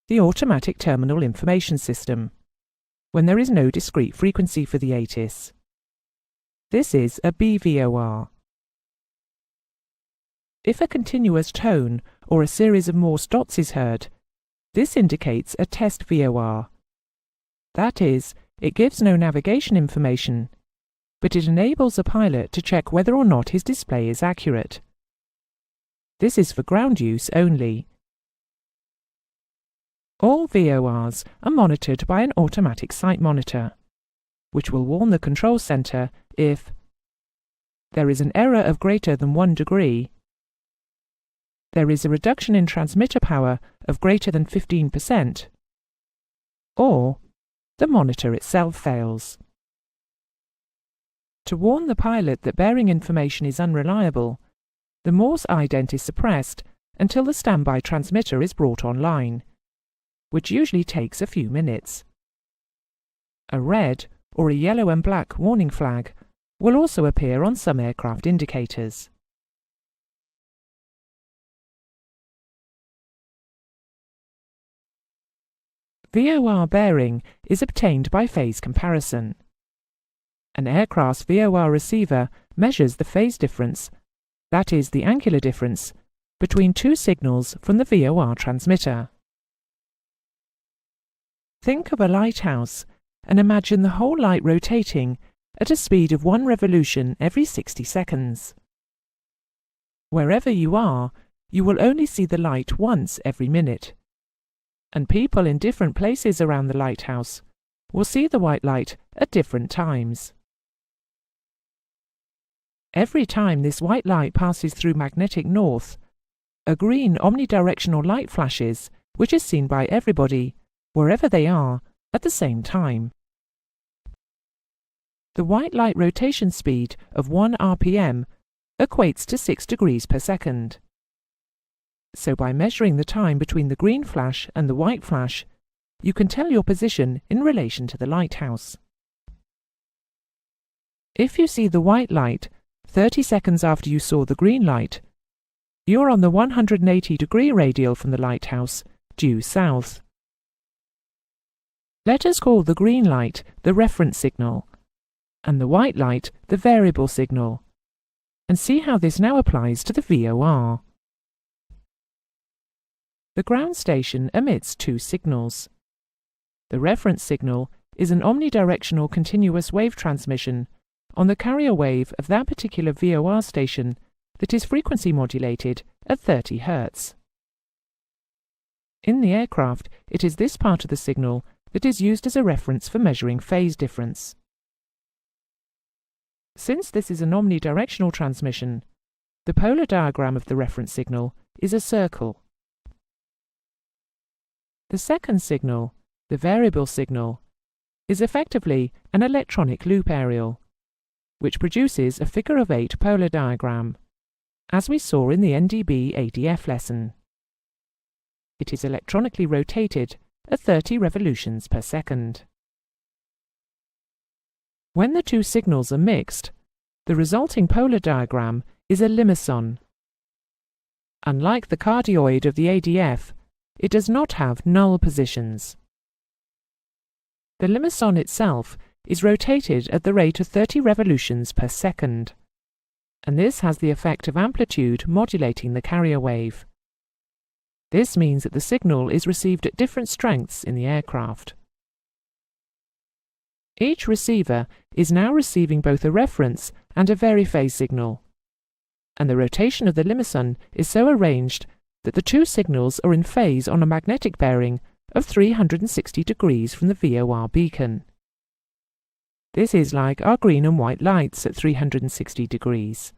the Automatic Terminal Information System, when there is no discrete frequency for the ATIS. This is a BVOR. If a continuous tone or a series of Morse dots is heard, this indicates a test VOR. That is, it gives no navigation information, but it enables a pilot to check whether or not his display is accurate. This is for ground use only. All VORs are monitored by an automatic site monitor, which will warn the control center if there is an error of greater than 1 degree, there is a reduction in transmitter power of greater than 15%, or the monitor itself fails. To warn the pilot that bearing information is unreliable, the Morse ident is suppressed until the standby transmitter is brought online, which usually takes a few minutes. A red or a yellow and black warning flag will also appear on some aircraft indicators. VOR bearing is obtained by phase comparison. An aircraft's VOR receiver measures the phase difference, that is the angular difference, between 2 signals from the VOR transmitter. Think of a lighthouse and imagine the whole light rotating at a speed of 1 revolution every 60 seconds. Wherever you are, you will only see the light once every minute, and people in different places around the lighthouse will see the white light at different times. Every time this white light passes through magnetic north, a green omnidirectional light flashes, which is seen by everybody, wherever they are, at the same time. The white light rotation speed of 1 RPM equates to 6 degrees per second. So by measuring the time between the green flash and the white flash, you can tell your position in relation to the lighthouse. If you see the white light 30 seconds after you saw the green light, you're on the 180-degree radial from the lighthouse, due south. Let us call the green light the reference signal, and the white light the variable signal, and see how this now applies to the VOR. The ground station emits 2 signals. The reference signal is an omnidirectional continuous wave transmission on the carrier wave of that particular VOR station that is frequency modulated at 30 Hz. In the aircraft, it is this part of the signal that is used as a reference for measuring phase difference. Since this is an omnidirectional transmission, the polar diagram of the reference signal is a circle. The second signal, the variable signal, is effectively an electronic loop aerial, which produces a figure-of-8 polar diagram, as we saw in the NDB ADF lesson. It is electronically rotated at 30 revolutions per second. When the 2 signals are mixed, the resulting polar diagram is a limison. Unlike the cardioid of the ADF, it does not have null positions. The limison itself is rotated at the rate of 30 revolutions per second, and this has the effect of amplitude modulating the carrier wave. This means that the signal is received at different strengths in the aircraft. Each receiver is now receiving both a reference and a variphase signal, and the rotation of the limison is so arranged that the 2 signals are in phase on a magnetic bearing of 360 degrees from the VOR beacon. This is like our green and white lights at 360 degrees.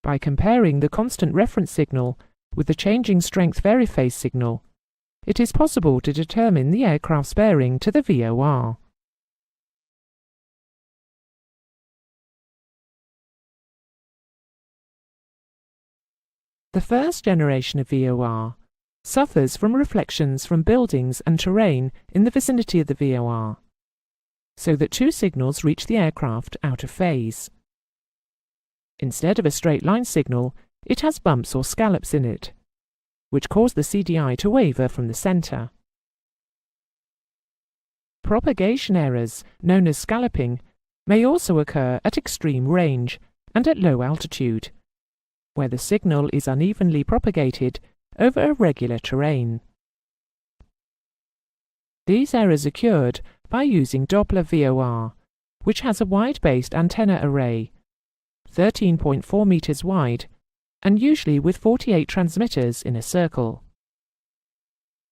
By comparing the constant reference signal with the changing strength variphase signal, it is possible to determine the aircraft's bearing to the VOR. The first generation of VOR suffers from reflections from buildings and terrain in the vicinity of the VOR, so that two signals reach the aircraft out of phase. Instead of a straight line signal, it has bumps or scallops in it, which cause the CDI to waver from the centre. Propagation errors, known as scalloping, may also occur at extreme range and at low altitude, where the signal is unevenly propagated over irregular terrain. These errors are cured by using Doppler VOR, which has a wide-based antenna array, 13.4 meters wide, and usually with 48 transmitters in a circle.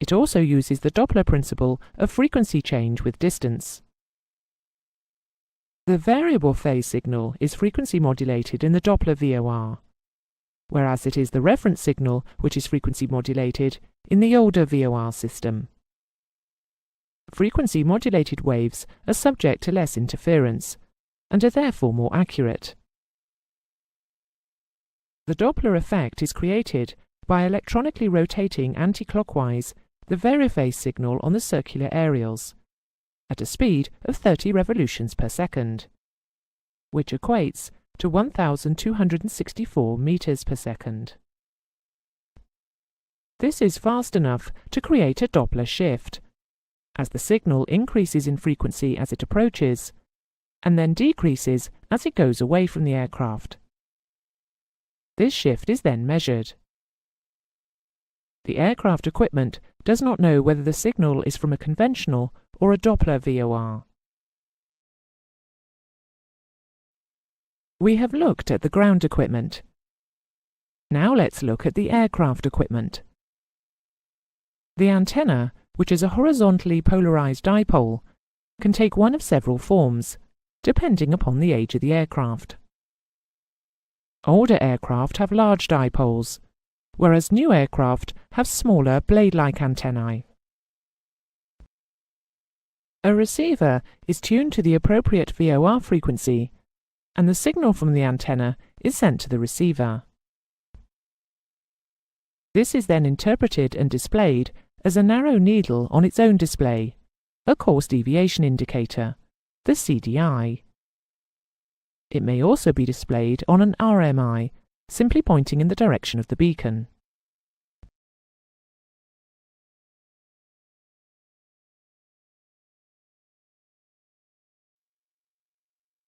It also uses the Doppler principle of frequency change with distance. The variable phase signal is frequency modulated in the Doppler VOR, whereas it is the reference signal which is frequency modulated in the older VOR system. Frequency modulated waves are subject to less interference and are therefore more accurate. The Doppler effect is created by electronically rotating anti-clockwise the variphase signal on the circular aerials at a speed of 30 revolutions per second, which equates to 1,264 meters per second. This is fast enough to create a Doppler shift, as the signal increases in frequency as it approaches, and then decreases as it goes away from the aircraft. This shift is then measured. The aircraft equipment does not know whether the signal is from a conventional or a Doppler VOR. We have looked at the ground equipment. Now let's look at the aircraft equipment. The antenna, which is a horizontally polarized dipole, can take one of several forms, depending upon the age of the aircraft. Older aircraft have large dipoles, whereas new aircraft have smaller blade-like antennae. A receiver is tuned to the appropriate VOR frequency, and the signal from the antenna is sent to the receiver. This is then interpreted and displayed as a narrow needle on its own display, a course deviation indicator, the CDI. It may also be displayed on an RMI, simply pointing in the direction of the beacon.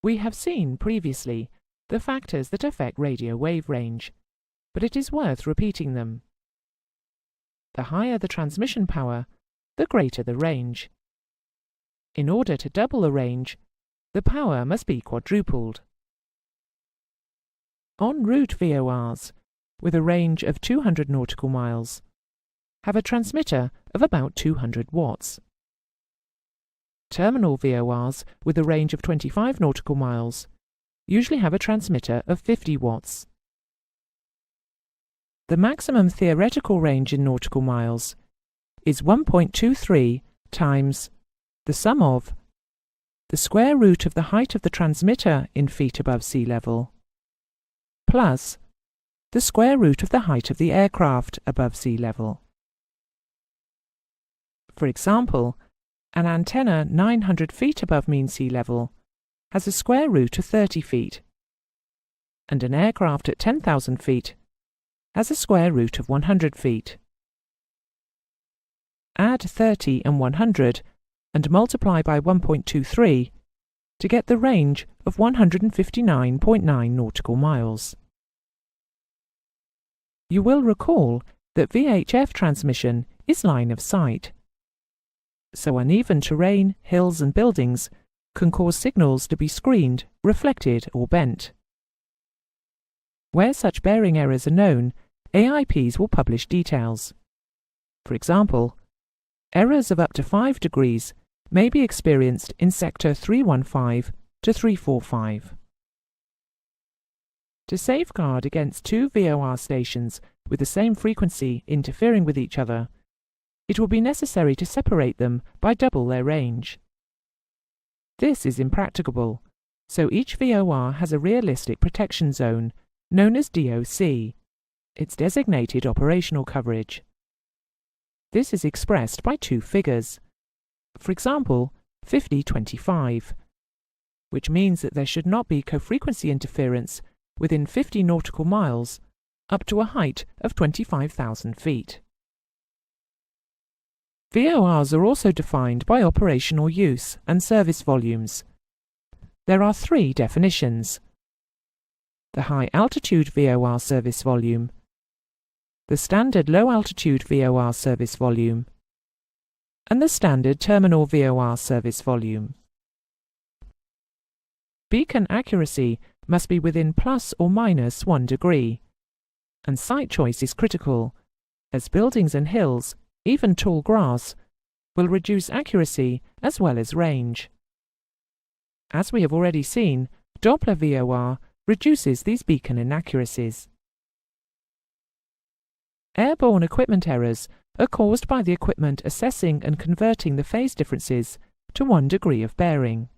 We have seen previously the factors that affect radio wave range, but it is worth repeating them. The higher the transmission power, the greater the range. In order to double the range, the power must be quadrupled. En route VORs, with a range of 200 nautical miles, have a transmitter of about 200 watts. Terminal VORs with a range of 25 nautical miles usually have a transmitter of 50 watts. The maximum theoretical range in nautical miles is 1.23 times the sum of the square root of the height of the transmitter in feet above sea level plus the square root of the height of the aircraft above sea level. For example, an antenna 900 feet above mean sea level has a square root of 30 feet, and an aircraft at 10,000 feet has a square root of 100 feet. Add 30 and 100 and multiply by 1.23 to get the range of 159.9 nautical miles. You will recall that VHF transmission is line of sight, so uneven terrain, hills and buildings can cause signals to be screened, reflected or bent. Where such bearing errors are known, AIPs will publish details. For example, errors of up to 5 degrees may be experienced in sector 315 to 345. To safeguard against two VOR stations with the same frequency interfering with each other, it will be necessary to separate them by double their range. This is impracticable, so each VOR has a realistic protection zone, known as DOC, its designated operational coverage. This is expressed by two figures. For example, 50-25, which means that there should not be co-frequency interference within 50 nautical miles up to a height of 25,000 feet. VORs are also defined by operational use and service volumes. There are three definitions: the high-altitude VOR service volume, the standard low-altitude VOR service volume, and the standard terminal VOR service volume. Beacon accuracy must be within plus or minus 1 degree, and site choice is critical, as buildings and hills, even tall grass, will reduce accuracy as well as range. As we have already seen, Doppler VOR reduces these beacon inaccuracies. Airborne equipment errors are caused by the equipment assessing and converting the phase differences to 1 degree of bearing.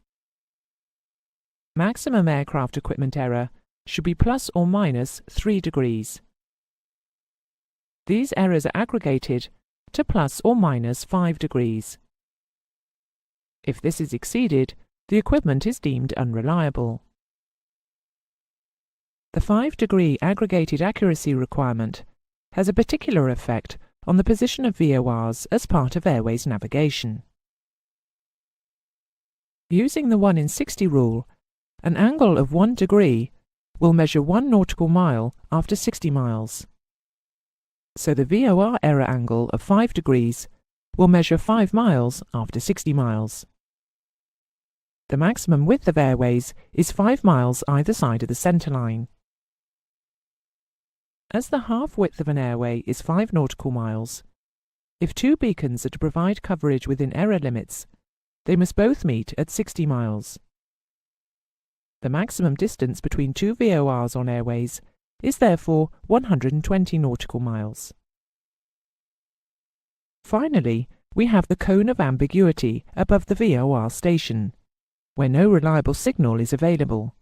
Maximum aircraft equipment error should be plus or minus 3 degrees. These errors are aggregated to plus or minus 5 degrees. If this is exceeded, the equipment is deemed unreliable. The 5-degree aggregated accuracy requirement has a particular effect on the position of VORs as part of airways navigation. Using the 1 in 60 rule, an angle of 1 degree will measure 1 nautical mile after 60 miles. So the VOR error angle of 5 degrees will measure 5 miles after 60 miles. The maximum width of airways is 5 miles either side of the centreline. As the half width of an airway is 5 nautical miles, if two beacons are to provide coverage within error limits, they must both meet at 60 miles. The maximum distance between two VORs on airways is therefore 120 nautical miles. Finally, we have the cone of ambiguity above the VOR station, where no reliable signal is available.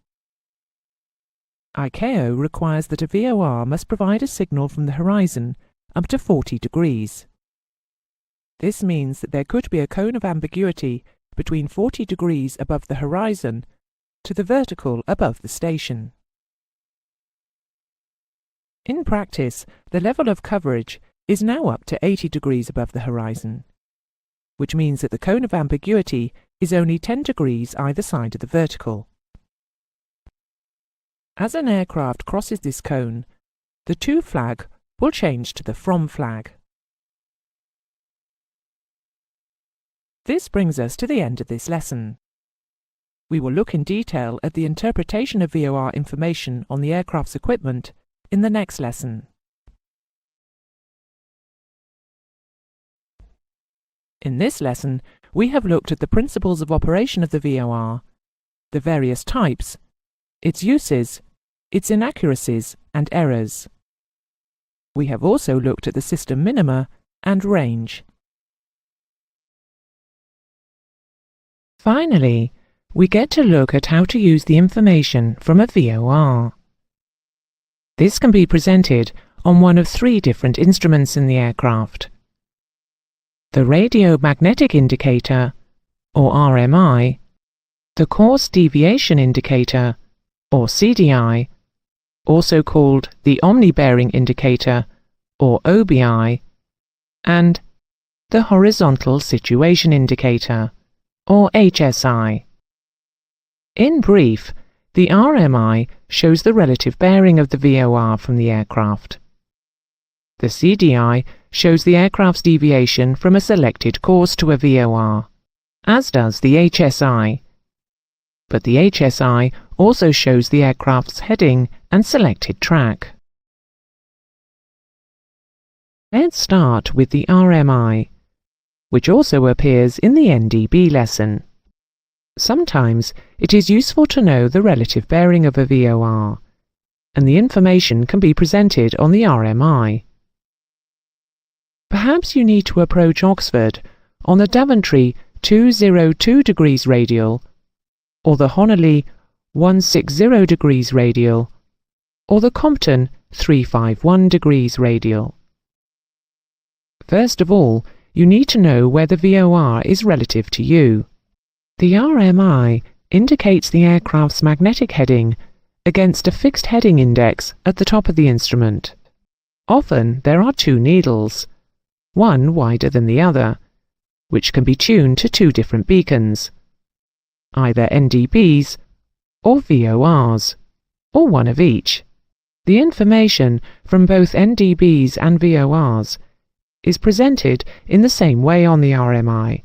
ICAO requires that a VOR must provide a signal from the horizon up to 40 degrees. This means that there could be a cone of ambiguity between 40 degrees above the horizon to the vertical above the station. In practice, the level of coverage is now up to 80 degrees above the horizon, which means that the cone of ambiguity is only 10 degrees either side of the vertical. As an aircraft crosses this cone, the to flag will change to the from flag. This brings us to the end of this lesson. We will look in detail at the interpretation of VOR information on the aircraft's equipment in the next lesson. In this lesson, we have looked at the principles of operation of the VOR, the various types, its uses, its inaccuracies and errors. We have also looked at the system minima and range. Finally, we get to look at how to use the information from a VOR. This can be presented on one of 3 different instruments in the aircraft: the radio magnetic indicator, or RMI, the course deviation indicator, or CDI, also called the omni-bearing indicator, or OBI, and the horizontal situation indicator, or HSI. In brief, the RMI shows the relative bearing of the VOR from the aircraft. The CDI shows the aircraft's deviation from a selected course to a VOR, as does the HSI. But the HSI also shows the aircraft's heading and selected track. Let's start with the RMI, which also appears in the NDB lesson. Sometimes it is useful to know the relative bearing of a VOR, and the information can be presented on the RMI. Perhaps you need to approach Oxford on the Daventry 202 degrees radial, or the Honolly 160 degrees radial, or the Compton 351 degrees radial. First of all, you need to know where the VOR is relative to you. The RMI indicates the aircraft's magnetic heading against a fixed heading index at the top of the instrument. Often there are two needles, one wider than the other, which can be tuned to two different beacons, either NDBs or VORs, or one of each. The information from both NDBs and VORs is presented in the same way on the RMI,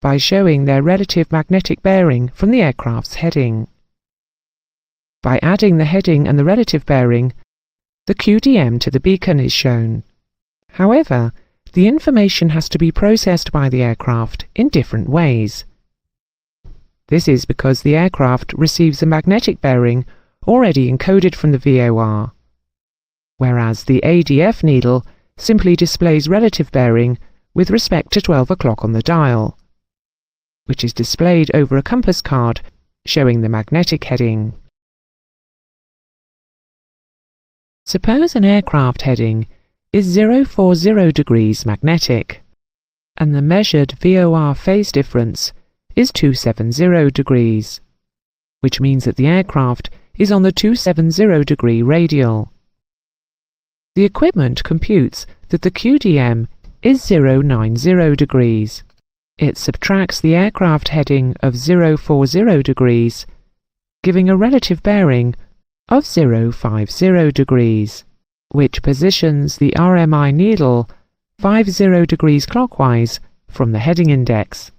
by showing their relative magnetic bearing from the aircraft's heading. By adding the heading and the relative bearing, the QDM to the beacon is shown. However, the information has to be processed by the aircraft in different ways. This is because the aircraft receives a magnetic bearing already encoded from the VOR, whereas the ADF needle simply displays relative bearing with respect to 12 o'clock on the dial, which is displayed over a compass card showing the magnetic heading. Suppose an aircraft heading is 040 degrees magnetic, and the measured VOR phase difference is 270 degrees, which means that the aircraft is on the 270 degree radial. The equipment computes that the QDM is 090 degrees. It subtracts the aircraft heading of 040 degrees, giving a relative bearing of 050 degrees, which positions the RMI needle 50 degrees clockwise from the heading index.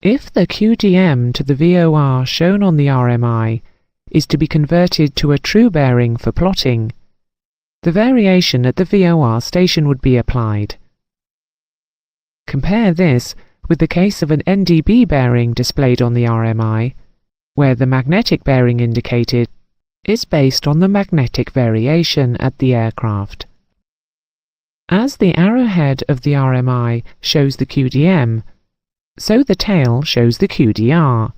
If the QDM to the VOR shown on the RMI is to be converted to a true bearing for plotting, the variation at the VOR station would be applied. Compare this with the case of an NDB bearing displayed on the RMI, where the magnetic bearing indicated is based on the magnetic variation at the aircraft. As the arrowhead of the RMI shows the QDM, so the tail shows the QDR,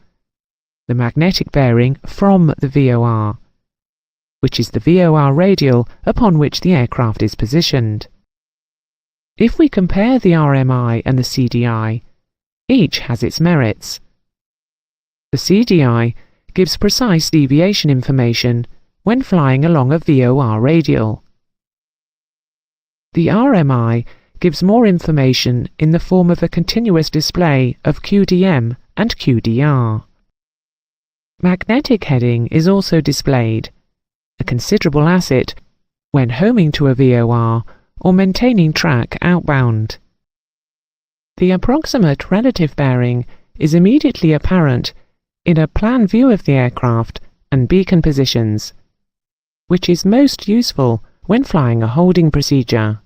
the magnetic bearing from the VOR, which is the VOR radial upon which the aircraft is positioned. If we compare the RMI and the CDI, each has its merits. The CDI gives precise deviation information when flying along a VOR radial. The RMI gives more information in the form of a continuous display of QDM and QDR. Magnetic heading is also displayed, a considerable asset when homing to a VOR or maintaining track outbound. The approximate relative bearing is immediately apparent in a plan view of the aircraft and beacon positions, which is most useful when flying a holding procedure.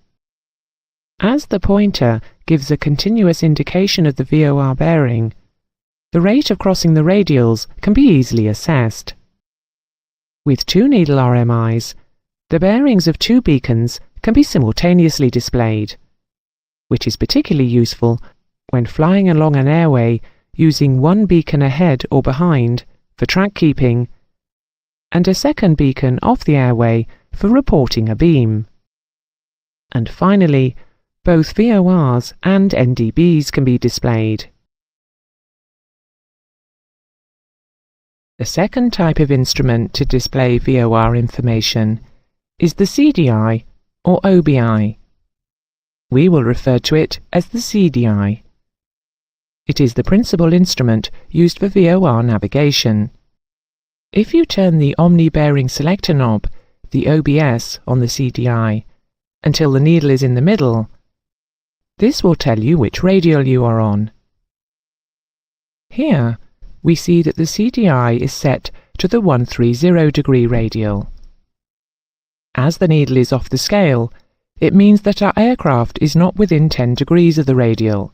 As the pointer gives a continuous indication of the VOR bearing, the rate of crossing the radials can be easily assessed. With two needle RMIs, the bearings of two beacons can be simultaneously displayed, which is particularly useful when flying along an airway using one beacon ahead or behind for track keeping, and a second beacon off the airway for reporting a beam. And finally, both VORs and NDBs can be displayed. The second type of instrument to display VOR information is the CDI or OBI. We will refer to it as the CDI. It is the principal instrument used for VOR navigation. If you turn the Omni Bearing Selector knob, the OBS, on the CDI until the needle is in the middle, this will tell you which radial you are on. Here, we see that the CDI is set to the 130 degree radial. As the needle is off the scale, it means that our aircraft is not within 10 degrees of the radial,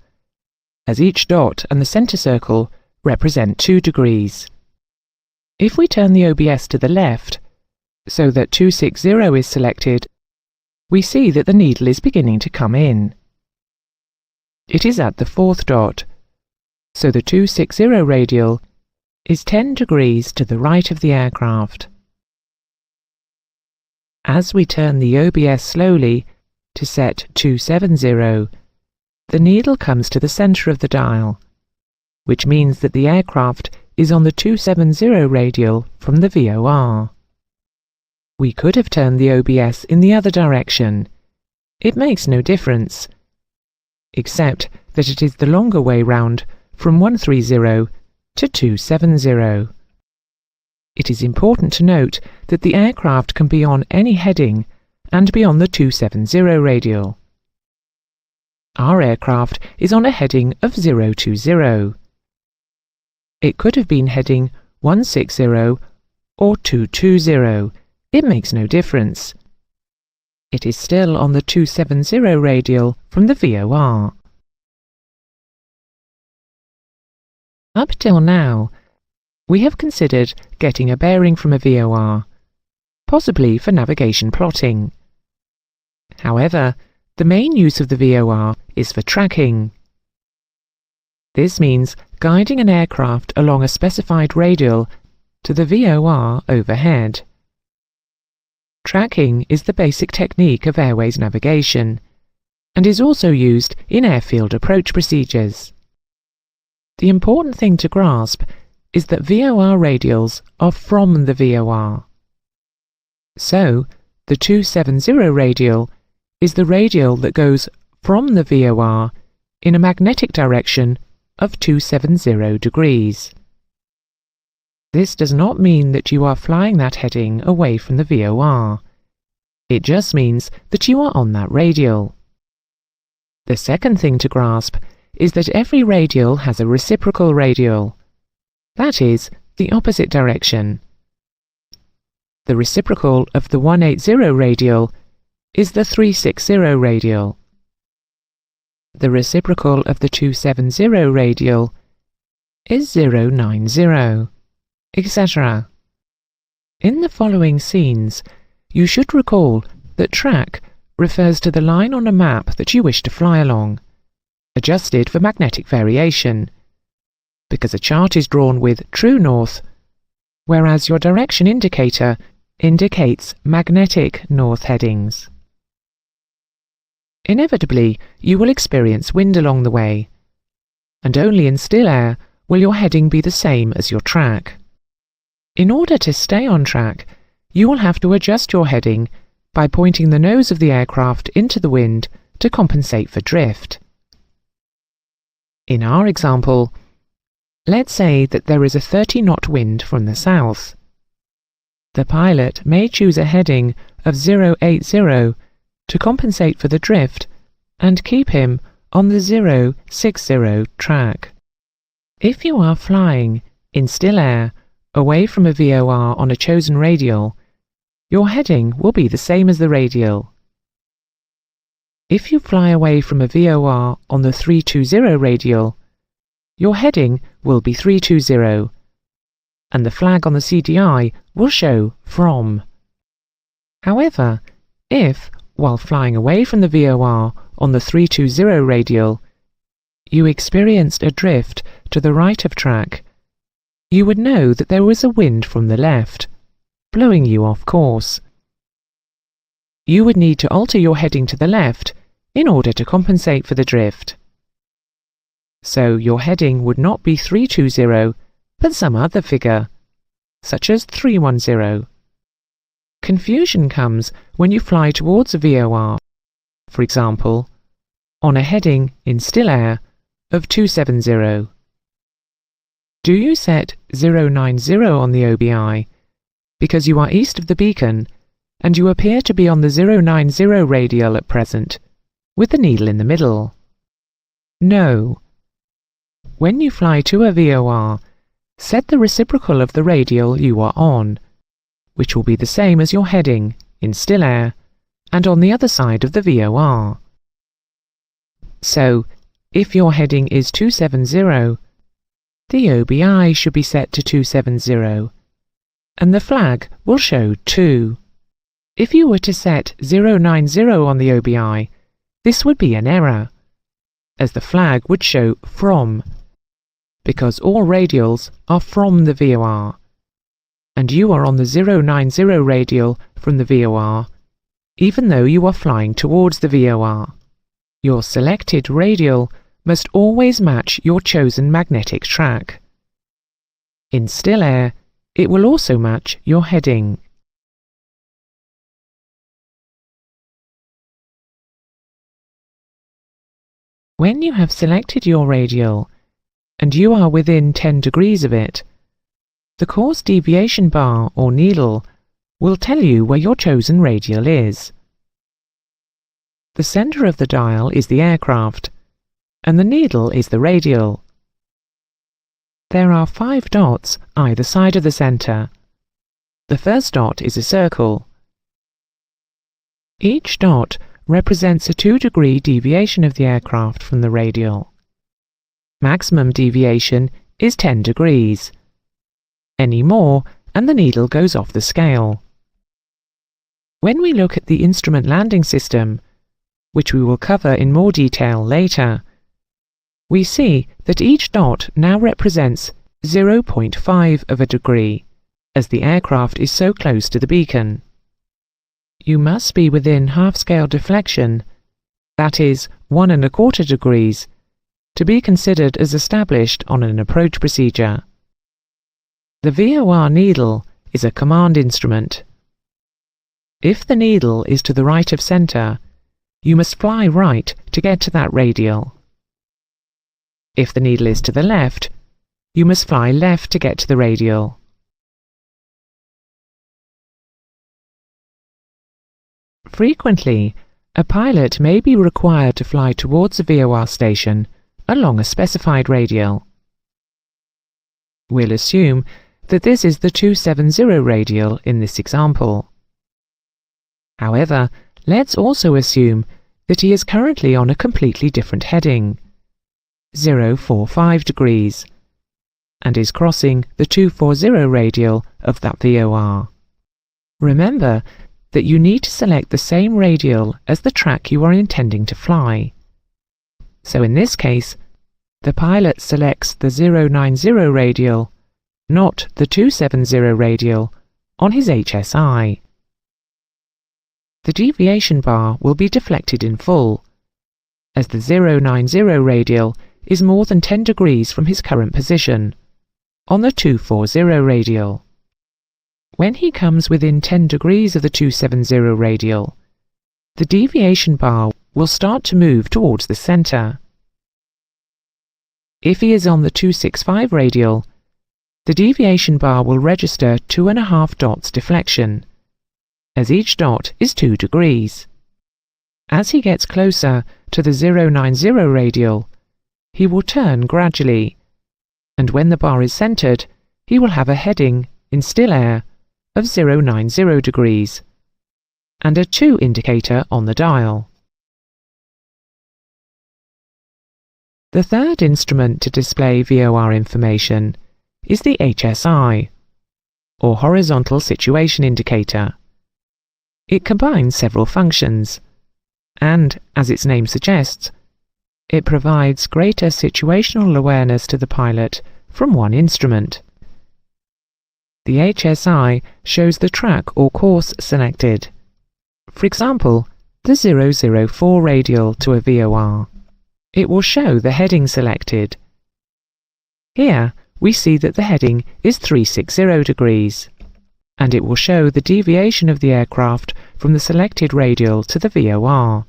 as each dot and the centre circle represent 2 degrees. If we turn the OBS to the left, so that 260 is selected, we see that the needle is beginning to come in. It is at the 4th dot, so the 260 radial is 10 degrees to the right of the aircraft. As we turn the OBS slowly to set 270, the needle comes to the centre of the dial, which means that the aircraft is on the 270 radial from the VOR. We could have turned the OBS in the other direction. It makes no difference, except that it is the longer way round from 130 to 270. It is important to note that the aircraft can be on any heading and be on the 270 radial. Our aircraft is on a heading of 020. It could have been heading 160 or 220. It makes no difference. It is still on the 270 radial from the VOR. Up till now, we have considered getting a bearing from a VOR, possibly for navigation plotting. However, the main use of the VOR is for tracking. This means guiding an aircraft along a specified radial to the VOR overhead. Tracking is the basic technique of airways navigation, and is also used in airfield approach procedures. The important thing to grasp is that VOR radials are from the VOR. So, the 270 radial is the radial that goes from the VOR in a magnetic direction of 270 degrees. This does not mean that you are flying that heading away from the VOR. It just means that you are on that radial. The second thing to grasp is that every radial has a reciprocal radial. That is, the opposite direction. The reciprocal of the 180 radial is the 360 radial. The reciprocal of the 270 radial is 090, etc. In the following scenes, you should recall that track refers to the line on a map that you wish to fly along, adjusted for magnetic variation, because a chart is drawn with true north, whereas your direction indicator indicates magnetic north headings. Inevitably, you will experience wind along the way, and only in still air will your heading be the same as your track. In order to stay on track, you will have to adjust your heading by pointing the nose of the aircraft into the wind to compensate for drift. In our example, let's say that there is a 30-knot wind from the south. The pilot may choose a heading of 080 to compensate for the drift and keep him on the 060 track. If you are flying in still air away from a VOR on a chosen radial, your heading will be the same as the radial. If you fly away from a VOR on the 320 radial, your heading will be 320, and the flag on the CDI will show from. However, if, while flying away from the VOR on the 320 radial, you experienced a drift to the right of track, you would know that there was a wind from the left, blowing you off course. You would need to alter your heading to the left in order to compensate for the drift. So your heading would not be 320, but some other figure, such as 310. Confusion comes when you fly towards a VOR, for example, on a heading in still air of 270. Do you set 090 on the OBI because you are east of the beacon and you appear to be on the 090 radial at present, with the needle in the middle? No. When you fly to a VOR, set the reciprocal of the radial you are on, which will be the same as your heading in still air and on the other side of the VOR. So, if your heading is 270, the OBI should be set to 270, and the flag will show 2. If you were to set 090 on the OBI, this would be an error, as the flag would show from, because all radials are from the VOR, and you are on the 090 radial from the VOR, even though you are flying towards the VOR. Your selected radial must always match your chosen magnetic track. In still air, it will also match your heading. When you have selected your radial, and you are within 10 degrees of it, the course deviation bar or needle will tell you where your chosen radial is. The centre of the dial is the aircraft, and the needle is the radial. There are 5 dots either side of the centre. The first dot is a circle. Each dot represents a 2-degree deviation of the aircraft from the radial. Maximum deviation is 10 degrees. Any more and the needle goes off the scale. When we look at the instrument landing system, which we will cover in more detail later, we see that each dot now represents 0.5 of a degree, as the aircraft is so close to the beacon. You must be within half-scale deflection, that is 1 1/4 degrees, to be considered as established on an approach procedure. The VOR needle is a command instrument. If the needle is to the right of centre, you must fly right to get to that radial. If the needle is to the left, you must fly left to get to the radial. Frequently, a pilot may be required to fly towards a VOR station along a specified radial. We'll assume that this is the 270 radial in this example. However, let's also assume that he is currently on a completely different heading, 045 degrees, and is crossing the 240 radial of that VOR. Remember that you need to select the same radial as the track you are intending to fly. So in this case, the pilot selects the 090 radial, not the 270 radial, on his HSI. The deviation bar will be deflected in full, as the 090 radial is more than 10 degrees from his current position, on the 240 radial. When he comes within 10 degrees of the 270 radial, the deviation bar will start to move towards the centre. If he is on the 265 radial, the deviation bar will register 2.5 dots deflection, as each dot is 2 degrees. As he gets closer to the 090 radial, he will turn gradually, and when the bar is centred, he will have a heading in still air of 090 degrees, and a 2 indicator on the dial. The third instrument to display VOR information is the HSI, or Horizontal Situation Indicator. It combines several functions, and, as its name suggests, it provides greater situational awareness to the pilot from one instrument. The HSI shows the track or course selected. For example, the 004 radial to a VOR. It will show the heading selected. Here we see that the heading is 360 degrees, and it will show the deviation of the aircraft from the selected radial to the VOR.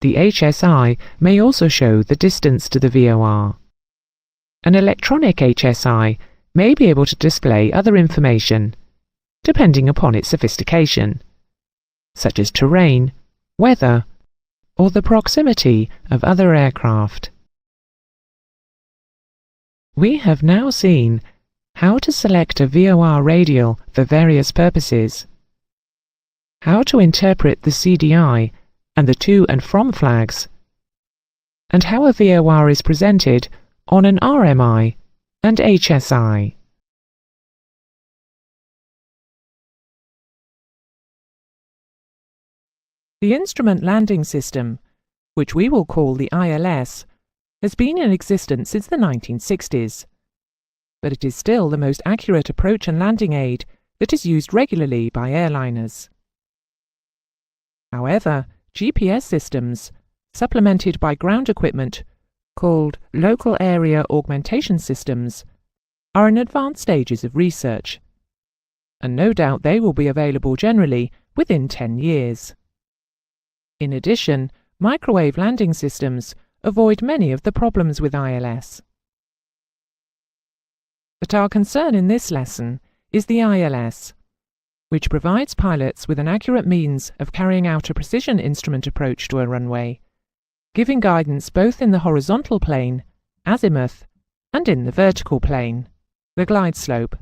The HSI may also show the distance to the VOR. An electronic HSI may be able to display other information, depending upon its sophistication, such as terrain, weather, or the proximity of other aircraft. We have now seen how to select a VOR radial for various purposes. how to interpret the CDI and the to and from flags, and how a VOR is presented on an RMI and HSI. The Instrument Landing System, which we will call the ILS, has been in existence since the 1960s, but it is still the most accurate approach and landing aid that is used regularly by airliners. However, GPS systems, supplemented by ground equipment called Local Area Augmentation Systems, are in advanced stages of research, and no doubt they will be available generally within 10 years. In addition, microwave landing systems avoid many of the problems with ILS. But our concern in this lesson is the ILS, which provides pilots with an accurate means of carrying out a precision instrument approach to a runway, giving guidance both in the horizontal plane, azimuth, and in the vertical plane, the glide slope.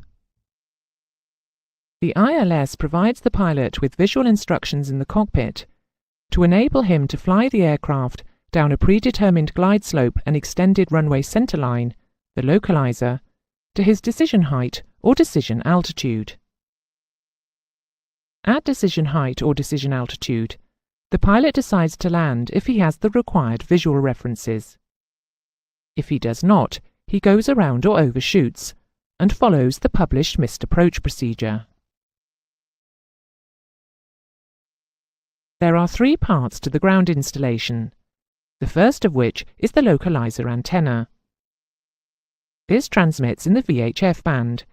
The ILS provides the pilot with visual instructions in the cockpit to enable him to fly the aircraft down a predetermined glide slope and extended runway centerline, the localizer, to his decision height or decision altitude. At decision height or decision altitude, the pilot decides to land if he has the required visual references. If he does not, he goes around or overshoots and follows the published missed approach procedure. There are 3 parts to the ground installation, the first of which is the localizer antenna. This transmits in the VHF band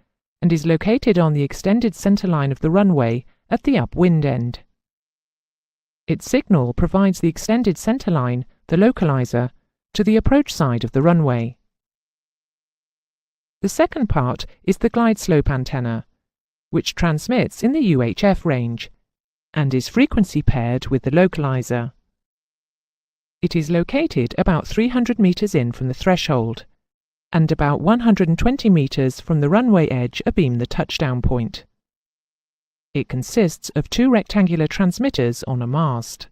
and is located on the extended centerline of the runway at the upwind end. Its signal provides the extended centerline, the localizer, to the approach side of the runway. The second part is the glide slope antenna, which transmits in the UHF range and is frequency paired with the localizer. It is located about 300 meters in from the threshold and about 120 meters from the runway edge abeam the touchdown point. It consists of 2 rectangular transmitters on a mast.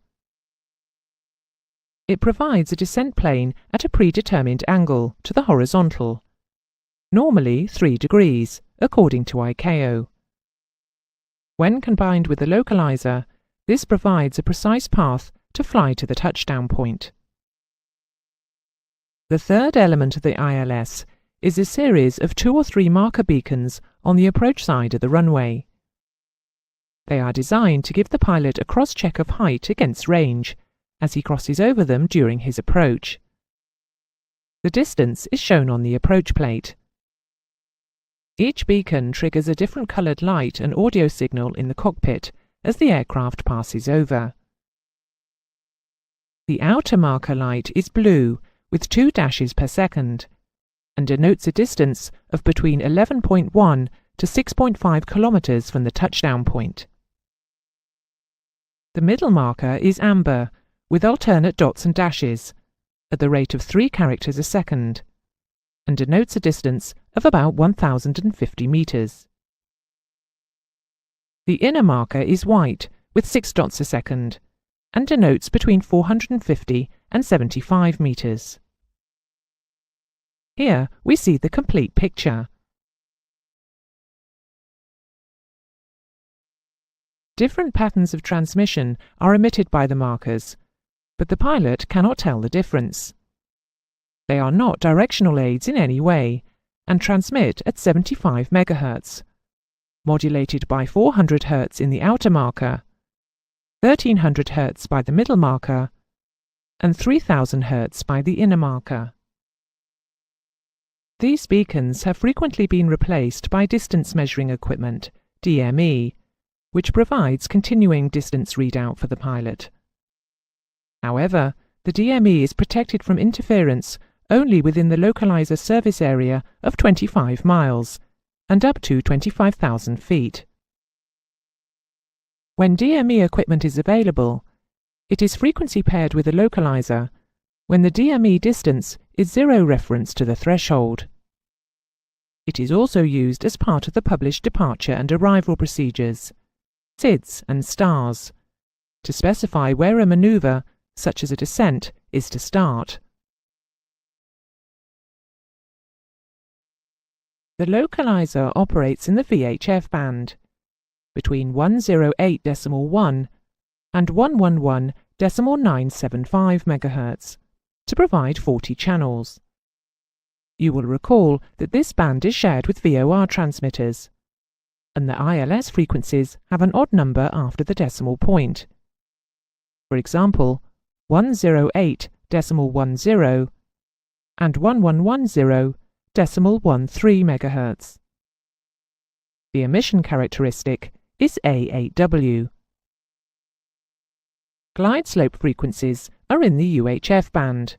It provides a descent plane at a predetermined angle to the horizontal, normally 3 degrees, according to ICAO. When combined with the localizer, this provides a precise path to fly to the touchdown point. The third element of the ILS is a series of 2 or 3 marker beacons on the approach side of the runway. They are designed to give the pilot a cross-check of height against range as he crosses over them during his approach. The distance is shown on the approach plate. Each beacon triggers a different coloured light and audio signal in the cockpit as the aircraft passes over. The outer marker light is blue with 2 dashes per second and denotes a distance of between 11.1 to 6.5 kilometers from the touchdown point. The middle marker is amber with alternate dots and dashes at the rate of 3 characters a second and denotes a distance of about 1,050 meters. The inner marker is white with 6 dots a second and denotes between 450 and 75 meters. Here we see the complete picture. Different patterns of transmission are emitted by the markers, but the pilot cannot tell the difference. They are not directional aids in any way and transmit at 75 MHz, modulated by 400 Hz in the outer marker, 1300 Hz by the middle marker, and 3000 Hz by the inner marker. These beacons have frequently been replaced by distance measuring equipment, DME, which provides continuing distance readout for the pilot. However, the DME is protected from interference only within the localizer service area of 25 miles and up to 25,000 feet. When DME equipment is available, it is frequency paired with a localizer when the DME distance is 0 reference to the threshold. It is also used as part of the published departure and arrival procedures, SIDS and stars, to specify where a manoeuvre, such as a descent, is to start. The localizer operates in the VHF band, between 108.1 and 111.975 MHz, to provide 40 channels. You will recall that this band is shared with VOR transmitters, and the ILS frequencies have an odd number after the decimal point. For example, 108.10 and 1110.13 MHz. The emission characteristic is A8W. Glide slope frequencies are in the UHF band,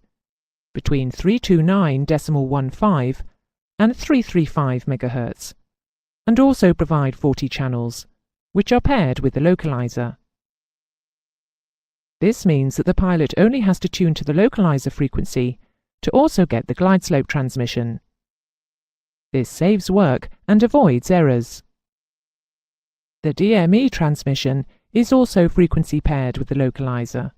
between 329.15 and 335 MHz, and also provide 40 channels, which are paired with the localizer. This means that the pilot only has to tune to the localizer frequency to also get the glide slope transmission. This saves work and avoids errors. The DME transmission is also frequency paired with the localizer.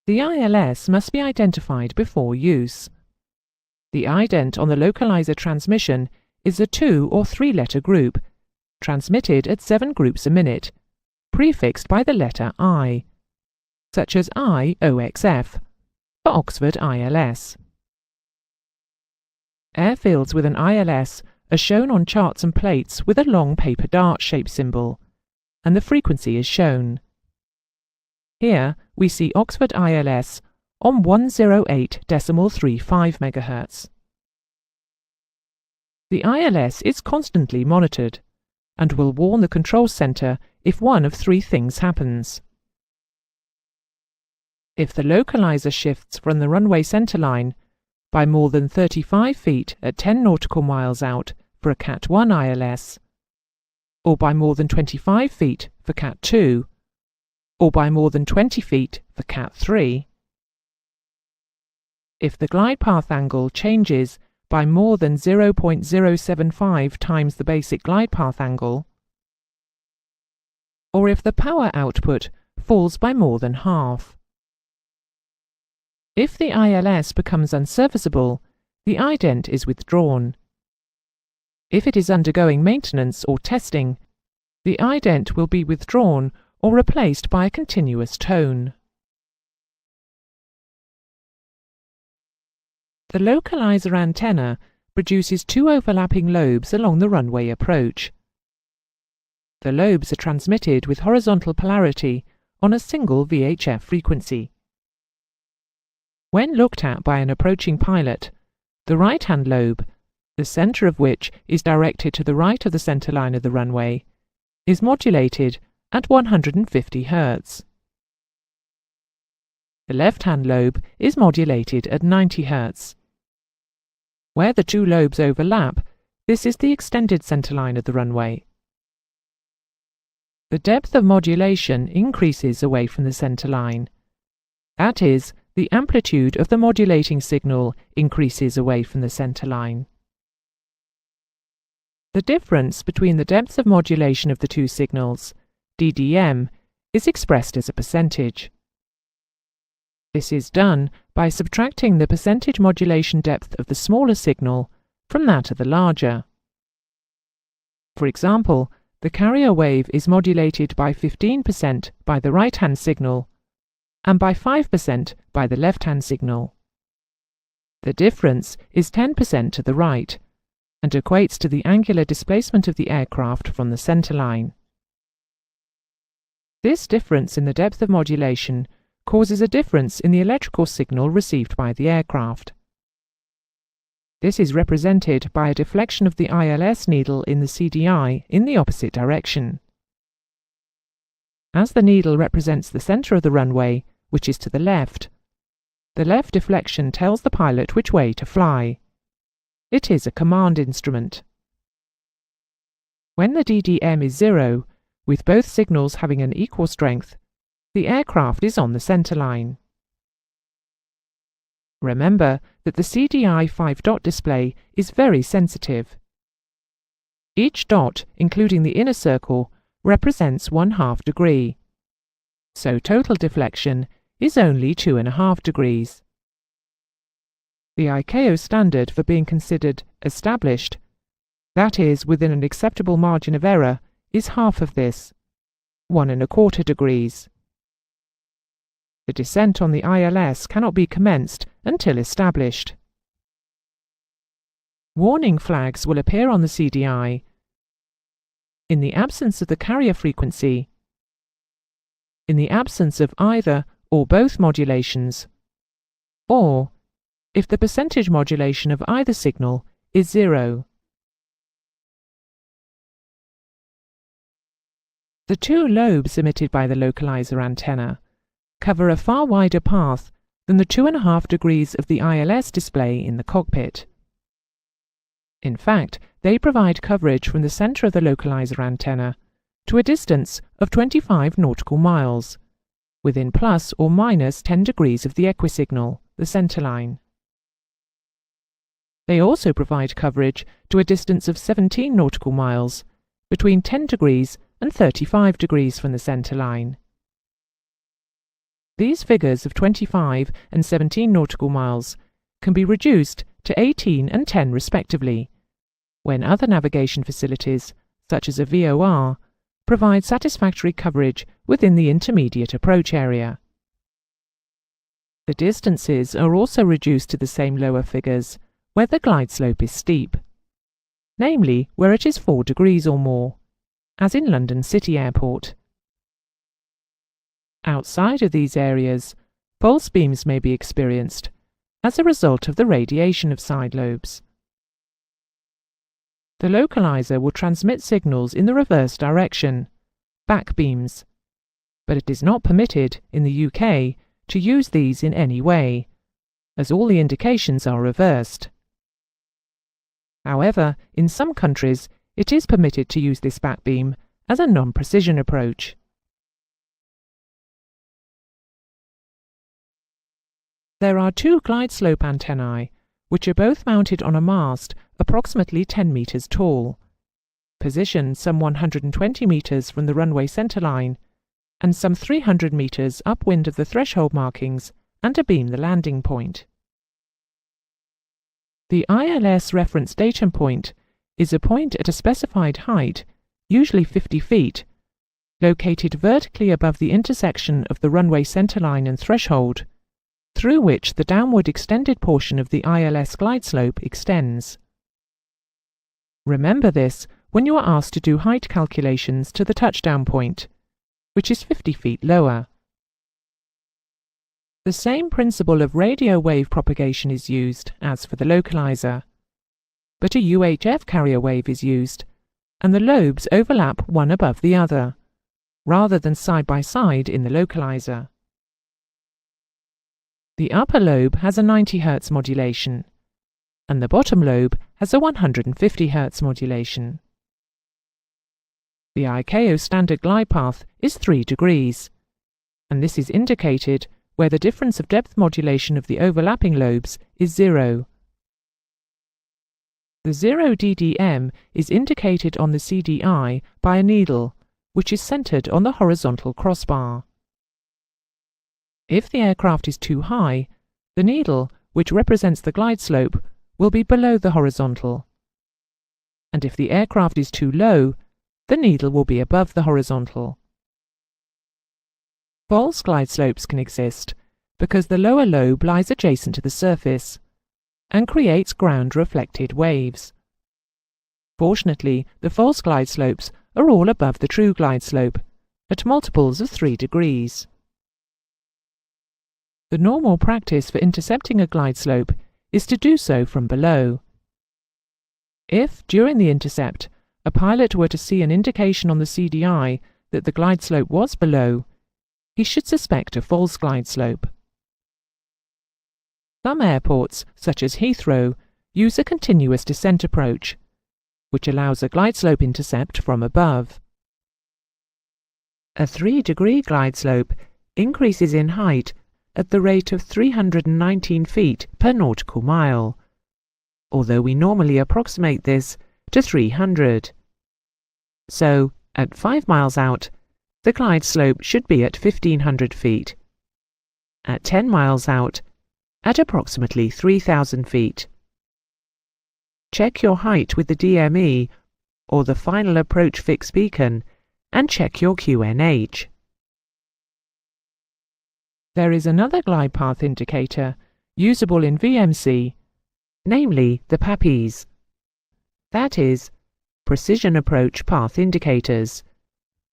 The ILS must be identified before use. The ident on the localizer transmission is a 2- or 3-letter group, transmitted at 7 groups a minute, prefixed by the letter I, such as IOXF, for Oxford ILS. Airfields with an ILS are shown on charts and plates with a long paper dart-shaped symbol, and the frequency is shown. Here we see Oxford ILS on 108.35 MHz. The ILS is constantly monitored and will warn the control centre if one of 3 things happens. If the localizer shifts from the runway centreline by more than 35 feet at 10 nautical miles out for a Cat 1 ILS, or by more than 25 feet for Cat 2, or by more than 20 feet for Cat 3. If the glide path angle changes by more than 0.075 times the basic glide path angle, or if the power output falls by more than half. If the ILS becomes unserviceable, the ident is withdrawn. If it is undergoing maintenance or testing, the ident will be withdrawn or replaced by a continuous tone. The localizer antenna produces 2 overlapping lobes along the runway approach. The lobes are transmitted with horizontal polarity on a single VHF frequency. When looked at by an approaching pilot, the right-hand lobe, the centre of which is directed to the right of the centre line of the runway, is modulated at 150 Hz. The left-hand lobe is modulated at 90 Hz. Where the 2 lobes overlap, this is the extended centreline of the runway. The depth of modulation increases away from the centreline. That is, the amplitude of the modulating signal increases away from the centreline. The difference between the depth of modulation of the 2 signals, DDM, is expressed as a percentage. This is done by subtracting the percentage modulation depth of the smaller signal from that of the larger. For example, the carrier wave is modulated by 15% by the right-hand signal and by 5% by the left-hand signal. The difference is 10% to the right and equates to the angular displacement of the aircraft from the centreline. This difference in the depth of modulation causes a difference in the electrical signal received by the aircraft. This is represented by a deflection of the ILS needle in the CDI in the opposite direction. As the needle represents the centre of the runway, which is to the left deflection tells the pilot which way to fly. It is a command instrument. When the DDM is 0, with both signals having an equal strength, the aircraft is on the centreline. Remember that the CDI 5-dot display is very sensitive. Each dot, including the inner circle, represents 1/2 degree, so total deflection is only 2.5 degrees. The ICAO standard for being considered established, that is, within an acceptable margin of error, is half of this, 1.25 degrees. The descent on the ILS cannot be commenced until established. Warning flags will appear on the CDI in the absence of the carrier frequency, in the absence of either or both modulations, or if the percentage modulation of either signal is 0. The two lobes emitted by the localizer antenna cover a far wider path than the 2.5 degrees of the ILS display in the cockpit. In fact, they provide coverage from the center of the localizer antenna to a distance of 25 nautical miles, within plus or minus 10 degrees of the equisignal, the centerline. They also provide coverage to a distance of 17 nautical miles, between 10 degrees and 35 degrees from the centerline. These figures of 25 and 17 nautical miles can be reduced to 18 and 10 respectively, when other navigation facilities, such as a VOR, provide satisfactory coverage within the intermediate approach area. The distances are also reduced to the same lower figures where the glide slope is steep, namely where it is 4 degrees or more, as in London City Airport. Outside of these areas, false beams may be experienced as a result of the radiation of side lobes. The localizer will transmit signals in the reverse direction, back beams, but it is not permitted in the UK to use these in any way, as all the indications are reversed. However, in some countries it is permitted to use this back beam as a non-precision approach. There are two glide slope antennae, which are both mounted on a mast approximately 10 meters tall, positioned some 120 meters from the runway centerline and some 300 meters upwind of the threshold markings and abeam the landing point. The ILS reference datum point is a point at a specified height, usually 50 feet, located vertically above the intersection of the runway centerline and threshold, through which the downward extended portion of the ILS glide slope extends. Remember this when you are asked to do height calculations to the touchdown point, which is 50 feet lower. The same principle of radio wave propagation is used as for the localizer, but a UHF carrier wave is used, and the lobes overlap one above the other, rather than side by side in the localizer. The upper lobe has a 90 Hz modulation, and the bottom lobe has a 150 Hz modulation. The ICAO standard glide path is 3 degrees, and this is indicated where the difference of depth modulation of the overlapping lobes is 0. The 0 DDM is indicated on the CDI by a needle, which is centered on the horizontal crossbar. If the aircraft is too high, the needle, which represents the glide slope, will be below the horizontal. And if the aircraft is too low, the needle will be above the horizontal. False glide slopes can exist because the lower lobe lies adjacent to the surface and creates ground-reflected waves. Fortunately, the false glide slopes are all above the true glide slope, at multiples of 3 degrees. The normal practice for intercepting a glide slope is to do so from below. If, during the intercept, a pilot were to see an indication on the CDI that the glide slope was below, he should suspect a false glide slope. Some airports, such as Heathrow, use a continuous descent approach, which allows a glide slope intercept from above. A 3-degree glide slope increases in height at the rate of 319 feet per nautical mile, although we normally approximate this to 300. So, at 5 miles out, the glide slope should be at 1500 feet. At 10 miles out, at approximately 3000 feet. Check your height with the DME or the final approach fixed beacon and check your QNH. There is another glide path indicator usable in VMC, namely the PAPIs. That is, Precision Approach Path Indicators,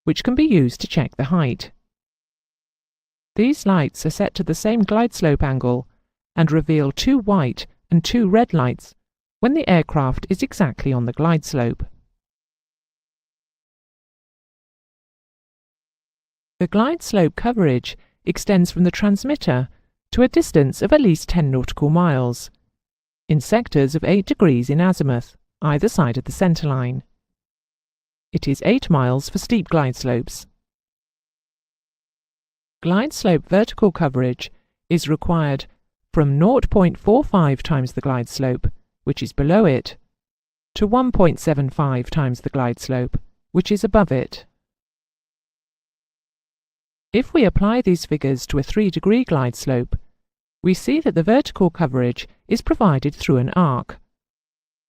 which can be used to check the height. These lights are set to the same glide slope angle and reveal 2 white and 2 red lights when the aircraft is exactly on the glide slope. The glide slope coverage extends from the transmitter to a distance of at least 10 nautical miles, in sectors of 8 degrees in azimuth, either side of the centerline. It is 8 miles for steep glide slopes. Glide slope vertical coverage is required from 0.45 times the glide slope, which is below it, to 1.75 times the glide slope, which is above it. If we apply these figures to a 3-degree glide slope, we see that the vertical coverage is provided through an arc,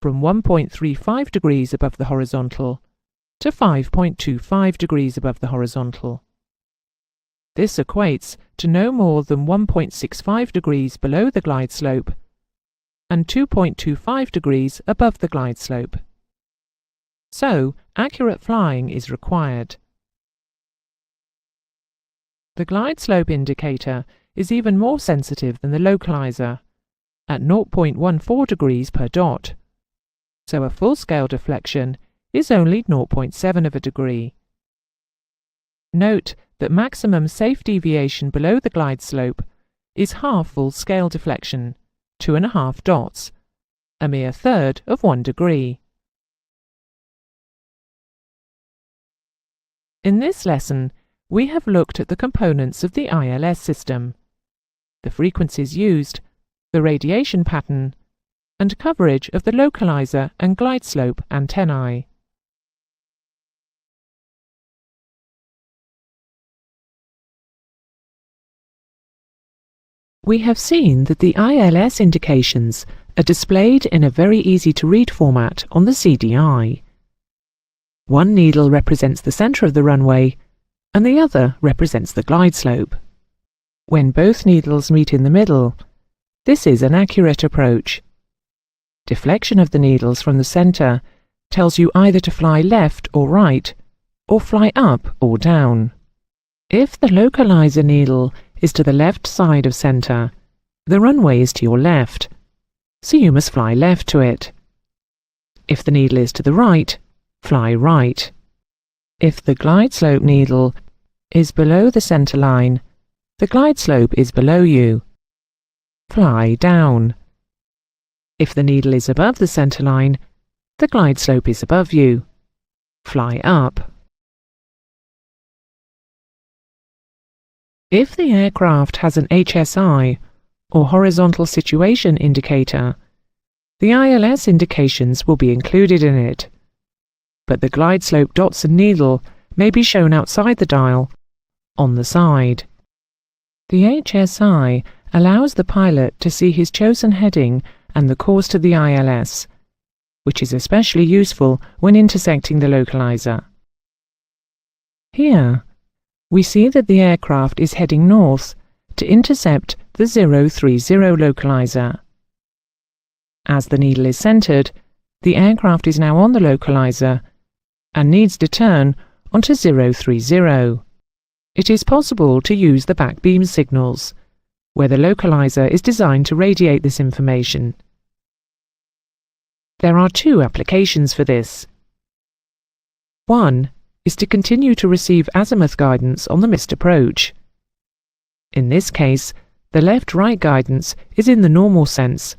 from 1.35 degrees above the horizontal to 5.25 degrees above the horizontal. This equates to no more than 1.65 degrees below the glide slope and 2.25 degrees above the glide slope. So, accurate flying is required. The glide slope indicator is even more sensitive than the localizer, at 0.14 degrees per dot, so a full-scale deflection is only 0.7 of a degree. Note that maximum safe deviation below the glide slope is half full-scale deflection, 2.5 dots, a mere third of 1 degree. In this lesson, we have looked at the components of the ILS system, the frequencies used, the radiation pattern, and coverage of the localizer and glide slope antennae. We have seen that the ILS indications are displayed in a very easy-to-read format on the CDI. One needle represents the center of the runway, and the other represents the glide slope. When both needles meet in the middle, this is an accurate approach. Deflection of the needles from the center tells you either to fly left or right, or fly up or down. If the localizer needle is to the left side of center, the runway is to your left, so you must fly left to it. If the needle is to the right, fly right. If the glide slope needle is below the center line, the glide slope is below you. Fly down. If the needle is above the center line, the glide slope is above you. Fly up. If the aircraft has an HSI, or horizontal situation indicator, the ILS indications will be included in it, but the glide slope dots and needle may be shown outside the dial, on the side. The HSI allows the pilot to see his chosen heading and the course to the ILS, which is especially useful when intersecting the localizer. Here, we see that the aircraft is heading north to intercept the 030 localizer. As the needle is centered, the aircraft is now on the localizer and needs to turn onto 030. It is possible to use the back beam signals, where the localizer is designed to radiate this information. There are 2 applications for this. One is to continue to receive azimuth guidance on the missed approach. In this case, the left-right guidance is in the normal sense,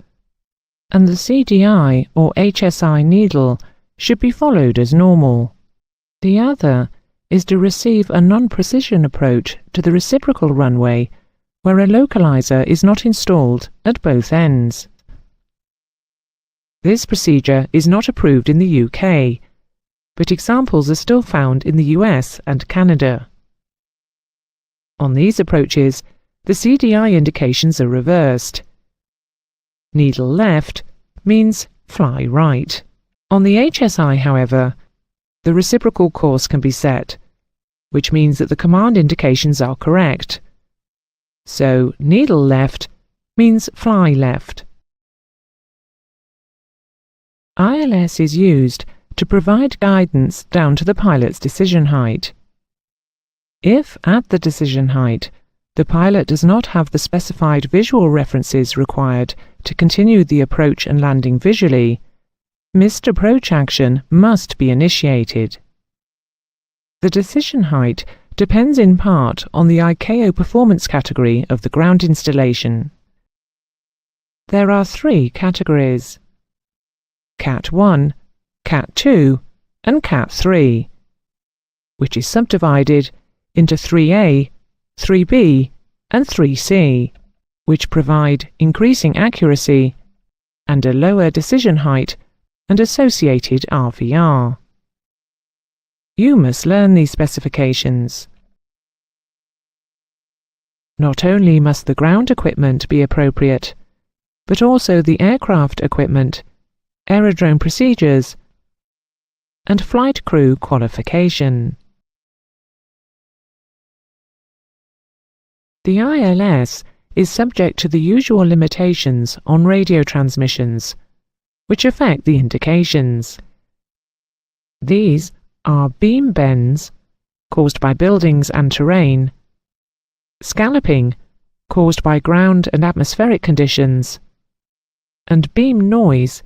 and the CDI or HSI needle should be followed as normal. The other is to receive a non-precision approach to the reciprocal runway where a localizer is not installed at both ends. This procedure is not approved in the UK, but examples are still found in the US and Canada. On these approaches, the CDI indications are reversed. Needle left means fly right. On the HSI, however, the reciprocal course can be set, which means that the command indications are correct. So, needle left means fly left. ILS is used to provide guidance down to the pilot's decision height. If, at the decision height, the pilot does not have the specified visual references required to continue the approach and landing visually, missed approach action must be initiated. The decision height depends in part on the ICAO performance category of the ground installation. There are 3 categories: Cat 1, Cat 2, and Cat 3, which is subdivided into 3A, 3B, and 3C, which provide increasing accuracy and a lower decision height and associated RVR. You must learn these specifications. Not only must the ground equipment be appropriate, but also the aircraft equipment, aerodrome procedures, and flight crew qualification. The ILS is subject to the usual limitations on radio transmissions, which affect the indications. These are beam bends, caused by buildings and terrain, scalloping, caused by ground and atmospheric conditions, and beam noise,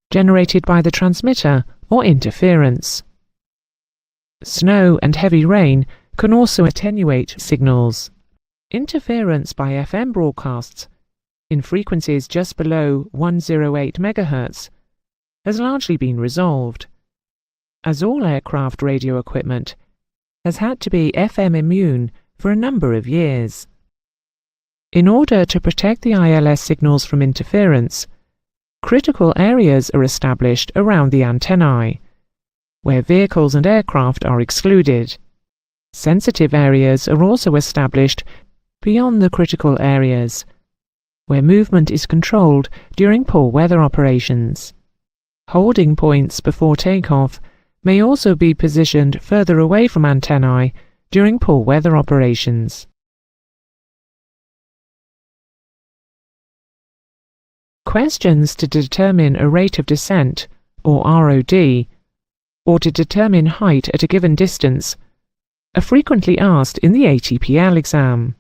generated by the transmitter or interference. Snow and heavy rain can also attenuate signals. Interference by FM broadcasts in frequencies just below 108 MHz has largely been resolved, as all aircraft radio equipment has had to be FM immune for a number of years. In order to protect the ILS signals from interference, critical areas are established around the antennae, where vehicles and aircraft are excluded. Sensitive areas are also established beyond the critical areas, where movement is controlled during poor weather operations. Holding points before takeoff may also be positioned further away from antennae during poor weather operations. Questions to determine a rate of descent, or ROD, or to determine height at a given distance, are frequently asked in the ATPL exam.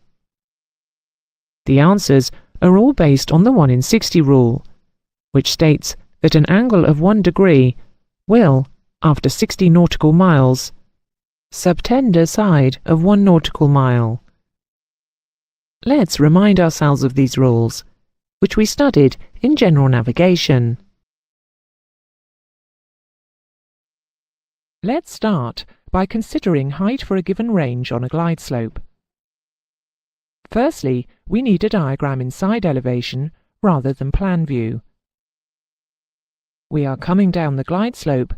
The answers are all based on the 1 in 60 rule, which states that an angle of 1 degree will, after 60 nautical miles, subtend a side of 1 nautical mile. Let's remind ourselves of these rules, which we studied in general navigation. Let's start by considering height for a given range on a glide slope. Firstly, we need a diagram in side elevation rather than plan view. We are coming down the glide slope,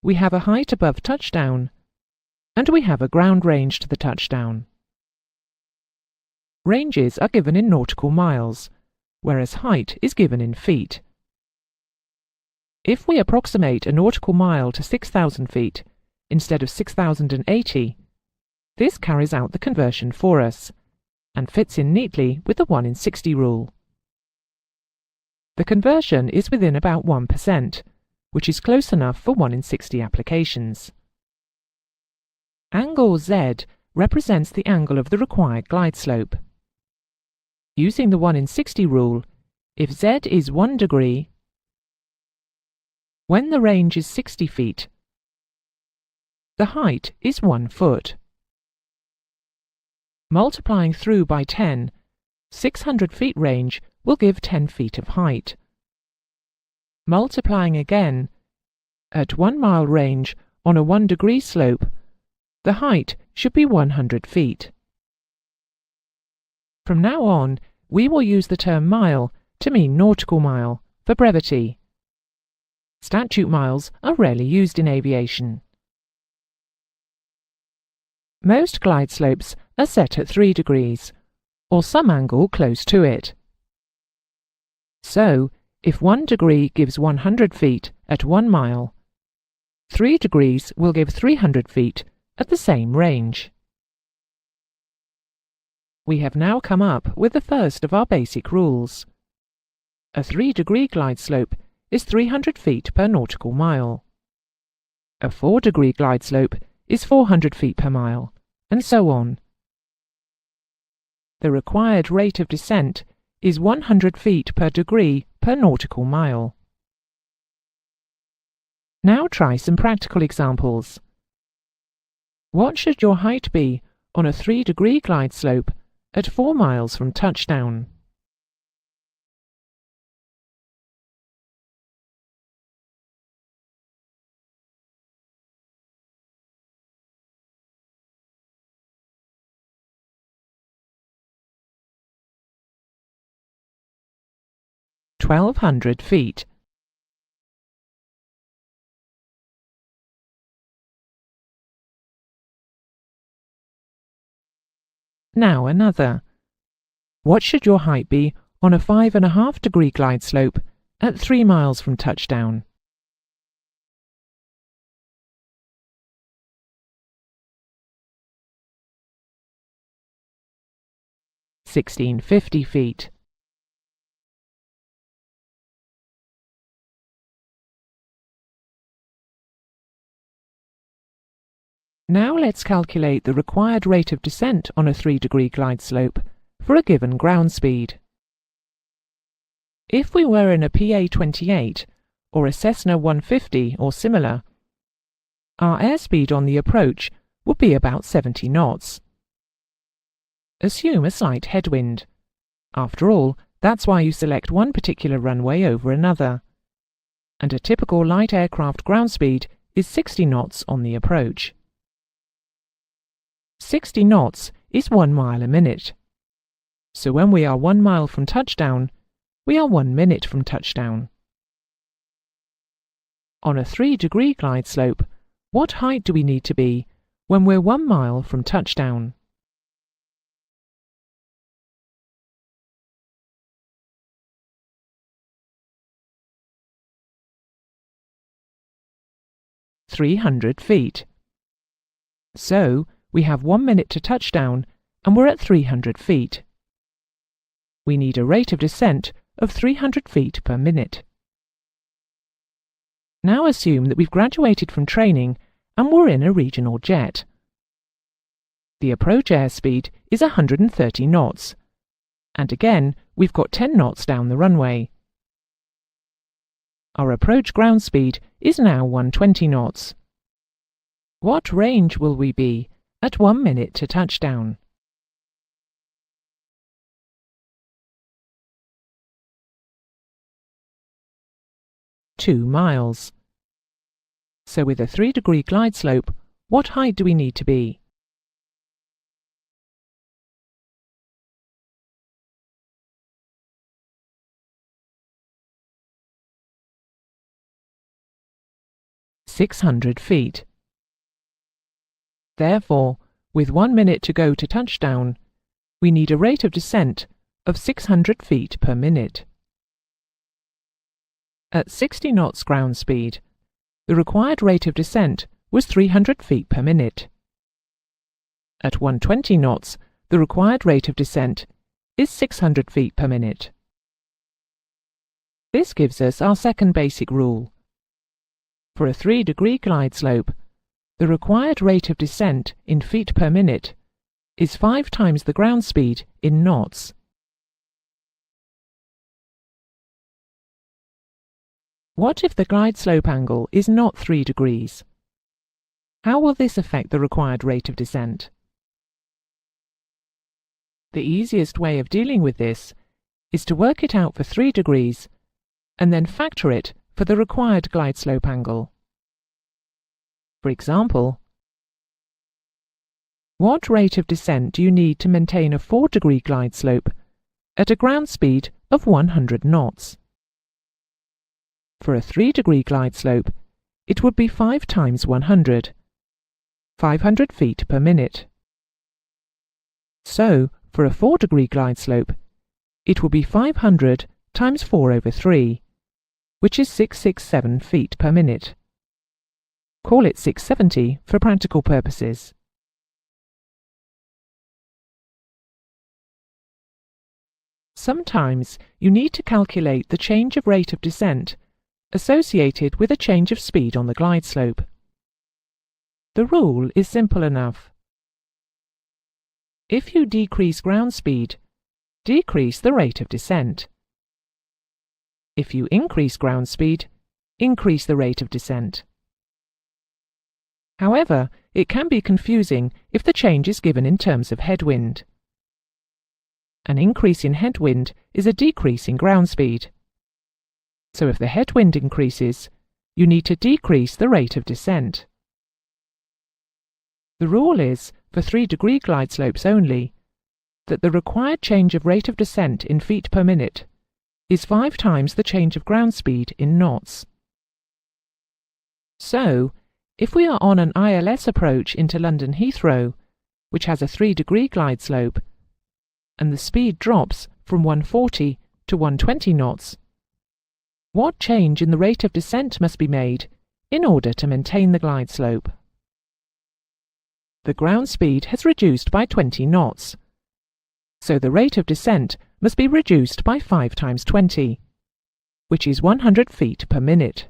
we have a height above touchdown, and we have a ground range to the touchdown. Ranges are given in nautical miles, whereas height is given in feet. If we approximate a nautical mile to 6,000 feet instead of 6,080, this carries out the conversion for us, and fits in neatly with the 1 in 60 rule. The conversion is within about 1%, which is close enough for 1 in 60 applications. Angle Z represents the angle of the required glide slope. Using the 1 in 60 rule, if Z is 1 degree, when the range is 60 feet, the height is 1 foot. Multiplying through by 10, 600 feet range will give 10 feet of height. Multiplying again, at 1 mile range on a 1 degree slope, the height should be 100 feet. From now on, we will use the term mile to mean nautical mile for brevity. Statute miles are rarely used in aviation. Most glide slopes are set at 3 degrees, or some angle close to it. So, if 1 degree gives 100 feet at 1 mile, 3 degrees will give 300 feet at the same range. We have now come up with the first of our basic rules. A 3-degree glide slope is 300 feet per nautical mile. A 4-degree glide slope is 400 feet per mile, and so on. The required rate of descent is 100 feet per degree per nautical mile. Now try some practical examples. What should your height be on a 3-degree glide slope at 4 miles from touchdown? $1,200 feet. Now another. What should your height be on a 5.5-degree glide slope at 3 miles from touchdown? $1,650 feet. Now let's calculate the required rate of descent on a 3-degree glide slope for a given ground speed. If we were in a PA-28 or a Cessna 150 or similar, our airspeed on the approach would be about 70 knots. Assume a slight headwind. After all, that's why you select one particular runway over another. And a typical light aircraft ground speed is 60 knots on the approach. 60 knots is 1 mile a minute. So when we are 1 mile from touchdown, we are 1 minute from touchdown. On a 3-degree glide slope, what height do we need to be when we're 1 mile from touchdown? $300 feet. So, we have 1 minute to touchdown and we're at 300 feet. We need a rate of descent of 300 feet per minute. Now assume that we've graduated from training and we're in a regional jet. The approach airspeed is 130 knots, and again we've got 10 knots down the runway. Our approach ground speed is now 120 knots. What range will we be at 1 minute to touchdown? $2 miles. So with a 3-degree glide slope, what height do we need to be? $600 feet. Therefore, with 1 minute to go to touchdown, we need a rate of descent of 600 feet per minute. At 60 knots ground speed, the required rate of descent was 300 feet per minute. At 120 knots, the required rate of descent is 600 feet per minute. This gives us our second basic rule. For a 3-degree glide slope, the required rate of descent in feet per minute is 5 times the ground speed in knots. What if the glide slope angle is not 3 degrees? How will this affect the required rate of descent? The easiest way of dealing with this is to work it out for 3 degrees and then factor it for the required glide slope angle. For example, What rate of descent do you need to maintain a 4-degree glide slope at a ground speed of 100 knots? For a 3-degree glide slope, it would be 5 times 100, 500 feet per minute. So, for a 4-degree glide slope, it will be 500 times 4 over 3, which is 667 feet per minute. Call it 670 for practical purposes. Sometimes you need to calculate the change of rate of descent associated with a change of speed on the glide slope. The rule is simple enough. If you decrease ground speed, decrease the rate of descent. If you increase ground speed, increase the rate of descent. However, it can be confusing if the change is given in terms of headwind. An increase in headwind is a decrease in ground speed. So if the headwind increases, you need to decrease the rate of descent. The rule is, for 3-degree glide slopes only, that the required change of rate of descent in feet per minute is 5 times the change of ground speed in knots. So, if we are on an ILS approach into London Heathrow, which has a 3-degree glide slope, and the speed drops from 140 to 120 knots, what change in the rate of descent must be made in order to maintain the glide slope? The ground speed has reduced by 20 knots, so the rate of descent must be reduced by 5 times 20, which is 100 feet per minute.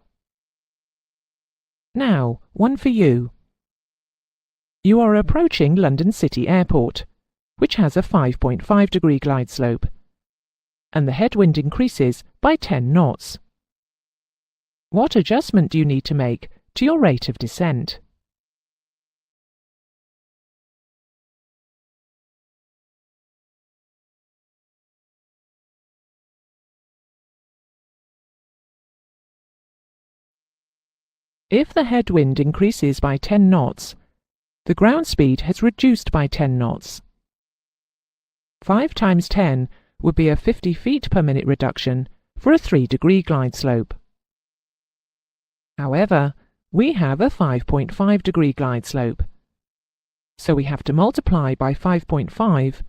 Now, one for you. You are approaching London City Airport, which has a 5.5-degree glide slope, and the headwind increases by 10 knots. What adjustment do you need to make to your rate of descent? If the headwind increases by 10 knots, the ground speed has reduced by 10 knots. 5 times 10 would be a 50 feet per minute reduction for a 3-degree glide slope. However, we have a 5.5-degree glide slope, so we have to multiply by 5.5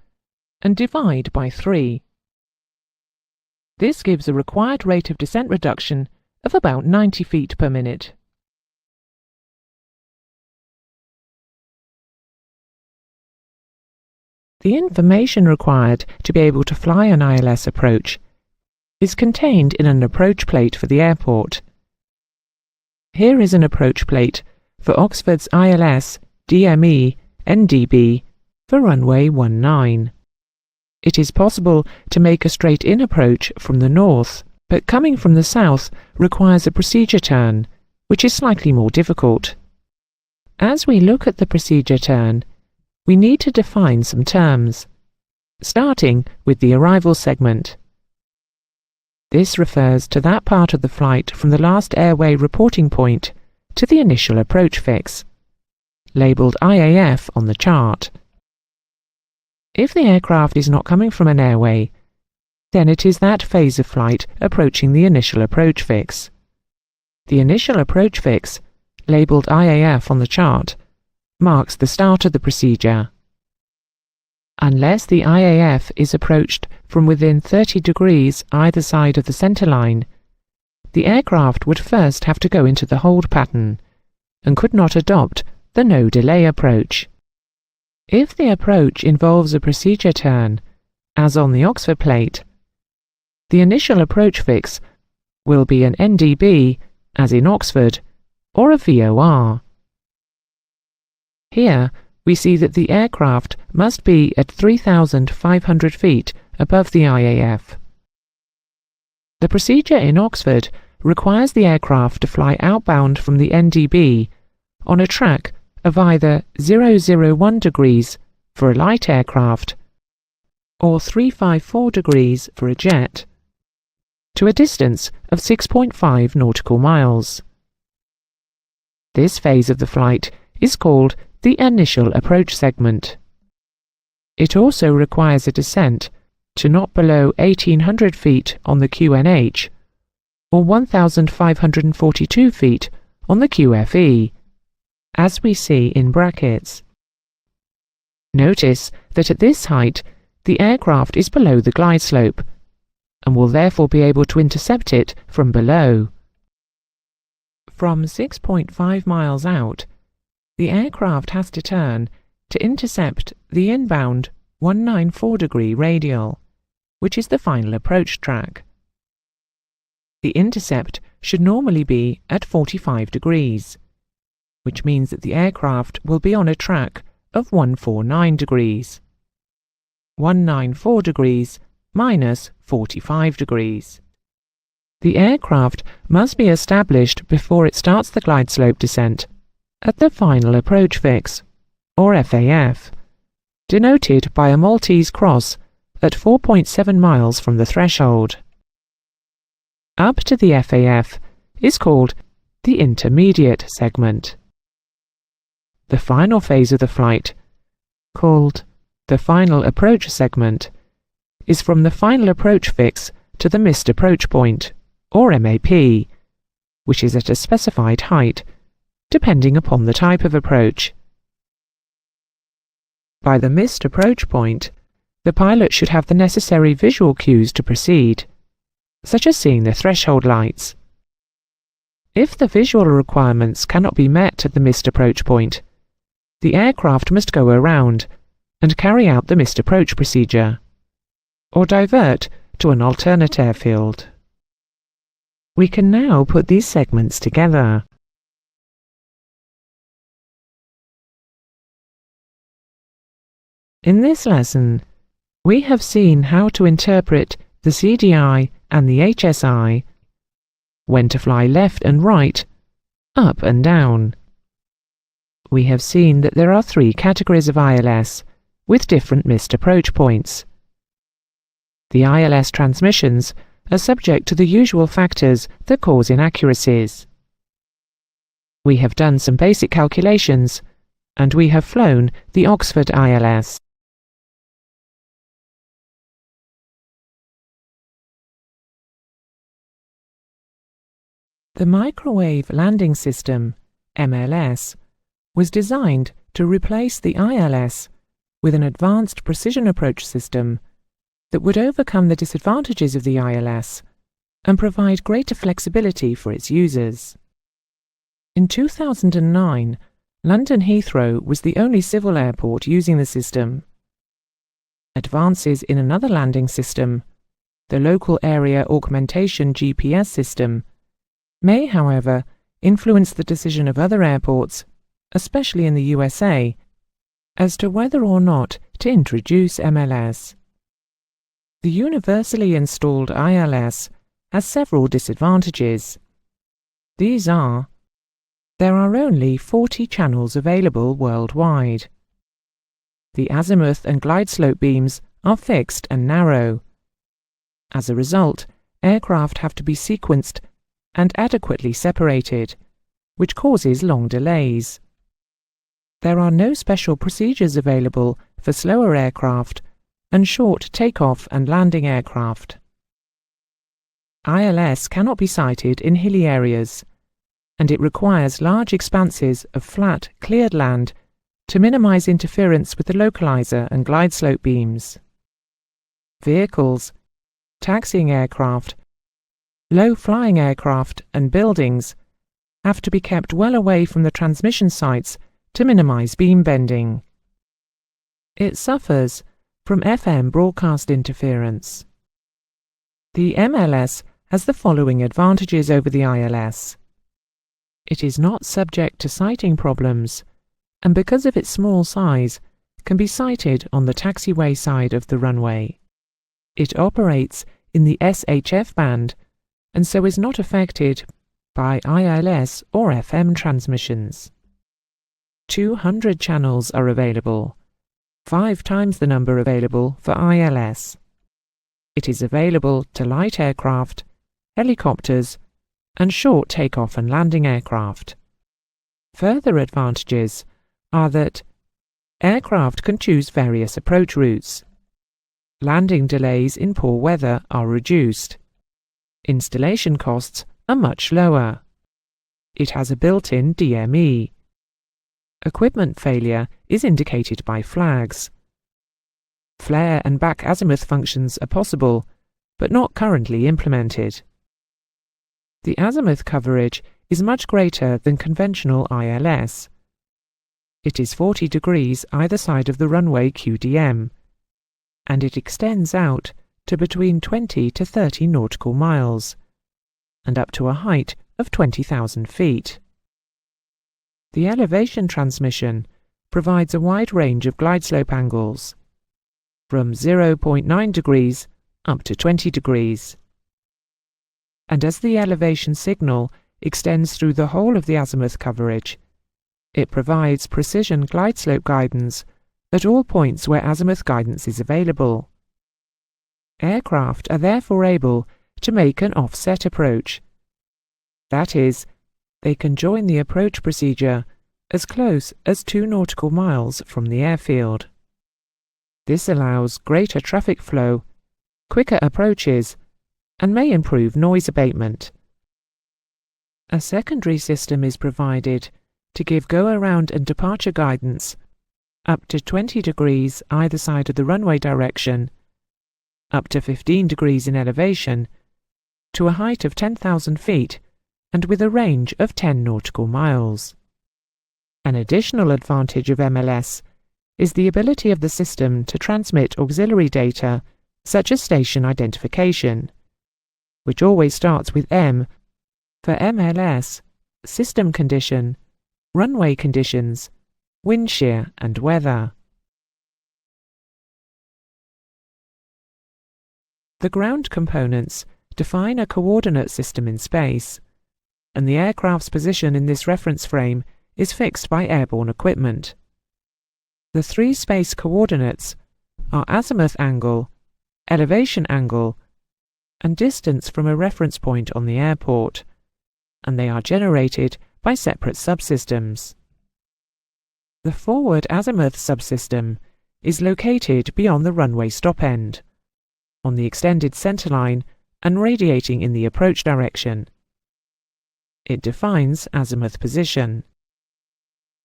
and divide by 3. This gives a required rate of descent reduction of about 90 feet per minute. The information required to be able to fly an ILS approach is contained in an approach plate for the airport. Here is an approach plate for Oxford's ILS DME NDB for runway 19. It is possible to make a straight-in approach from the north, but coming from the south requires a procedure turn, which is slightly more difficult. As we look at the procedure turn, we need to define some terms, starting with the arrival segment. This refers to that part of the flight from the last airway reporting point to the initial approach fix, labelled IAF on the chart. If the aircraft is not coming from an airway, then it is that phase of flight approaching the initial approach fix. The initial approach fix, labelled IAF on the chart, marks the start of the procedure. Unless the IAF is approached from within 30 degrees either side of the centre line, the aircraft would first have to go into the hold pattern and could not adopt the no delay approach. If the approach involves a procedure turn, as on the Oxford plate, the initial approach fix will be an NDB, as in Oxford, or a VOR. Here, we see that the aircraft must be at 3,500 feet above the IAF. The procedure in Oxford requires the aircraft to fly outbound from the NDB on a track of either 001 degrees for a light aircraft or 354 degrees for a jet, to a distance of 6.5 nautical miles. This phase of the flight is called the initial approach segment. It also requires a descent to not below 1800 feet on the QNH or 1542 feet on the QFE, as we see in brackets. Notice that at this height the aircraft is below the glide slope and will therefore be able to intercept it from below. From 6.5 miles out, the aircraft has to turn to intercept the inbound 194-degree radial, which is the final approach track. The intercept should normally be at 45 degrees, which means that the aircraft will be on a track of 149 degrees. 194 degrees minus 45 degrees. The aircraft must be established before it starts the glide slope descent at the final approach fix, or FAF, denoted by a Maltese cross at 4.7 miles from the threshold. Up to the FAF is called the intermediate segment. The final phase of the flight, called the final approach segment, is from the final approach fix to the missed approach point, or MAP, which is at a specified height, depending upon the type of approach. By the missed approach point, the pilot should have the necessary visual cues to proceed, such as seeing the threshold lights. If the visual requirements cannot be met at the missed approach point, the aircraft must go around and carry out the missed approach procedure, or divert to an alternate airfield. We can now put these segments together. In this lesson, we have seen how to interpret the CDI and the HSI, when to fly left and right, up and down. We have seen that there are 3 categories of ILS with different missed approach points. The ILS transmissions are subject to the usual factors that cause inaccuracies. We have done some basic calculations, and we have flown the Oxford ILS. The Microwave Landing System, MLS, was designed to replace the ILS with an advanced precision approach system that would overcome the disadvantages of the ILS and provide greater flexibility for its users. In 2009, London Heathrow was the only civil airport using the system. Advances in another landing system, the Local Area Augmentation GPS system, may, however, influence the decision of other airports, especially in the USA, as to whether or not to introduce MLS. The universally installed ILS has several disadvantages. These are: there are only 40 channels available worldwide. The azimuth and glide slope beams are fixed and narrow. As a result, aircraft have to be sequenced and adequately separated, which causes long delays. There are no special procedures available for slower aircraft and short takeoff and landing aircraft. ILS cannot be sighted in hilly areas, and it requires large expanses of flat, cleared land to minimize interference with the localizer and glide slope beams. Vehicles, taxiing aircraft, low-flying aircraft and buildings have to be kept well away from the transmission sites to minimize beam bending. It suffers from FM broadcast interference. The MLS has the following advantages over the ILS. It is not subject to sighting problems, and because of its small size, can be sighted on the taxiway side of the runway. It operates in the SHF band, and so is not affected by ILS or FM transmissions. 200 channels are available, 5 times the number available for ILS. It is available to light aircraft, helicopters, and short takeoff and landing aircraft. Further advantages are that aircraft can choose various approach routes. Landing delays in poor weather are reduced. Installation costs are much lower. It has a built-in DME. Equipment failure is indicated by flags. Flare and back azimuth functions are possible, but not currently implemented. The azimuth coverage is much greater than conventional ILS. It is 40 degrees either side of the runway QDM, and it extends out to between 20 to 30 nautical miles, and up to a height of 20,000 feet. The elevation transmission provides a wide range of glide slope angles, from 0.9 degrees up to 20 degrees. And as the elevation signal extends through the whole of the azimuth coverage, it provides precision glide slope guidance at all points where azimuth guidance is available. Aircraft are therefore able to make an offset approach. That is, they can join the approach procedure as close as 2 nautical miles from the airfield. This allows greater traffic flow, quicker approaches, and may improve noise abatement. A secondary system is provided to give go-around and departure guidance up to 20 degrees either side of the runway direction, up to 15 degrees in elevation, to a height of 10,000 feet and with a range of 10 nautical miles. An additional advantage of MLS is the ability of the system to transmit auxiliary data such as station identification, which always starts with M for MLS, system condition, runway conditions, wind shear and weather. The ground components define a coordinate system in space, and the aircraft's position in this reference frame is fixed by airborne equipment. The 3 space coordinates are azimuth angle, elevation angle, and distance from a reference point on the airport, and they are generated by separate subsystems. The forward azimuth subsystem is located beyond the runway stop end, on the extended centerline and radiating in the approach direction. It defines azimuth position.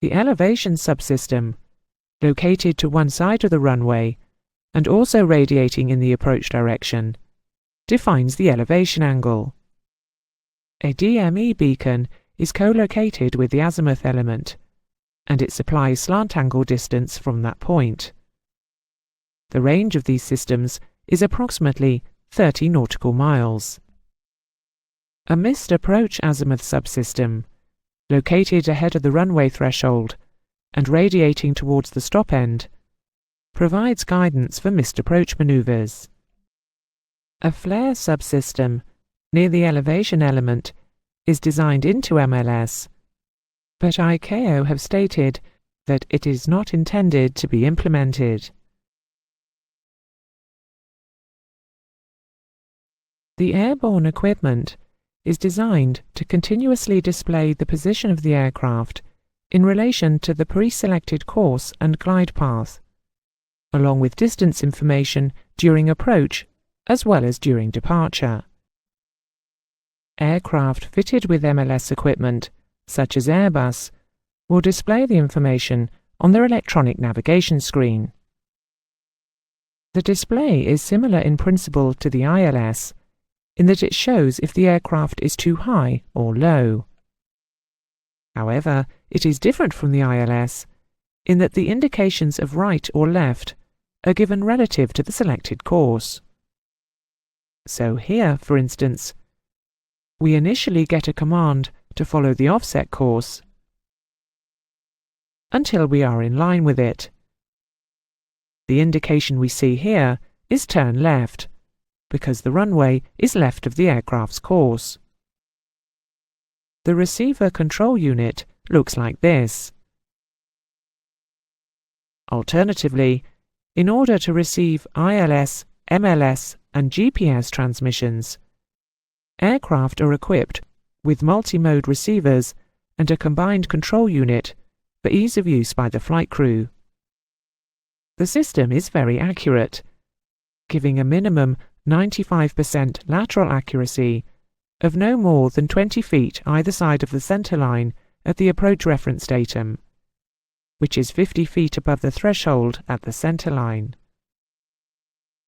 The elevation subsystem, located to one side of the runway and also radiating in the approach direction, defines the elevation angle. A DME beacon is co-located with the azimuth element, and it supplies slant angle distance from that point. The range of these systems is approximately 30 nautical miles. A missed approach azimuth subsystem, located ahead of the runway threshold and radiating towards the stop end, provides guidance for missed approach maneuvers. A flare subsystem near the elevation element is designed into MLS, but ICAO have stated that it is not intended to be implemented. The airborne equipment is designed to continuously display the position of the aircraft in relation to the pre-selected course and glide path, along with distance information during approach as well as during departure. Aircraft fitted with MLS equipment, such as Airbus, will display the information on their electronic navigation screen. The display is similar in principle to the ILS, in that it shows if the aircraft is too high or low. However, it is different from the ILS in that the indications of right or left are given relative to the selected course. So here, for instance, we initially get a command to follow the offset course until we are in line with it. The indication we see here is turn left, because the runway is left of the aircraft's course. The receiver control unit looks like this. Alternatively, in order to receive ILS, MLS and GPS transmissions, aircraft are equipped with multi-mode receivers and a combined control unit for ease of use by the flight crew. The system is very accurate, giving a minimum 95% lateral accuracy of no more than 20 feet either side of the centerline at the approach reference datum, which is 50 feet above the threshold at the centerline.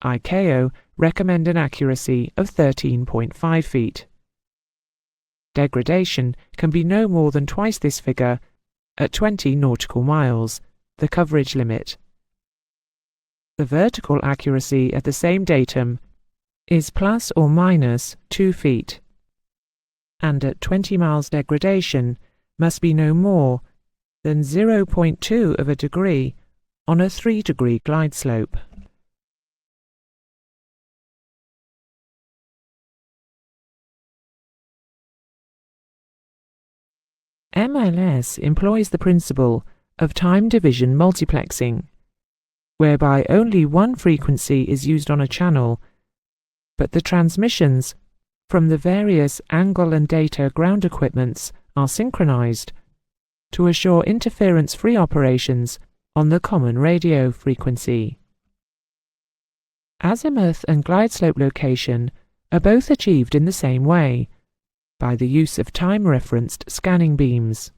ICAO recommend an accuracy of 13.5 feet. Degradation can be no more than twice this figure at 20 nautical miles, the coverage limit. The vertical accuracy at the same datum is plus or minus 2 feet, and at 20 miles degradation must be no more than 0.2 of a degree on a 3-degree glide slope. MLS employs the principle of time division multiplexing, whereby only one frequency is used on a channel, but the transmissions from the various angle and data ground equipments are synchronized to assure interference-free operations on the common radio frequency. Azimuth and glide slope location are both achieved in the same way, by the use of time-referenced scanning beams.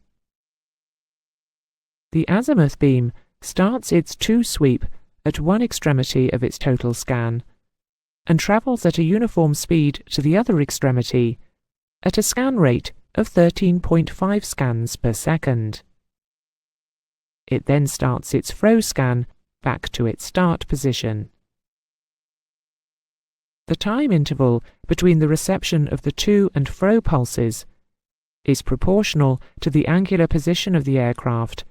The azimuth beam starts its two-sweep at one extremity of its total scan and travels at a uniform speed to the other extremity at a scan rate of 13.5 scans per second. It then starts its fro scan back to its start position. The time interval between the reception of the to and fro pulses is proportional to the angular position of the aircraft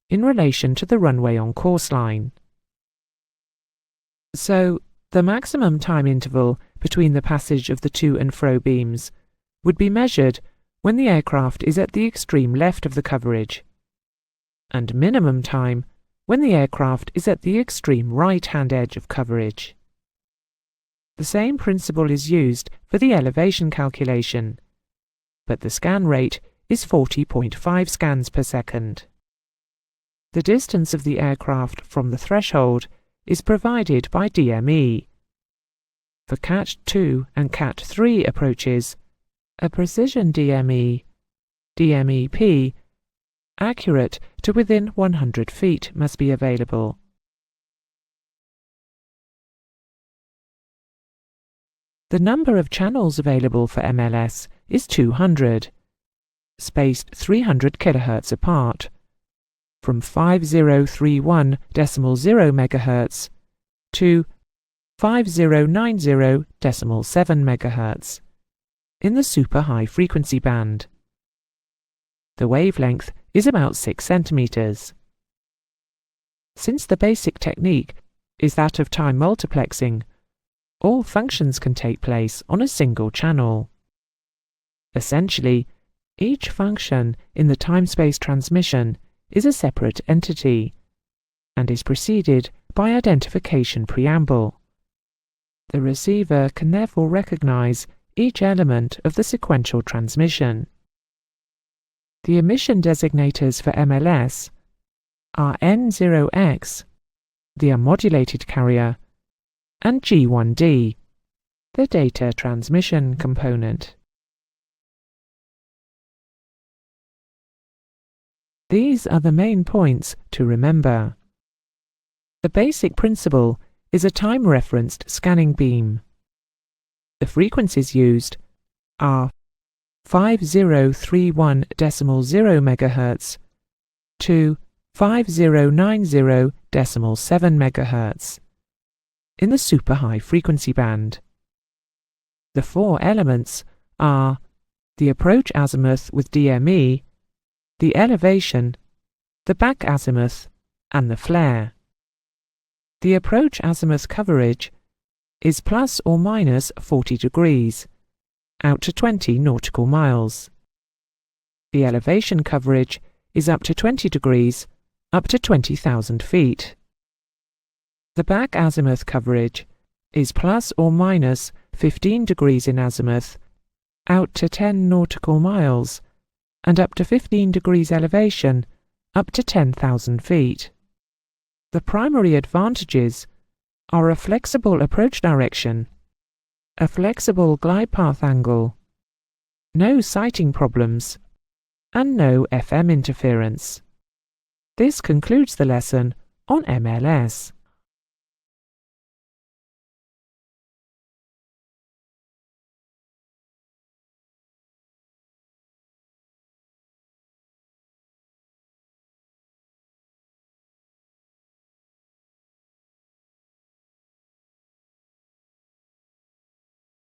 in relation to the runway on course line. So, the maximum time interval between the passage of the to and fro beams would be measured when the aircraft is at the extreme left of the coverage, and minimum time when the aircraft is at the extreme right-hand edge of coverage. The same principle is used for the elevation calculation, but the scan rate is 40.5 scans per second. The distance of the aircraft from the threshold is provided by DME. For Cat 2 and Cat 3 approaches, a precision DME, DMEP, accurate to within 100 feet must be available. The number of channels available for MLS is 200, spaced 300 kHz apart, from 5031.0 MHz to 5090.7 MHz in the super high frequency band. The wavelength is about 6 centimeters. Since the basic technique is that of time multiplexing, all functions can take place on a single channel. Essentially, each function in the time-space transmission is a separate entity and is preceded by identification preamble. The receiver can therefore recognize each element of the sequential transmission. The emission designators for MLS are N0X, the unmodulated carrier, and G1D, the data transmission component. These are the main points to remember. The basic principle is a time-referenced scanning beam. The frequencies used are 5031.0 MHz to 5090.7 MHz in the super high frequency band. The four elements are the approach azimuth with DME, the elevation, the back azimuth, and the flare. The approach azimuth coverage is plus or minus 40 degrees, out to 20 nautical miles. The elevation coverage is up to 20 degrees, up to 20,000 feet. The back azimuth coverage is plus or minus 15 degrees in azimuth, out to 10 nautical miles, and up to 15 degrees elevation, up to 10,000 feet. The primary advantages are a flexible approach direction, a flexible glide path angle, no sighting problems, and no FM interference. This concludes the lesson on MLS.